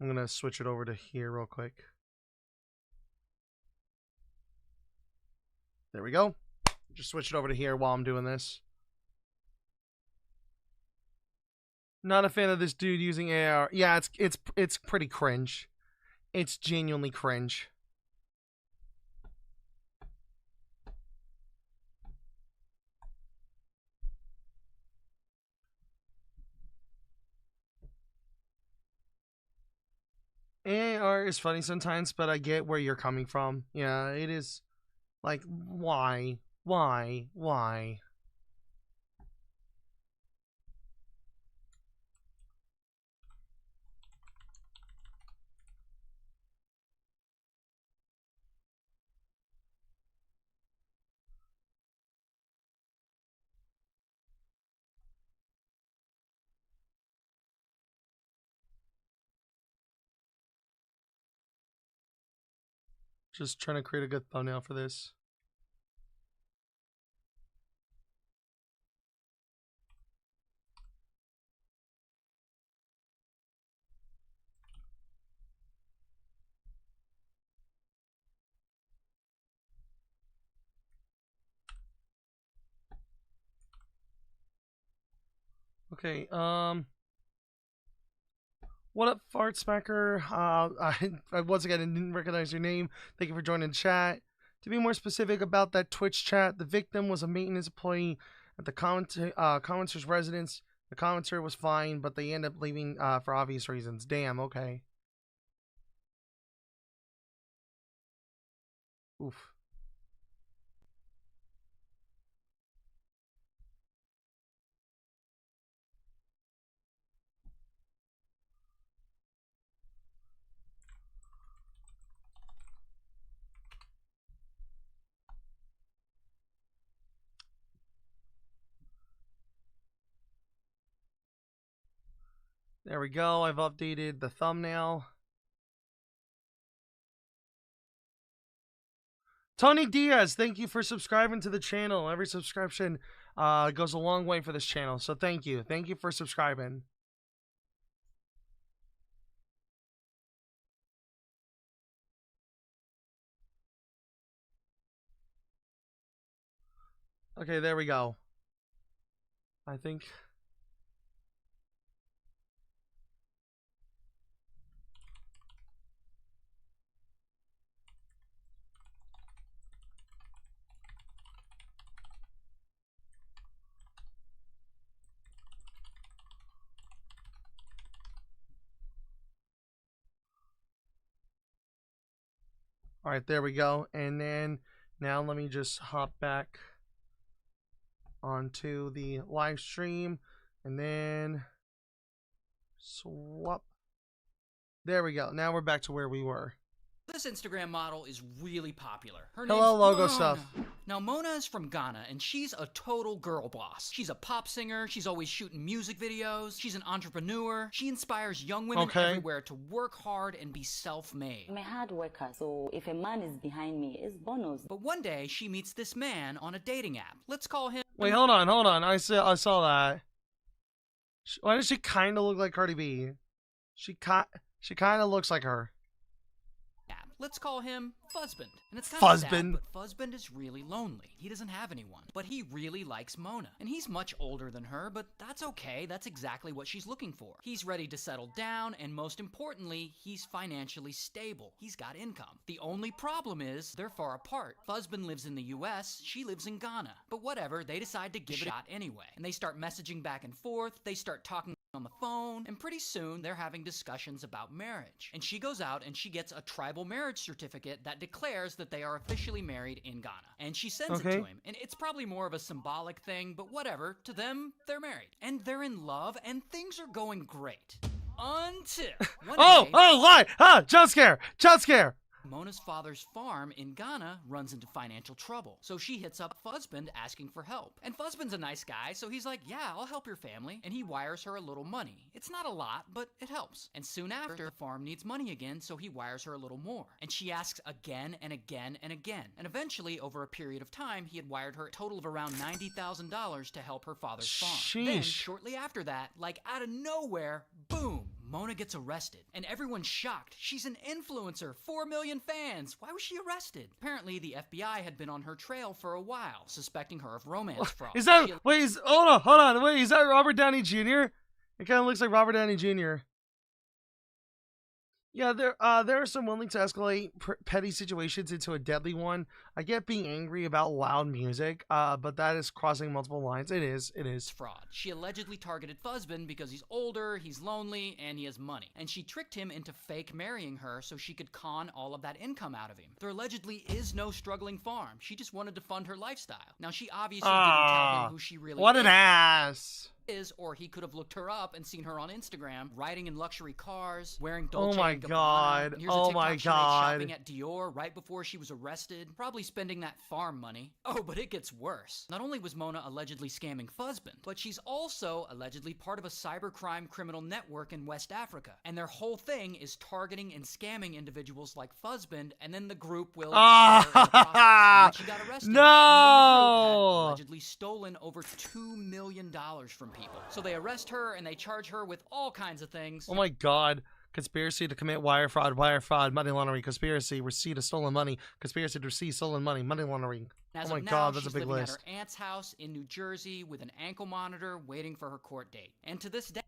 gonna switch it over to here real quick. There we go. Just switch it over to here while I'm doing this. Not a fan of this dude using AR. Yeah, it's pretty cringe. It's genuinely cringe. AAR is funny sometimes, but I get where you're coming from. Yeah, it is. Like, why? Just trying to create a good thumbnail for this. Okay, what up, Fart Smacker? I once again didn't recognize your name. Thank you for joining the chat. To be more specific about that Twitch chat, the victim was a maintenance employee at the commenter's residence. The commenter was fine, but they ended up leaving for obvious reasons. Damn, okay. Oof. There we go. I've updated the thumbnail. Tony Diaz, thank you for subscribing to the channel. Every subscription goes a long way for this channel. So thank you. Thank you for subscribing. Okay, there we go. I think... All right, there we go. And then now let me just hop back onto the live stream and then swap. There we go. Now we're back to where we were. This Instagram model is really popular. Her Hello, name's logo Mona. stuff. Now, Mona is from Ghana, and she's a total girl boss. She's a pop singer. She's always shooting music videos. She's an entrepreneur. She inspires young women everywhere to work hard and be self-made. I'm a hard worker, so if a man is behind me, it's bonus. But one day, she meets this man on a dating app. Let's call him... Wait, hold on. I saw that. Why does she kind of look like Cardi B? She kind of looks like her. Let's call him Fuzzband. And it's kind of sad, but Fuzzband is really lonely. He doesn't have anyone. But he really likes Mona. And he's much older than her, but that's okay. That's exactly what she's looking for. He's ready to settle down, and most importantly, he's financially stable. He's got income. The only problem is they're far apart. Fuzzband lives in the US, she lives in Ghana. But whatever, they decide to give it a shot anyway. And they start messaging back and forth. They start talking on the phone, and pretty soon they're having discussions about marriage. And she goes out and she gets a tribal marriage certificate that declares that they are officially married in Ghana. And she sends it to him. And it's probably more of a symbolic thing, but whatever. To them, they're married. And they're in love, and things are going great. Until one day, why? Jump scare. Mona's father's farm in Ghana runs into financial trouble. So she hits up Fuzzband asking for help. And Fuzzband's a nice guy, so he's like, yeah, I'll help your family. And he wires her a little money. It's not a lot, but it helps. And soon after, the farm needs money again, so he wires her a little more. And she asks again and again and again. And eventually, over a period of time, he had wired her a total of around $90,000 to help her father's farm. Then, shortly after that, like out of nowhere, boom! Mona gets arrested, and everyone's shocked. She's an influencer, 4 million fans. Why was she arrested? Apparently, the FBI had been on her trail for a while, suspecting her of romance fraud. Is that, hold on, wait, is that Robert Downey Jr.? It kind of looks like Robert Downey Jr. Yeah, there are some willing to escalate petty situations into a deadly one. I get being angry about loud music, but that is crossing multiple lines. It is. Fraud. She allegedly targeted Fuzzbin because he's older, he's lonely, and he has money. And she tricked him into fake marrying her so she could con all of that income out of him. There allegedly is no struggling farm. She just wanted to fund her lifestyle. Now, she obviously didn't tell him who she really what an ass. Or he could have looked her up and seen her on Instagram, riding in luxury cars, wearing Dolce Oh my & Gabbana. God. And here's Oh a TikTok my she made God. shopping at Dior right before she was arrested, probably spending that farm money. Oh, but it gets worse. Not only was Mona allegedly scamming Fuzzbin, but she's also allegedly part of a cybercrime criminal network in West Africa. And their whole thing is targeting and scamming individuals like Fuzzbin, and then the group will she got arrested. No! The group had allegedly stolen over $2 million from people. So they arrest her and they charge her with all kinds of things. Oh my God. Conspiracy to commit wire fraud, money laundering, conspiracy, receipt of stolen money, conspiracy to receive stolen money, money laundering. As oh my of now, God, that's a she's big living list. at her aunt's house in New Jersey with an ankle monitor waiting for her court date. And to this day,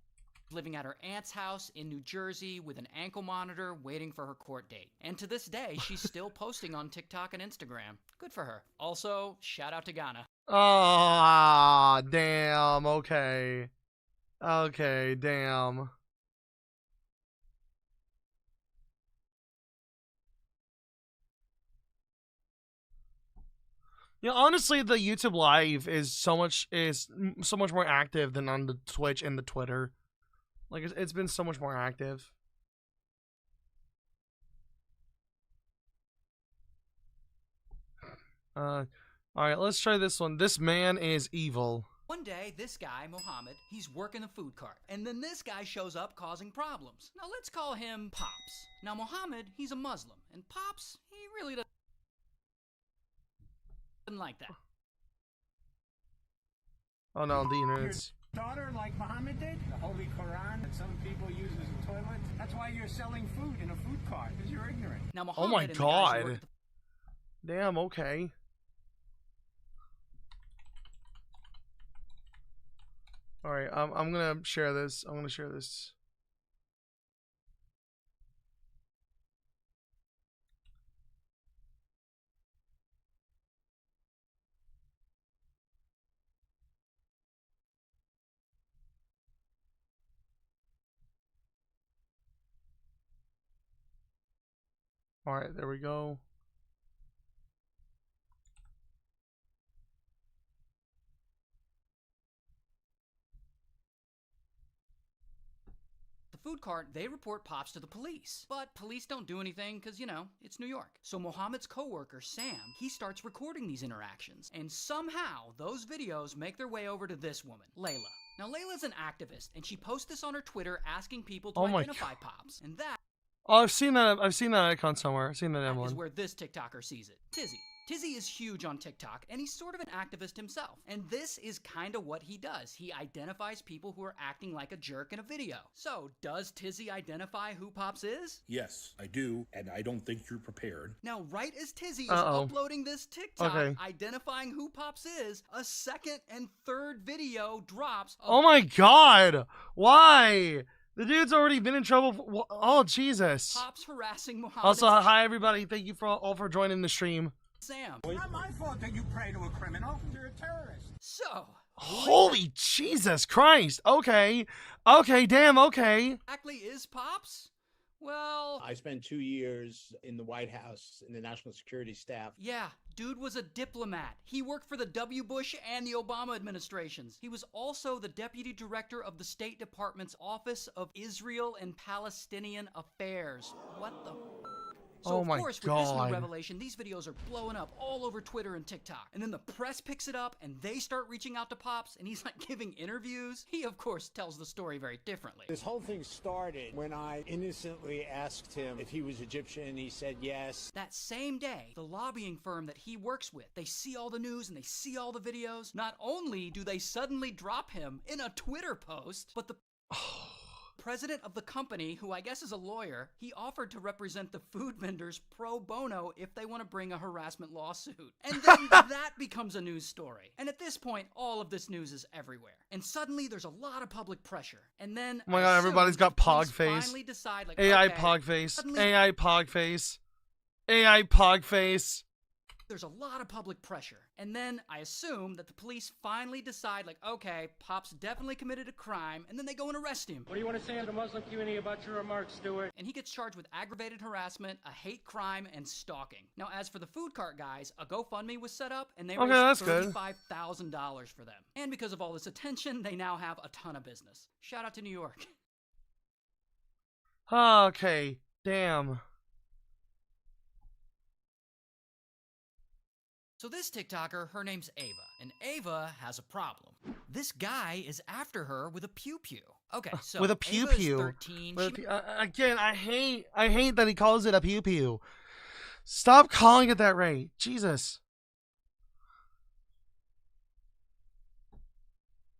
living at her aunt's house in New Jersey with an ankle monitor waiting for her court date. And to this day, she's still posting on TikTok and Instagram. Good for her. Also, shout out to Ghana. Ah, damn. Okay. Okay, damn. You know, honestly, the YouTube Live is so much more active than on the Twitch and the Twitter. Like, it's been so much more active. All right, let's try this one. This man is evil. One day, this guy, Mohammed, he's working the food cart. And then this guy shows up causing problems. Now, let's call him Pops. Now, Mohammed, he's a Muslim. And Pops, he really doesn't like that. Oh no, the internet's... Daughter like Muhammad did, the Holy Quran that some people use as a toilet. That's why you're selling food in a food cart, because you're ignorant. Now, oh my God. Damn, okay. Alright, I'm gonna share this. I'm gonna share this. Alright, there we go. Food cart, they report Pops to the police. But police don't do anything because, you know, it's New York. So Mohammed's coworker, Sam, he starts recording these interactions. And somehow, those videos make their way over to this woman, Layla. Now, Layla's an activist, and she posts this on her Twitter asking people to identify Pops. And that... Oh, I've seen that icon somewhere. I've seen that emblem. Is where this TikToker sees it. Tizzy. Tizzy is huge on TikTok, and he's sort of an activist himself. And this is kind of what he does. He identifies people who are acting like a jerk in a video. So, does Tizzy identify who Pops is? Yes, I do, and I don't think you're prepared. Now, right as Tizzy is uploading this TikTok, identifying who Pops is, a second and third video drops. Oh my God! Why? The dude's already been in trouble. Oh, Jesus. Pops harassing Mohammed. Also, hi everybody. Thank you all for joining the stream. Sam. It's not my fault that you pray to a criminal. You're a terrorist. So. Holy Jesus Christ. Okay. Okay, damn, okay. Exactly is Pops? Well, I spent 2 years in the White House in the National Security Staff. Yeah, dude was a diplomat. He worked for the W. Bush and the Obama administrations. He was also the deputy director of the State Department's Office of Israel and Palestinian Affairs. What the... So, of course, with this new revelation, these videos are blowing up all over Twitter and TikTok. And then the press picks it up, and they start reaching out to Pops, and he's like giving interviews. He, of course, tells the story very differently. This whole thing started when I innocently asked him if he was Egyptian, and he said yes. That same day, the lobbying firm that he works with, they see all the news and they see all the videos. Not only do they suddenly drop him in a Twitter post, but the president of the company, who I guess is a lawyer, he offered to represent the food vendors pro bono if they want to bring a harassment lawsuit. And then that becomes a news story. And at this point, all of this news is everywhere. And suddenly there's a lot of public pressure. And then oh my god, everybody's got pog face. Finally decide, like, AI okay, pog face. suddenly AI pog face. AI pog face. there's a lot of public pressure. And then I assume that the police finally decide, like, okay, Pop's definitely committed a crime, and then they go and arrest him. What do you want to say to the Muslim community about your remarks, Stuart? And he gets charged with aggravated harassment, a hate crime, and stalking. Now, as for the food cart guys, a GoFundMe was set up, and they raised $35,000 for them. And because of all this attention, they now have a ton of business. Shout out to New York. Okay, damn. So this TikToker, her name's Ava, and Ava has a problem. This guy is after her with a pew-pew. Okay, so with a pew-pew. 13. Again, I hate that he calls it a pew-pew. Stop calling it that, Ray. Jesus.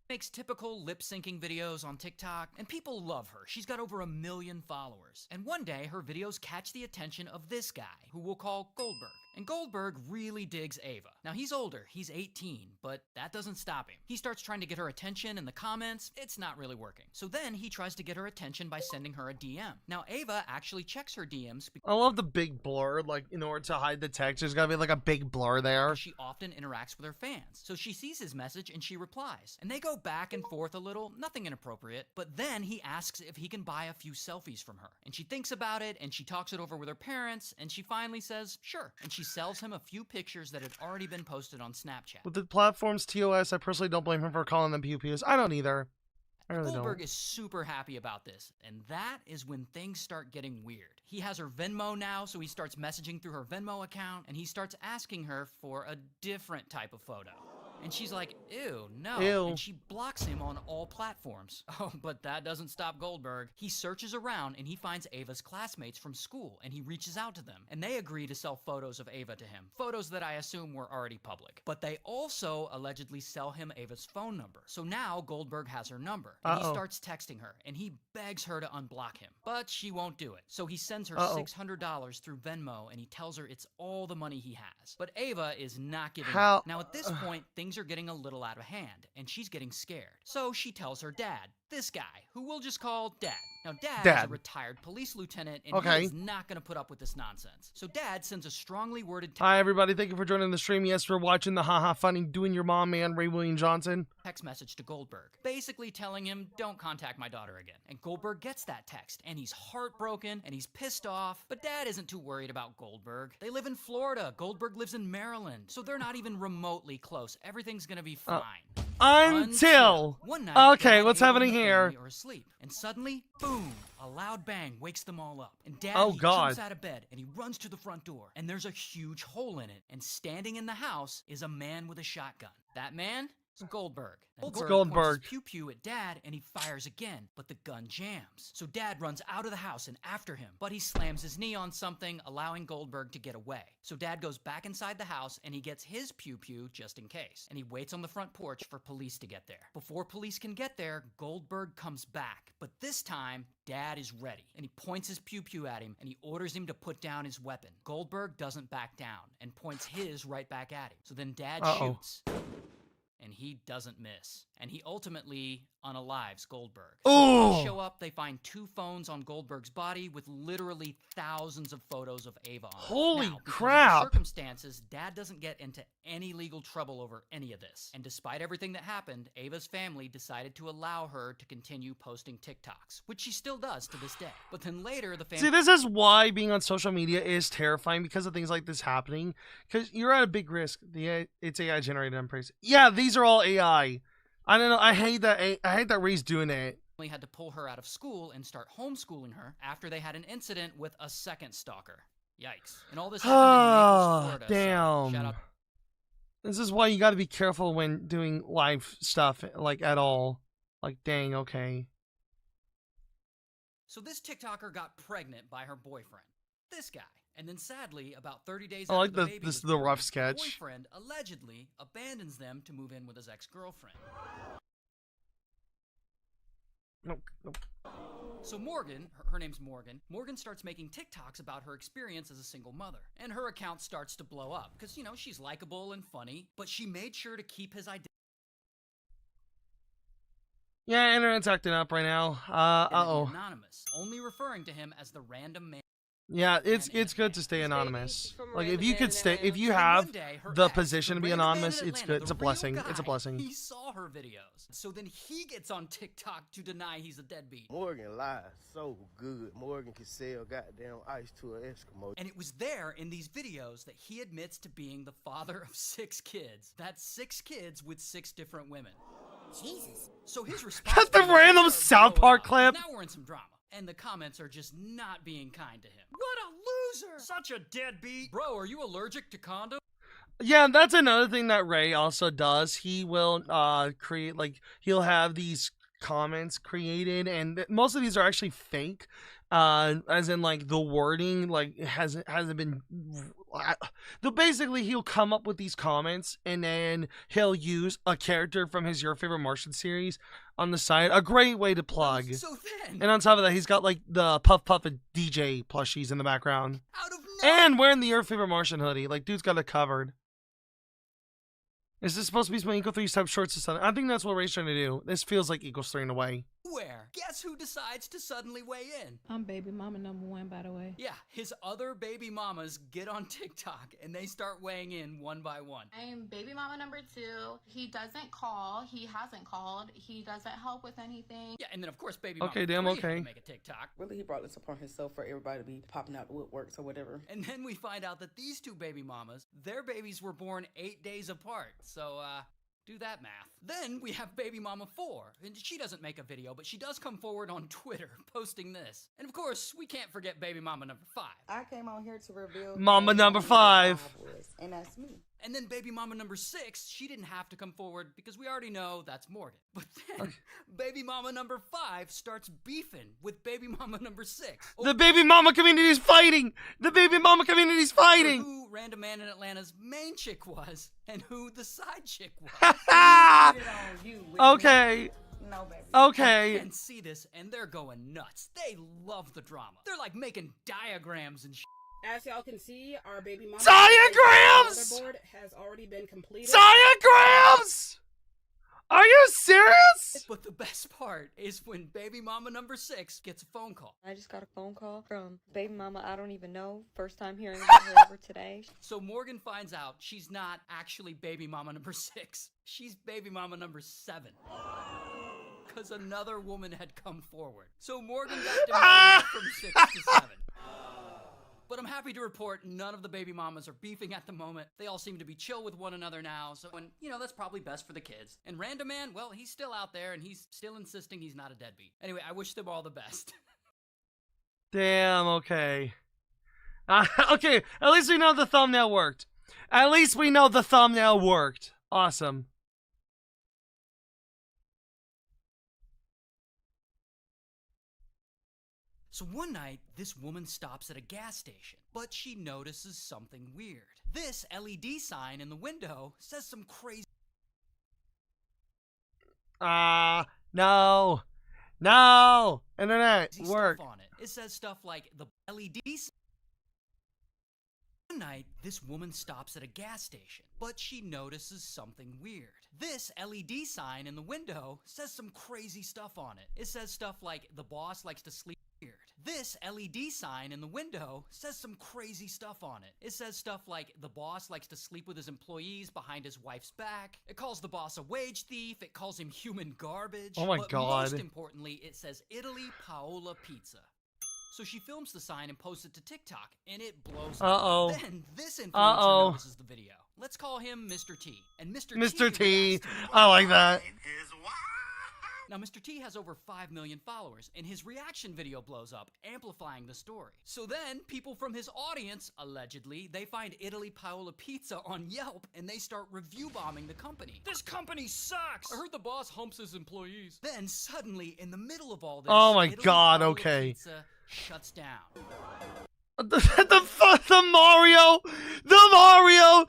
Makes typical lip-syncing videos on TikTok, and people love her. She's got over 1 million followers. And one day, her videos catch the attention of this guy, who we'll call Goldberg. And Goldberg really digs Ava. Now, he's older, he's 18, but that doesn't stop him. He starts trying to get her attention in the comments. It's not really working. So then he tries to get her attention by sending her a DM. Now, Ava actually checks her DMs. I love the big blur, like, in order to hide the text, there's gotta be like a big blur there. She often interacts with her fans. So she sees his message and she replies. And they go back and forth a little, nothing inappropriate, but then he asks if he can buy a few selfies from her. And she thinks about it, and she talks it over with her parents, and she finally says, sure. And she sells him a few pictures that had already been posted on Snapchat. With the platform's TOS, I personally don't blame him for calling them pew-pews. I don't either. I really Goldberg don't. is super happy about this, and that is when things start getting weird. He has her Venmo now, so he starts messaging through her Venmo account, and he starts asking her for a different type of photo. And she's like, ew, no. Ew. And she blocks him on all platforms. Oh, but that doesn't stop Goldberg. He searches around and he finds Ava's classmates from school, and he reaches out to them. And they agree to sell photos of Ava to him. Photos that I assume were already public. But they also allegedly sell him Ava's phone number. So now Goldberg has her number. And he starts texting her, and he begs her to unblock him. But she won't do it. So he sends her $600 through Venmo, and he tells her it's all the money he has. But Ava is not giving up. Now at this point, things are getting a little out of hand, and she's getting scared. So she tells her dad, this guy, who we'll just call Dad. Now, Dad is a retired police lieutenant, and he is not going to put up with this nonsense. So Dad sends a strongly worded Hi, everybody. Thank you for joining the stream. Yes, we're watching the haha funny Doing Your Mom man, Ray William Johnson. Text message to Goldberg, basically telling him, don't contact my daughter again. And Goldberg gets that text, and he's heartbroken, and he's pissed off. But Dad isn't too worried about Goldberg. They live in Florida. Goldberg lives in Maryland. So they're not even remotely close. Everything's going to be fine. Until one night, okay, what's happening here? Or asleep, and suddenly, boom! A loud bang wakes them all up. And Dad jumps out of bed and he runs to the front door. And there's a huge hole in it. And standing in the house is a man with a shotgun. That man is Goldberg. Goldberg points his pew-pew at Dad, and he fires again, but the gun jams. So Dad runs out of the house and after him, but he slams his knee on something, allowing Goldberg to get away. So Dad goes back inside the house, and he gets his pew-pew just in case. And he waits on the front porch for police to get there. Before police can get there, Goldberg comes back. But this time, Dad is ready. And he points his pew-pew at him, and he orders him to put down his weapon. Goldberg doesn't back down, and points his right back at him. So then Dad shoots. And he doesn't miss. And he ultimately unalives Goldberg. So when they show up, they find 2 phones on Goldberg's body with literally thousands of photos of Ava on. Holy crap! crap! Of the circumstances, Dad doesn't get into any legal trouble over any of this. And despite everything that happened, Ava's family decided to allow her to continue posting TikToks, which she still does to this day. But then later, the family... See, this is why being on social media is terrifying, because of things like this happening. Because you're at a big risk. It's AI generated, I'm pretty. Yeah, these are all AI. I don't know. I hate that Ray's doing it. We had to pull her out of school and start homeschooling her after they had an incident with a second stalker. Yikes! And all this happened in Naples, Florida. Damn. So shout out. This is why you got to be careful when doing live stuff, like, at all. Like, dang, okay. So this TikToker got pregnant by her boyfriend. This guy. And then sadly, about 30 days I like after the baby was the rough born, sketch. The boyfriend allegedly abandons them to move in with his ex-girlfriend. Nope. So Morgan, her name's Morgan, Morgan starts making TikToks about her experience as a single mother. And her account starts to blow up because, you know, she's likable and funny, but she made sure to keep his identity. Yeah, internet's acting up right now. Anonymous, only referring to him as the random man. Yeah, it's good to stay anonymous. Like if you could stay, if you have the position to be anonymous, it's good. It's a blessing. It's a blessing. He saw her videos, so then he gets on TikTok to deny he's a deadbeat. Morgan lies so good. Morgan can sell goddamn ice to an Eskimo. And it was there in these videos that he admits to being the father of 6 kids. That's 6 kids with 6 different women. Jesus. So his response. That's the random South Park clip. Now we're in some drama. And the comments are just not being kind to him. What a loser! Such a deadbeat! Bro, are you allergic to condoms? Yeah, that's another thing that Ray also does. He will create, like, he'll have these comments created, and most of these are actually fake. As in, like, the wording, like, hasn't been. Basically, he'll come up with these comments, and then he'll use a character from his Your Favorite Martian series on the side. A great way to plug. So then, and on top of that, he's got, like, the Puff Puff and DJ plushies in the background. And wearing the Your Favorite Martian hoodie. Like, dude's got it covered. Is this supposed to be some Equal 3 type shorts or something? I think that's what Ray's trying to do. This feels like Equals 3 in a way. Where? Guess who decides to suddenly weigh in? I'm baby mama number 1, by the way. Yeah, his other baby mamas get on TikTok and they start weighing in one by one. I'm baby mama number 2. He doesn't call. He hasn't called. He doesn't help with anything. Yeah, and then of course baby mama 3 had to make a TikTok. Really, he brought this upon himself for everybody to be popping out the woodworks or whatever. And then we find out that these 2 baby mamas, their babies were born 8 days apart. So, do that math. Then we have baby mama 4, and she doesn't make a video, but she does come forward on Twitter posting this. And of course, we can't forget baby mama number 5. I came on here to reveal Mama number 5. And that's me. And then baby mama number 6, she didn't have to come forward because we already know that's Morgan. But then baby mama number 5 starts beefing with baby mama number 6. The baby mama community's fighting! The baby mama community's fighting! Who Random Man in Atlanta's main chick was and who the side chick was. Okay. No, baby. Okay. And see this, and they're going nuts. They love the drama. They're like making diagrams and shit. As y'all can see, our baby mama diagrams motherboard has already been completed. Diagrams! Are you serious? But the best part is when baby mama number 6 gets a phone call. I just got a phone call from baby mama I don't even know. First time hearing about her ever today. So Morgan finds out she's not actually baby mama number 6. She's baby mama number 7. Because another woman had come forward. So Morgan got demoted from 6 to 7. But I'm happy to report none of the baby mamas are beefing at the moment. They all seem to be chill with one another now, so, and, you know, that's probably best for the kids. And Random Man, well, he's still out there, and he's still insisting he's not a deadbeat. Anyway, I wish them all the best. Damn, okay. Okay, at least we know the thumbnail worked. At least we know the thumbnail worked. Awesome. So one night, this woman stops at a gas station, but she notices something weird. This LED sign in the window says some crazy... No. No! Internet, work. On it. It says stuff like the LED sign. One night, this woman stops at a gas station, but she notices something weird. This LED sign in the window says some crazy stuff on it. It says stuff like, the boss likes to sleep weird. This LED sign in the window says some crazy stuff on it. It says stuff like, the boss likes to sleep with his employees behind his wife's back. It calls the boss a wage thief. It calls him human garbage. Oh my God. Most importantly, it says Italy Paola Pizza. So she films the sign and posts it to TikTok, and it blows up. Then this influencer notices the video. Let's call him Mr. T. And Mr. T. I like that. Now, Mr. T has over 5 million followers, and his reaction video blows up, amplifying the story. So then, people from his audience, allegedly, they find Italy Paola Pizza on Yelp, and they start review bombing the company. This company sucks! I heard the boss humps his employees. Then, suddenly, in the middle of all this, oh my Italy God, Paola okay. Pizza shuts down. The Mario! The Mario!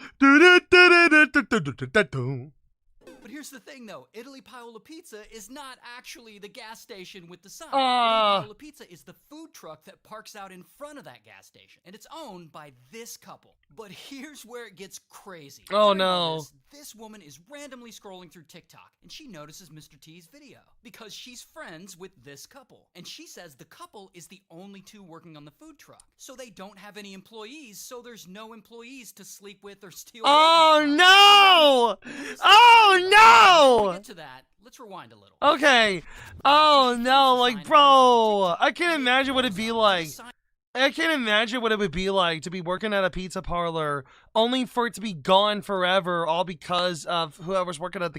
But But here's the thing, though. Italy Paola Pizza is not actually the gas station with the sign. Italy Paola Pizza is the food truck that parks out in front of that gas station. And it's owned by this couple. But here's where it gets crazy. Oh, no. This woman is randomly scrolling through TikTok, and she notices Mr. T's video because she's friends with this couple. And she says the couple is the only two working on the food truck. So they don't have any employees, so there's no employees to sleep with or steal. Oh, no! Oh, no! To get to that, let's rewind a little. Okay. Oh, no, like, bro. I can't imagine what it'd be like. I can't imagine what it would be like to be working at a pizza parlor only for it to be gone forever, all because of whoever's working at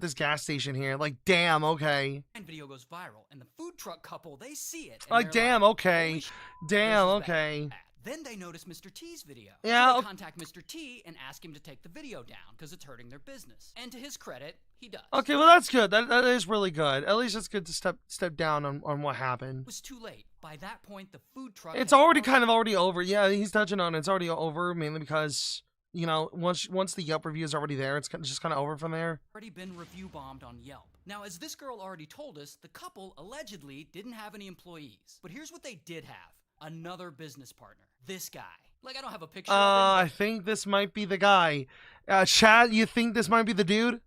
this gas station here. Like, damn, okay. Video goes viral, and the food truck couple, they see it. Like, damn, okay. Damn, okay. Then they notice Mr. T's video. Yeah. So they contact Mr. T and ask him to take the video down because it's hurting their business. And to his credit, he does. Okay, well, that's good. That is really good. At least it's good to step down on what happened. It was too late. By that point, the food truck... It's already kind of already over. Yeah, he's touching on it. It's already over, mainly because, you know, once the Yelp review is already there, it's just kind of over from there. Already been review bombed on Yelp. Now, as this girl already told us, the couple allegedly didn't have any employees. But here's what they did have. Another business partner. This guy. Like, I don't have a picture of him. I think this might be the guy. Chad, you think this might be the dude?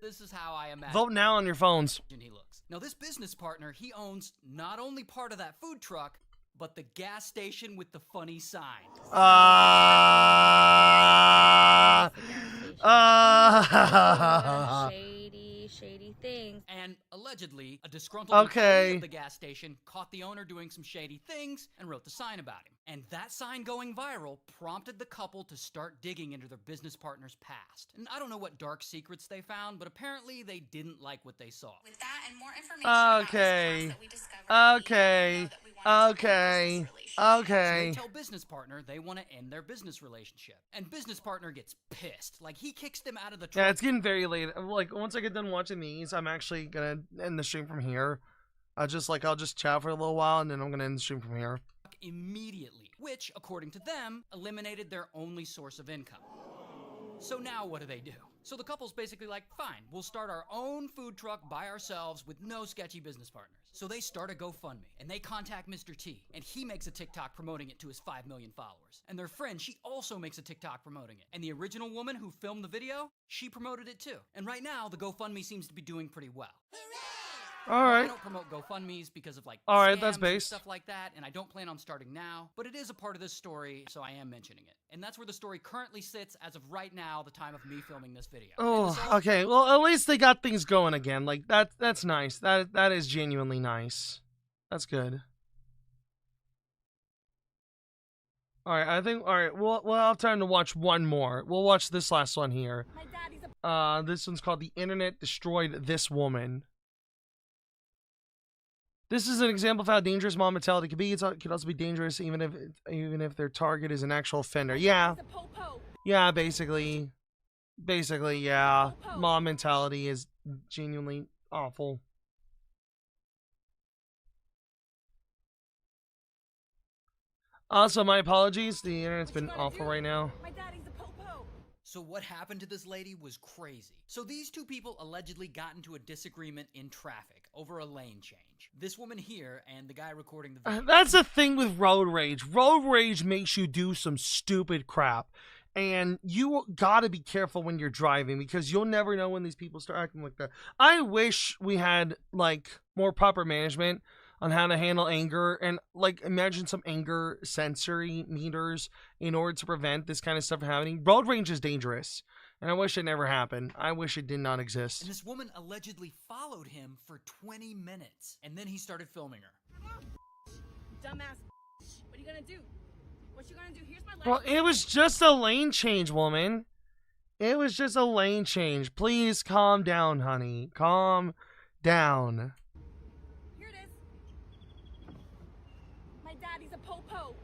This is how I imagine. Vote now on your phones. He looks. Now, this business partner, he owns not only part of that food truck, but the gas station with the funny sign. Shady things. And allegedly, a disgruntled employee of the gas station caught the owner doing some shady things and wrote the sign about him. And that sign going viral prompted the couple to start digging into their business partner's past. And I don't know what dark secrets they found, but apparently they didn't like what they saw. With that and more information Okay. So they tell business partner they want to end their business relationship. And business partner gets pissed. Like, he kicks them out of the truck. Yeah, it's getting very late. Like, once I get done watching these, I'm actually gonna end the stream from here. I'll just chat for a little while, and then I'm gonna end the stream from here. Immediately, which, according to them, eliminated their only source of income. So now what do? So the couple's basically like, fine, we'll start our own food truck by ourselves with no sketchy business partners. So they start a GoFundMe, and they contact Mr. T, and he makes a TikTok promoting it to his 5 million followers. And their friend, she also makes a TikTok promoting it. And the original woman who filmed the video, she promoted it too. And right now, the GoFundMe seems to be doing pretty well. Alright. I don't promote GoFundMes because of like Alright, that's scams based. and stuff like that, and I don't plan on starting now, but it is a part of this story, so I am mentioning it. And that's where the story currently sits as of right now, the time of me filming this video. Oh, okay. Well, at least they got things going again. Like, that's nice. That is genuinely nice. That's good. Alright, I think, alright, we'll have time to watch one more. We'll watch this last one here. This one's called The Internet Destroyed This Woman. This is an example of how dangerous mom mentality can be. It can also be dangerous even if their target is an actual offender. Yeah. Yeah, basically, yeah. Mom mentality is genuinely awful. Also, my apologies. The internet's been awful right now. So what happened to this lady was crazy. So these two people allegedly got into a disagreement in traffic over a lane change. This woman here and the guy recording the video. That's the thing with road rage. Road rage makes you do some stupid crap. And you gotta be careful when you're driving because you'll never know when these people start acting like that. I wish we had, like, more proper management on how to handle anger and, like, imagine some anger sensory meters in order to prevent this kind of stuff happening. Road rage is dangerous, and I wish it never happened. I wish it did not exist. And this woman allegedly followed him for 20 minutes, and then he started filming her. Dumbass. What are you gonna do? What you gonna do? Here's my life. Well, it was just a lane change, woman. It was just a lane change. Please calm down, honey. Calm down. Daddy's a po-po.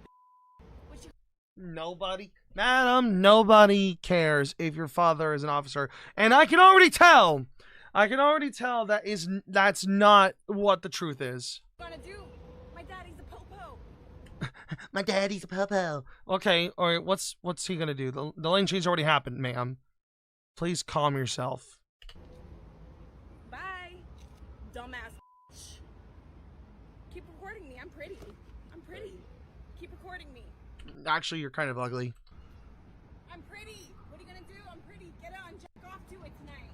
Nobody, madam, nobody cares if your father is an officer. And I can already tell that's not what the truth is. What are you gonna do? My daddy's a po-po. My daddy's a po-po. Okay, alright, what's he gonna do? The lane change already happened, ma'am. Please calm yourself. actually, you're kind of ugly. I'm pretty. What are you gonna do? I'm pretty. Get on. Jack off to it tonight.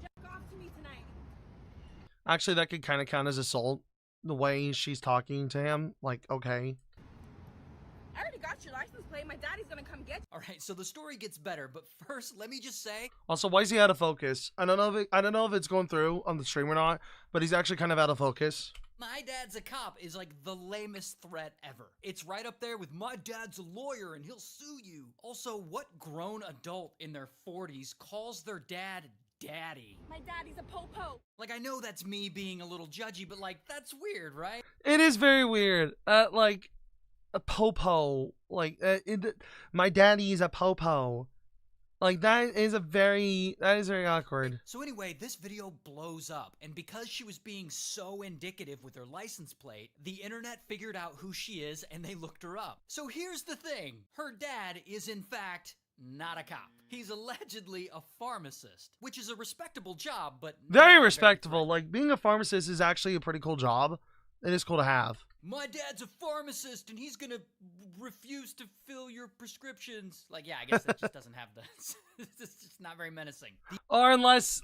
Jack off to me tonight. Actually, that could kind of count as assault. The way she's talking to him, like, okay. I already got your license plate. My daddy's gonna come get you. All right, so the story gets better, but first, let me just say. Also, why is he out of focus? I don't know if it's going through on the stream or not, but he's actually kind of out of focus. My dad's a cop is like the lamest threat ever. It's right up there with my dad's a lawyer and he'll sue you. Also, what grown adult in their 40s calls their dad daddy? My daddy's a po-po. Like, I know that's me being a little judgy, but like, that's weird, right? It is very weird. Like, a popo. Like, my daddy is a popo. Like, that is very awkward. So anyway, this video blows up, and because she was being so indicative with her license plate, the internet figured out who she is and they looked her up. So here's the thing. Her dad is in fact not a cop. He's allegedly a pharmacist, which is a respectable job, but very respectable. Like, being a pharmacist is actually a pretty cool job. It is cool to have. My dad's a pharmacist and he's gonna refuse to fill your prescriptions. Like, yeah, I guess that just doesn't have the... It's just not very menacing. Or unless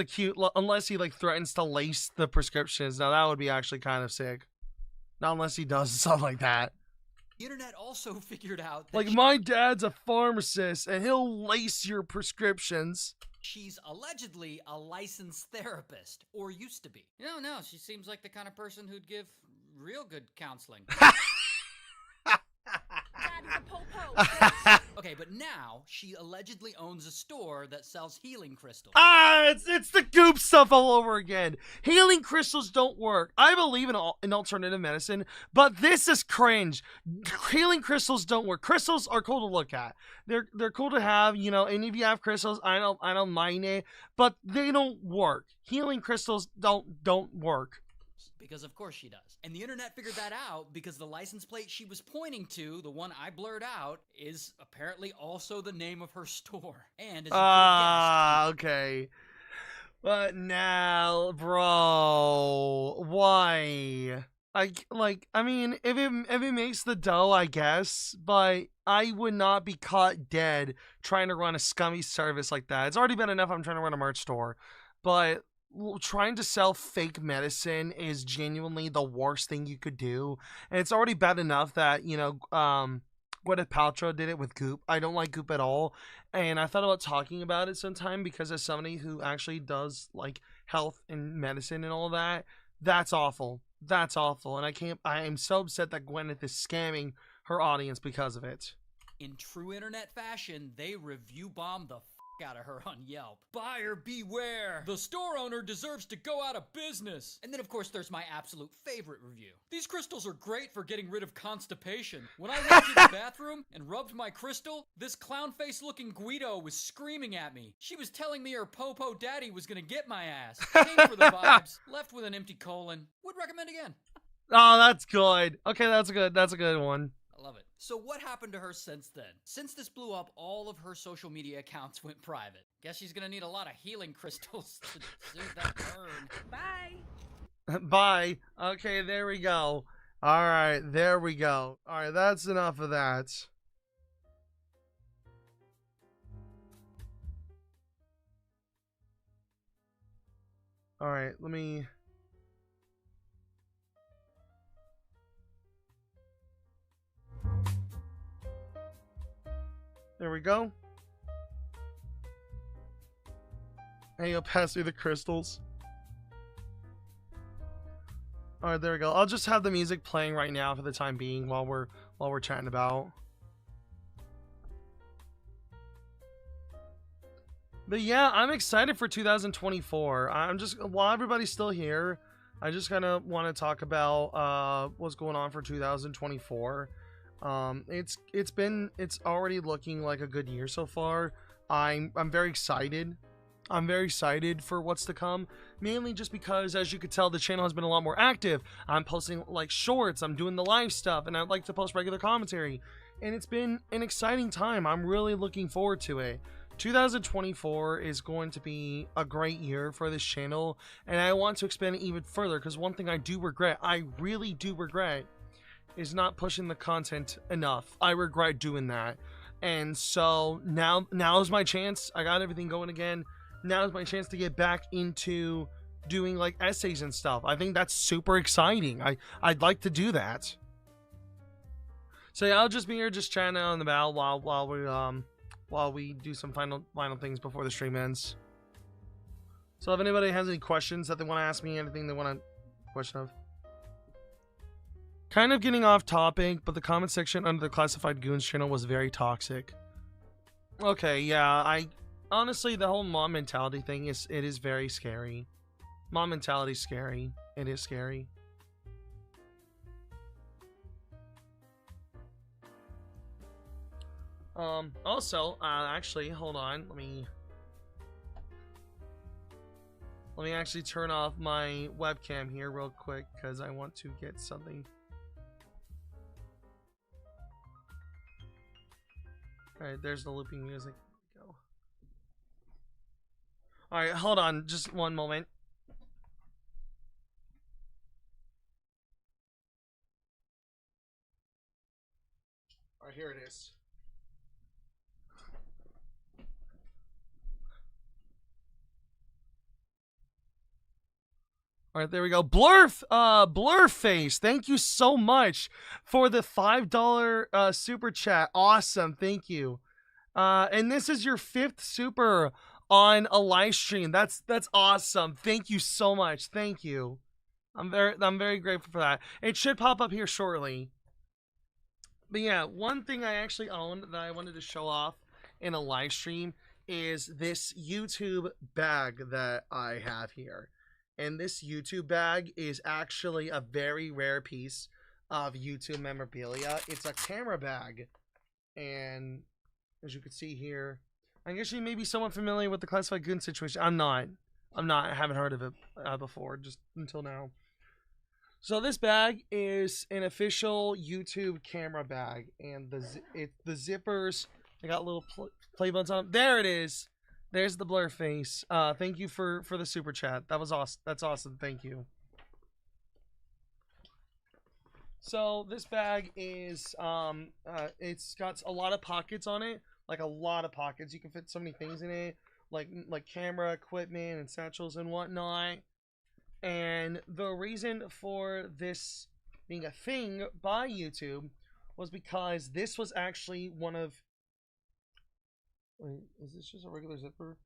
he like threatens to lace the prescriptions. Now that would be actually kind of sick. Not unless he does something like that. The internet also figured out that like, my dad's a pharmacist and he'll lace your prescriptions. She's allegedly a licensed therapist, or used to be. No, she seems like the kind of person who'd give real good counseling. Okay, but now she allegedly owns a store that sells healing crystals. It's the goop stuff all over again. Healing crystals don't work. I believe in alternative medicine, but this is cringe. Healing crystals don't work. Crystals are cool to look at. They're cool to have, you know, and if you have crystals, I don't mind it, but they don't work. Healing crystals don't work. Because of course she does. And the internet figured that out because the license plate she was pointing to, the one I blurred out, is apparently also the name of her store. And as okay. But now, bro, why? I mean, if it makes the dough, I guess, but I would not be caught dead trying to run a scummy service like that. It's already been enough I'm trying to run a merch store, but trying to sell fake medicine is genuinely the worst thing you could do. And it's already bad enough that, you know, Gwyneth Paltrow did it with Goop. I don't like Goop at all. And I thought about talking about it sometime because as somebody who actually does like health and medicine and all that, that's awful. That's awful. And I am so upset that Gwyneth is scamming her audience because of it. In true internet fashion, they review bomb the out of her on Yelp. Buyer beware. The store owner deserves to go out of business. And then of course there's my absolute favorite review. These crystals are great for getting rid of constipation. When I went to the bathroom and rubbed my crystal, this clown face looking Guido was screaming at me. She was telling me her popo daddy was gonna get my ass. Came for the vibes, left with an empty colon. Would recommend again. Oh, that's good. Okay, that's a good one. I love it. So what happened to her since then? Since this blew up, all of her social media accounts went private. Guess she's gonna need a lot of healing crystals to soothe that burn. Bye. Bye. Okay, there we go. Alright, there we go. Alright, that's enough of that. Alright, let me... There we go. Hey, you'll pass me the crystals. Alright, there we go. I'll just have the music playing right now for the time being while we're chatting about. But yeah, I'm excited for 2024. While everybody's still here, I just kind of want to talk about what's going on for 2024. It's already looking like a good year so far. I'm very excited. I'm very excited for what's to come, mainly just because, as you could tell, the channel has been a lot more active. I'm posting like shorts, I'm doing the live stuff, and I'd like to post regular commentary, and it's been an exciting time. I'm really looking forward to it. 2024 is going to be a great year for this channel, and I want to expand it even further, because one thing I do regret, I really do regret, is not pushing the content enough. I regret doing that. And so now is my chance. I got everything going again. Now is my chance to get back into doing like essays and stuff. I think that's super exciting. I'd like to do that. So yeah, I'll just be here just chatting out on the bow while we do some final things before the stream ends. So if anybody has any questions that they want to ask me, anything they want to question of. Kind of getting off topic, but the comment section under the Classified Goons channel was very toxic. Okay, yeah, honestly, the whole mom mentality thing is very scary. Mom mentality is scary. It is scary. Also, actually, hold on. Let me actually turn off my webcam here real quick because I want to get something. Alright, there's the looping music. Go. Alright, hold on, just one moment. Alright, here it is. All right, there we go. Blurface, thank you so much for the $5 super chat. Awesome, thank you. And this is your 5th super on a live stream. That's awesome. Thank you so much. Thank you. I'm very grateful for that. It should pop up here shortly. But yeah, one thing I actually own that I wanted to show off in a live stream is this YouTube bag that I have here. And this YouTube bag is actually a very rare piece of YouTube memorabilia. It's a camera bag. And as you can see here, I guess you may be somewhat familiar with the Classified Goon situation. I'm not. I haven't heard of it before, just until now. So this bag is an official YouTube camera bag. And the zippers, they got little play buttons on them. There it is. There's the blur face. Thank you for the super chat. That was awesome. That's awesome. Thank you. So this bag is it's got a lot of pockets on it, like a lot of pockets. You can fit so many things in it, like camera equipment and satchels and whatnot. And the reason for this being a thing by YouTube was because this was actually one of. Wait, is this just a regular zipper?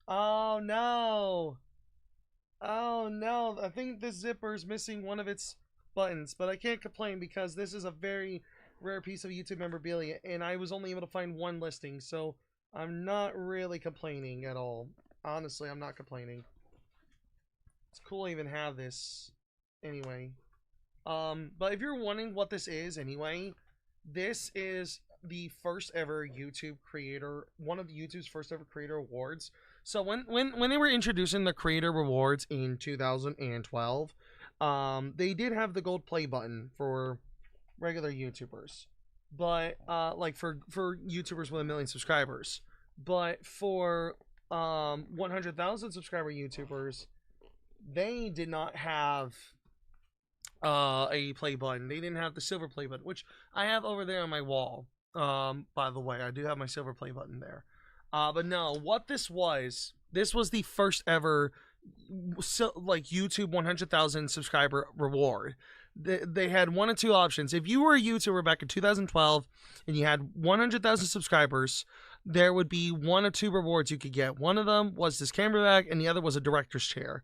Oh no! Oh no! I think this zipper is missing one of its buttons, but I can't complain because this is a very rare piece of YouTube memorabilia, and I was only able to find one listing, so I'm not really complaining at all. Honestly, I'm not complaining. It's cool I even have this anyway. But if you're wondering what this is anyway, this is the first ever YouTube creator, one of YouTube's first ever creator awards. So when they were introducing the creator rewards in 2012, they did have the gold play button for regular YouTubers, but like for YouTubers with 1 million subscribers. But for 100,000 subscriber YouTubers, they did not have a play button. They didn't have the silver play button, which I have over there on my wall. By the way, I do have my silver play button there. But no, what this was the first ever like YouTube 100,000 subscriber reward. They had one of two options. If you were a YouTuber back in 2012 and you had 100,000 subscribers, there would be one of two rewards you could get. One of them was this camera bag and the other was a director's chair.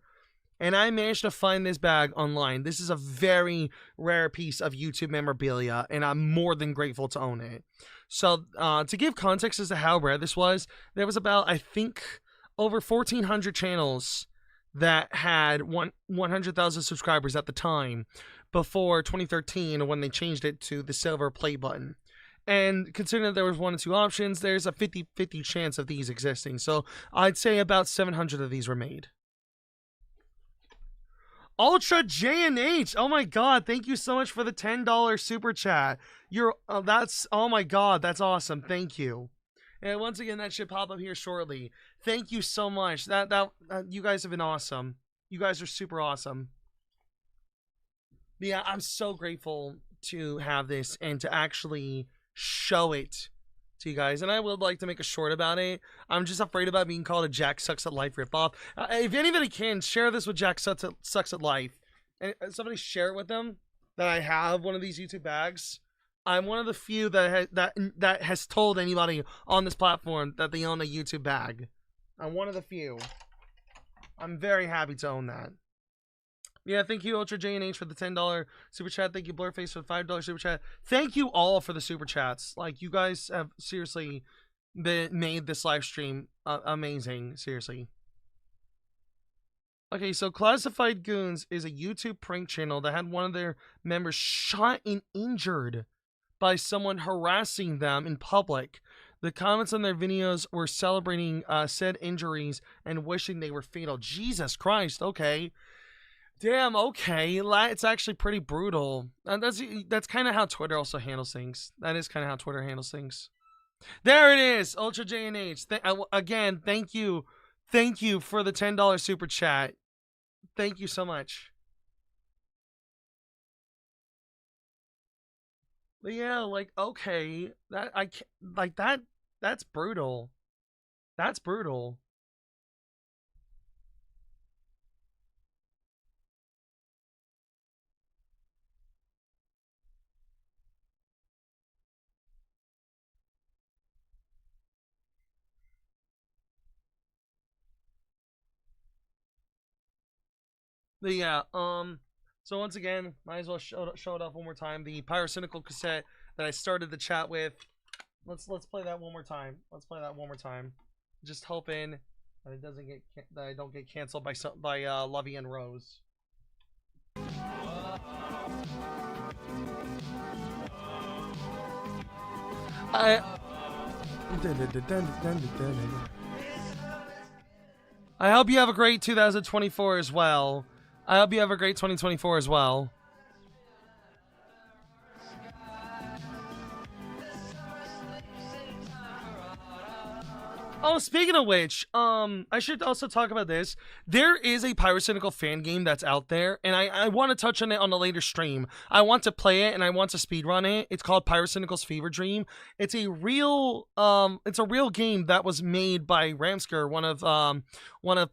And I managed to find this bag online. This is a very rare piece of YouTube memorabilia, and I'm more than grateful to own it. So, to give context as to how rare this was, there was about, I think, over 1,400 channels that had 100,000 subscribers at the time, before 2013, when they changed it to the silver play button. And considering that there was one or two options, there's a 50-50 chance of these existing. So, I'd say about 700 of these were made. Ultra J&H, oh my god, thank you so much for the $10 super chat. That's, oh my god, that's awesome, thank you. And once again, that should pop up here shortly. Thank you so much. You guys have been awesome. You guys are super awesome. But yeah, I'm so grateful to have this and to actually show it to you guys. And I would like to make a short about it. I'm just afraid about being called a Jack Sucks at Life ripoff. If anybody can, share this with Jack Sucks at Life. And somebody share it with them that I have one of these YouTube bags. I'm one of the few that has told anybody on this platform that they own a YouTube bag. I'm one of the few. I'm very happy to own that. Yeah, thank you, Ultra J&H, for the $10 super chat. Thank you, Blurface, for the $5 super chat. Thank you all for the super chats. Like, you guys have seriously made this live stream amazing. Seriously. Okay, so Classified Goons is a YouTube prank channel that had one of their members shot and injured by someone harassing them in public. The comments on their videos were celebrating said injuries and wishing they were fatal. Jesus Christ, okay. Damn, okay. It's actually pretty brutal. And that's kind of how Twitter also handles things. That is kind of how Twitter handles things. There it is, Ultra J&H. Again, thank you. Thank you for the $10 super chat. Thank you so much. But yeah, like, okay. That's brutal. That's brutal. But yeah, so once again, might as well show it off one more time. The Pyrocynical cassette that I started the chat with. Let's play that one more time. Let's play that one more time. Just hoping that it doesn't get that I don't get canceled by Lovey and Rose. I hope you have a great 2024 as well. I hope you have a great 2024 as well. Oh, speaking of which, I should also talk about this. There is a Pyrocynical fan game that's out there, and I want to touch on it on a later stream. I want to play it, and I want to speedrun it. It's called Pyrocynical's Fever Dream. It's a real game that was made by Ramsker, one of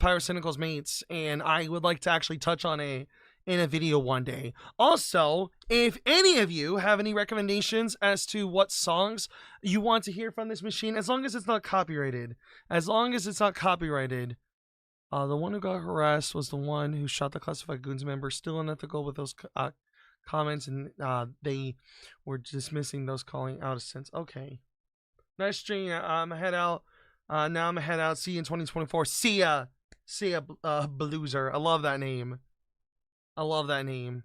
Pyrocynical's mates, and I would like to actually touch on it in a video one day. Also, if any of you have any recommendations as to what songs you want to hear from this machine, as long as it's not copyrighted, the one who got harassed was the one who shot the Classified Goons member. Still unethical with those comments, and they were dismissing those calling out a sense. Okay, nice stream. I'm gonna head out. Now I'm gonna head out. See you in 2024. See ya, Blueser. I love that name. I love that name.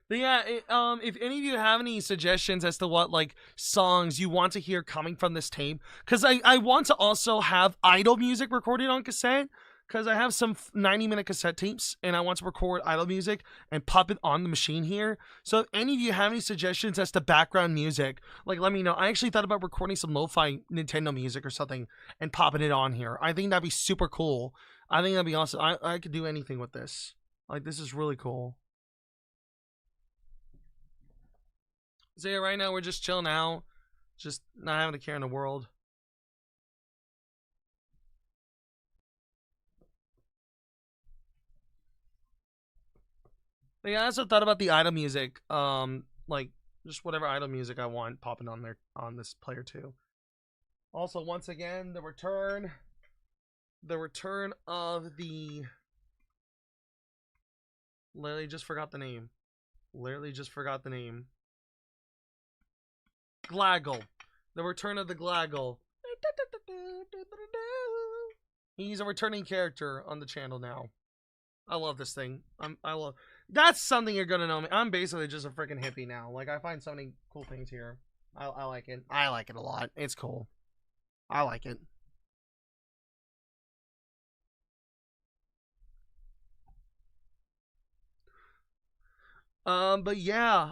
But yeah, if any of you have any suggestions as to what, like, songs you want to hear coming from this tape, because I want to also have idle music recorded on cassette, because I have some 90-minute cassette tapes, and I want to record idle music and pop it on the machine here. So if any of you have any suggestions as to background music, like, let me know. I actually thought about recording some lo-fi Nintendo music or something and popping it on here. I think that'd be super cool. I think that'd be awesome. I could do anything with this. Like, this is really cool. So yeah, right now we're just chilling out. Just not having a care in the world. But yeah, I also thought about the idle music. Like, just whatever idle music I want popping on there on this player too. Also, once again, the return of the... Literally just forgot the name. Glaggle. The return of the Glaggle. He's a returning character on the channel now. I love this thing. That's something you're gonna know me. I'm basically just a freaking hippie now. Like, I find so many cool things here. I like it. I like it a lot. It's cool. I like it. But yeah,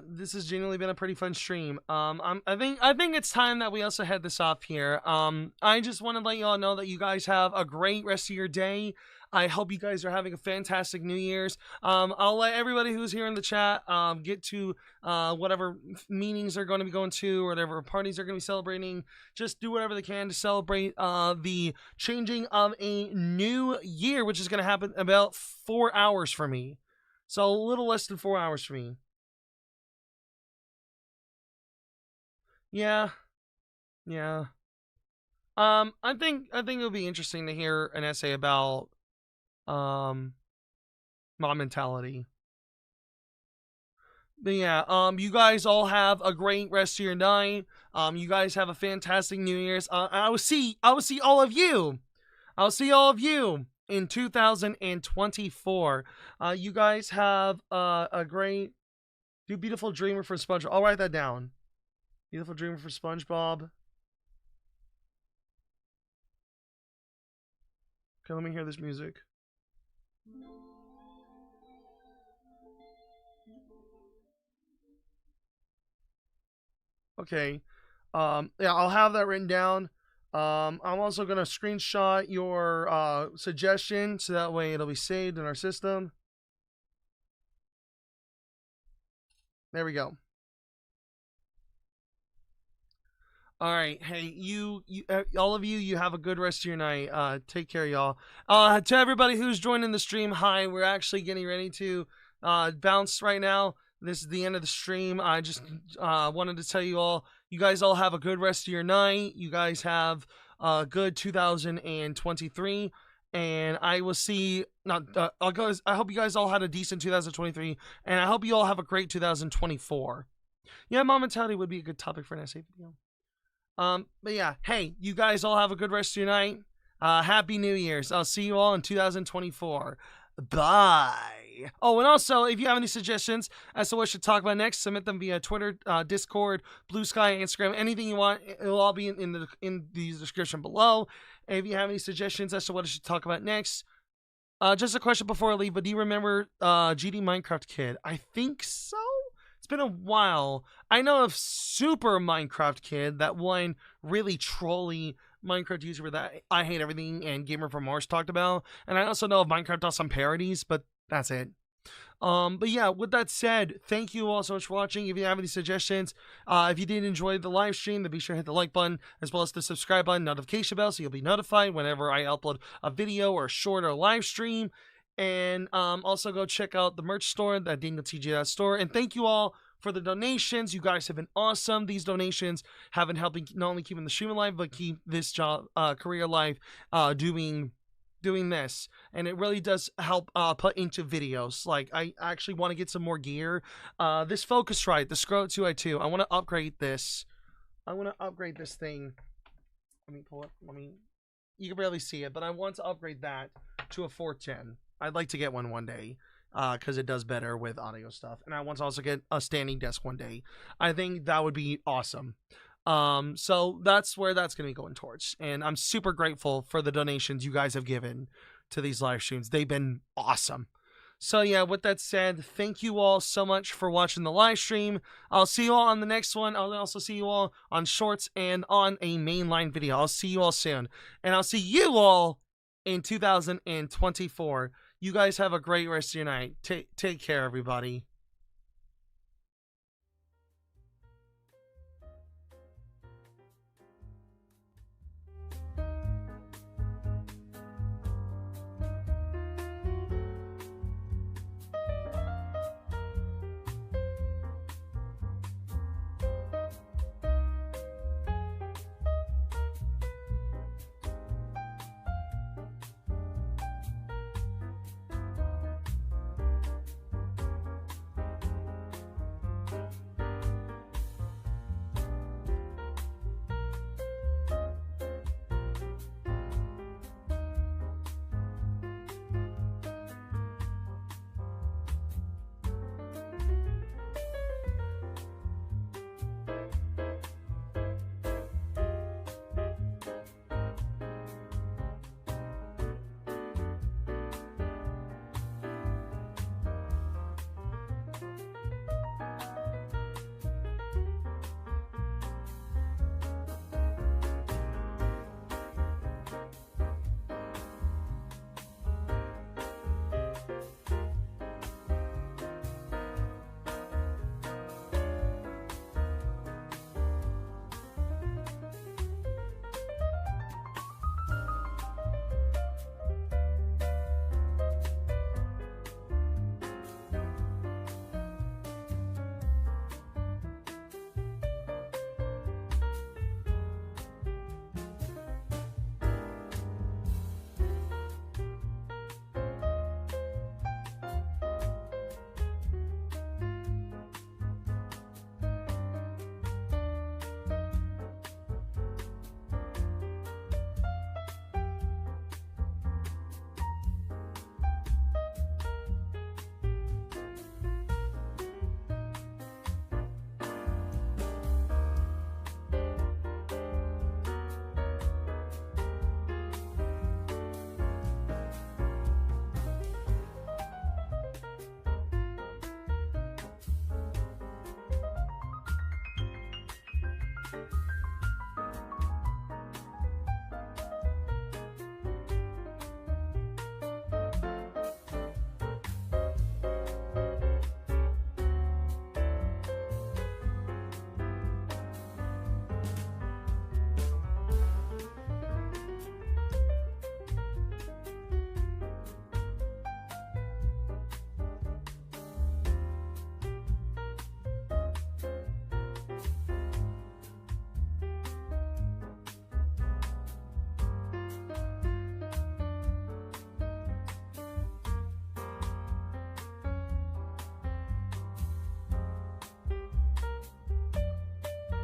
this has genuinely been a pretty fun stream. I think it's time that we also head this off here. I just want to let you all know that you guys have a great rest of your day. I hope you guys are having a fantastic New Year's. I'll let everybody who's here in the chat get to whatever meetings they're going to be going to, or whatever parties they're going to be celebrating. Just do whatever they can to celebrate the changing of a new year, which is going to happen about 4 hours for me. So a little less than 4 hours for me. Yeah. I think it'll be interesting to hear an essay about mom mentality. But yeah, you guys all have a great rest of your night. You guys have a fantastic New Year's. I will see all of you. I'll see all of you in 2024. You guys have a great, beautiful dreamer for SpongeBob. I'll write that down. Beautiful dreamer for SpongeBob. Okay, let me hear this music. Okay. Yeah, I'll have that written down. I'm also gonna screenshot your suggestion so that way it'll be saved in our system. There we go. All right, hey, you all of you have a good rest of your night. Take care, y'all. To everybody who's joining the stream, hi. We're actually getting ready to bounce right now. This is the end of the stream. I just wanted to tell you all, you guys all have a good rest of your night. You guys have a good 2023, and I will see. I hope you guys all had a decent 2023, and I hope you all have a great 2024. Yeah, mom mentality would be a good topic for an essay video. But yeah, hey, you guys all have a good rest of your night. Happy New Year's. I'll see you all in 2024. Bye. Oh, and also, if you have any suggestions as to what I should talk about next, submit them via Twitter, Discord, Blue Sky, Instagram, anything you want. It'll all be in the description below. And if you have any suggestions as to what I should talk about next, just a question before I leave, but do you remember GD Minecraft Kid? I think so. It's been a while. I know of Super Minecraft Kid, that one really trolly Minecraft YouTuber that I Hate Everything and Gamer from Mars talked about. And I also know of Minecraft does some parodies, but that's it. But yeah, with that said, thank you all so much for watching. If you have any suggestions, if you did enjoy the live stream, then be sure to hit the like button, as well as the subscribe button, notification bell, so you'll be notified whenever I upload a video or a short or live stream. And also go check out the merch store, that DingleTG store. And thank you all for the donations. You guys have been awesome. These donations have been helping not only keeping the stream alive, but keep this job, career alive, doing this. And it really does help put into videos. Like, I actually want to get some more gear. This Focusrite, the Scroll 2i2, I want to upgrade this. I want to upgrade this thing. Let me pull it. You can barely see it, but I want to upgrade that to a 4th gen. I'd like to get one day, because it does better with audio stuff. And I want to also get a standing desk one day. I think that would be awesome. So that's where that's going to be going towards. And I'm super grateful for the donations you guys have given to these live streams. They've been awesome. So yeah, with that said, thank you all so much for watching the live stream. I'll see you all on the next one. I'll also see you all on shorts and on a mainline video. I'll see you all soon. And I'll see you all in 2024. You guys have a great rest of your night. Take care, everybody.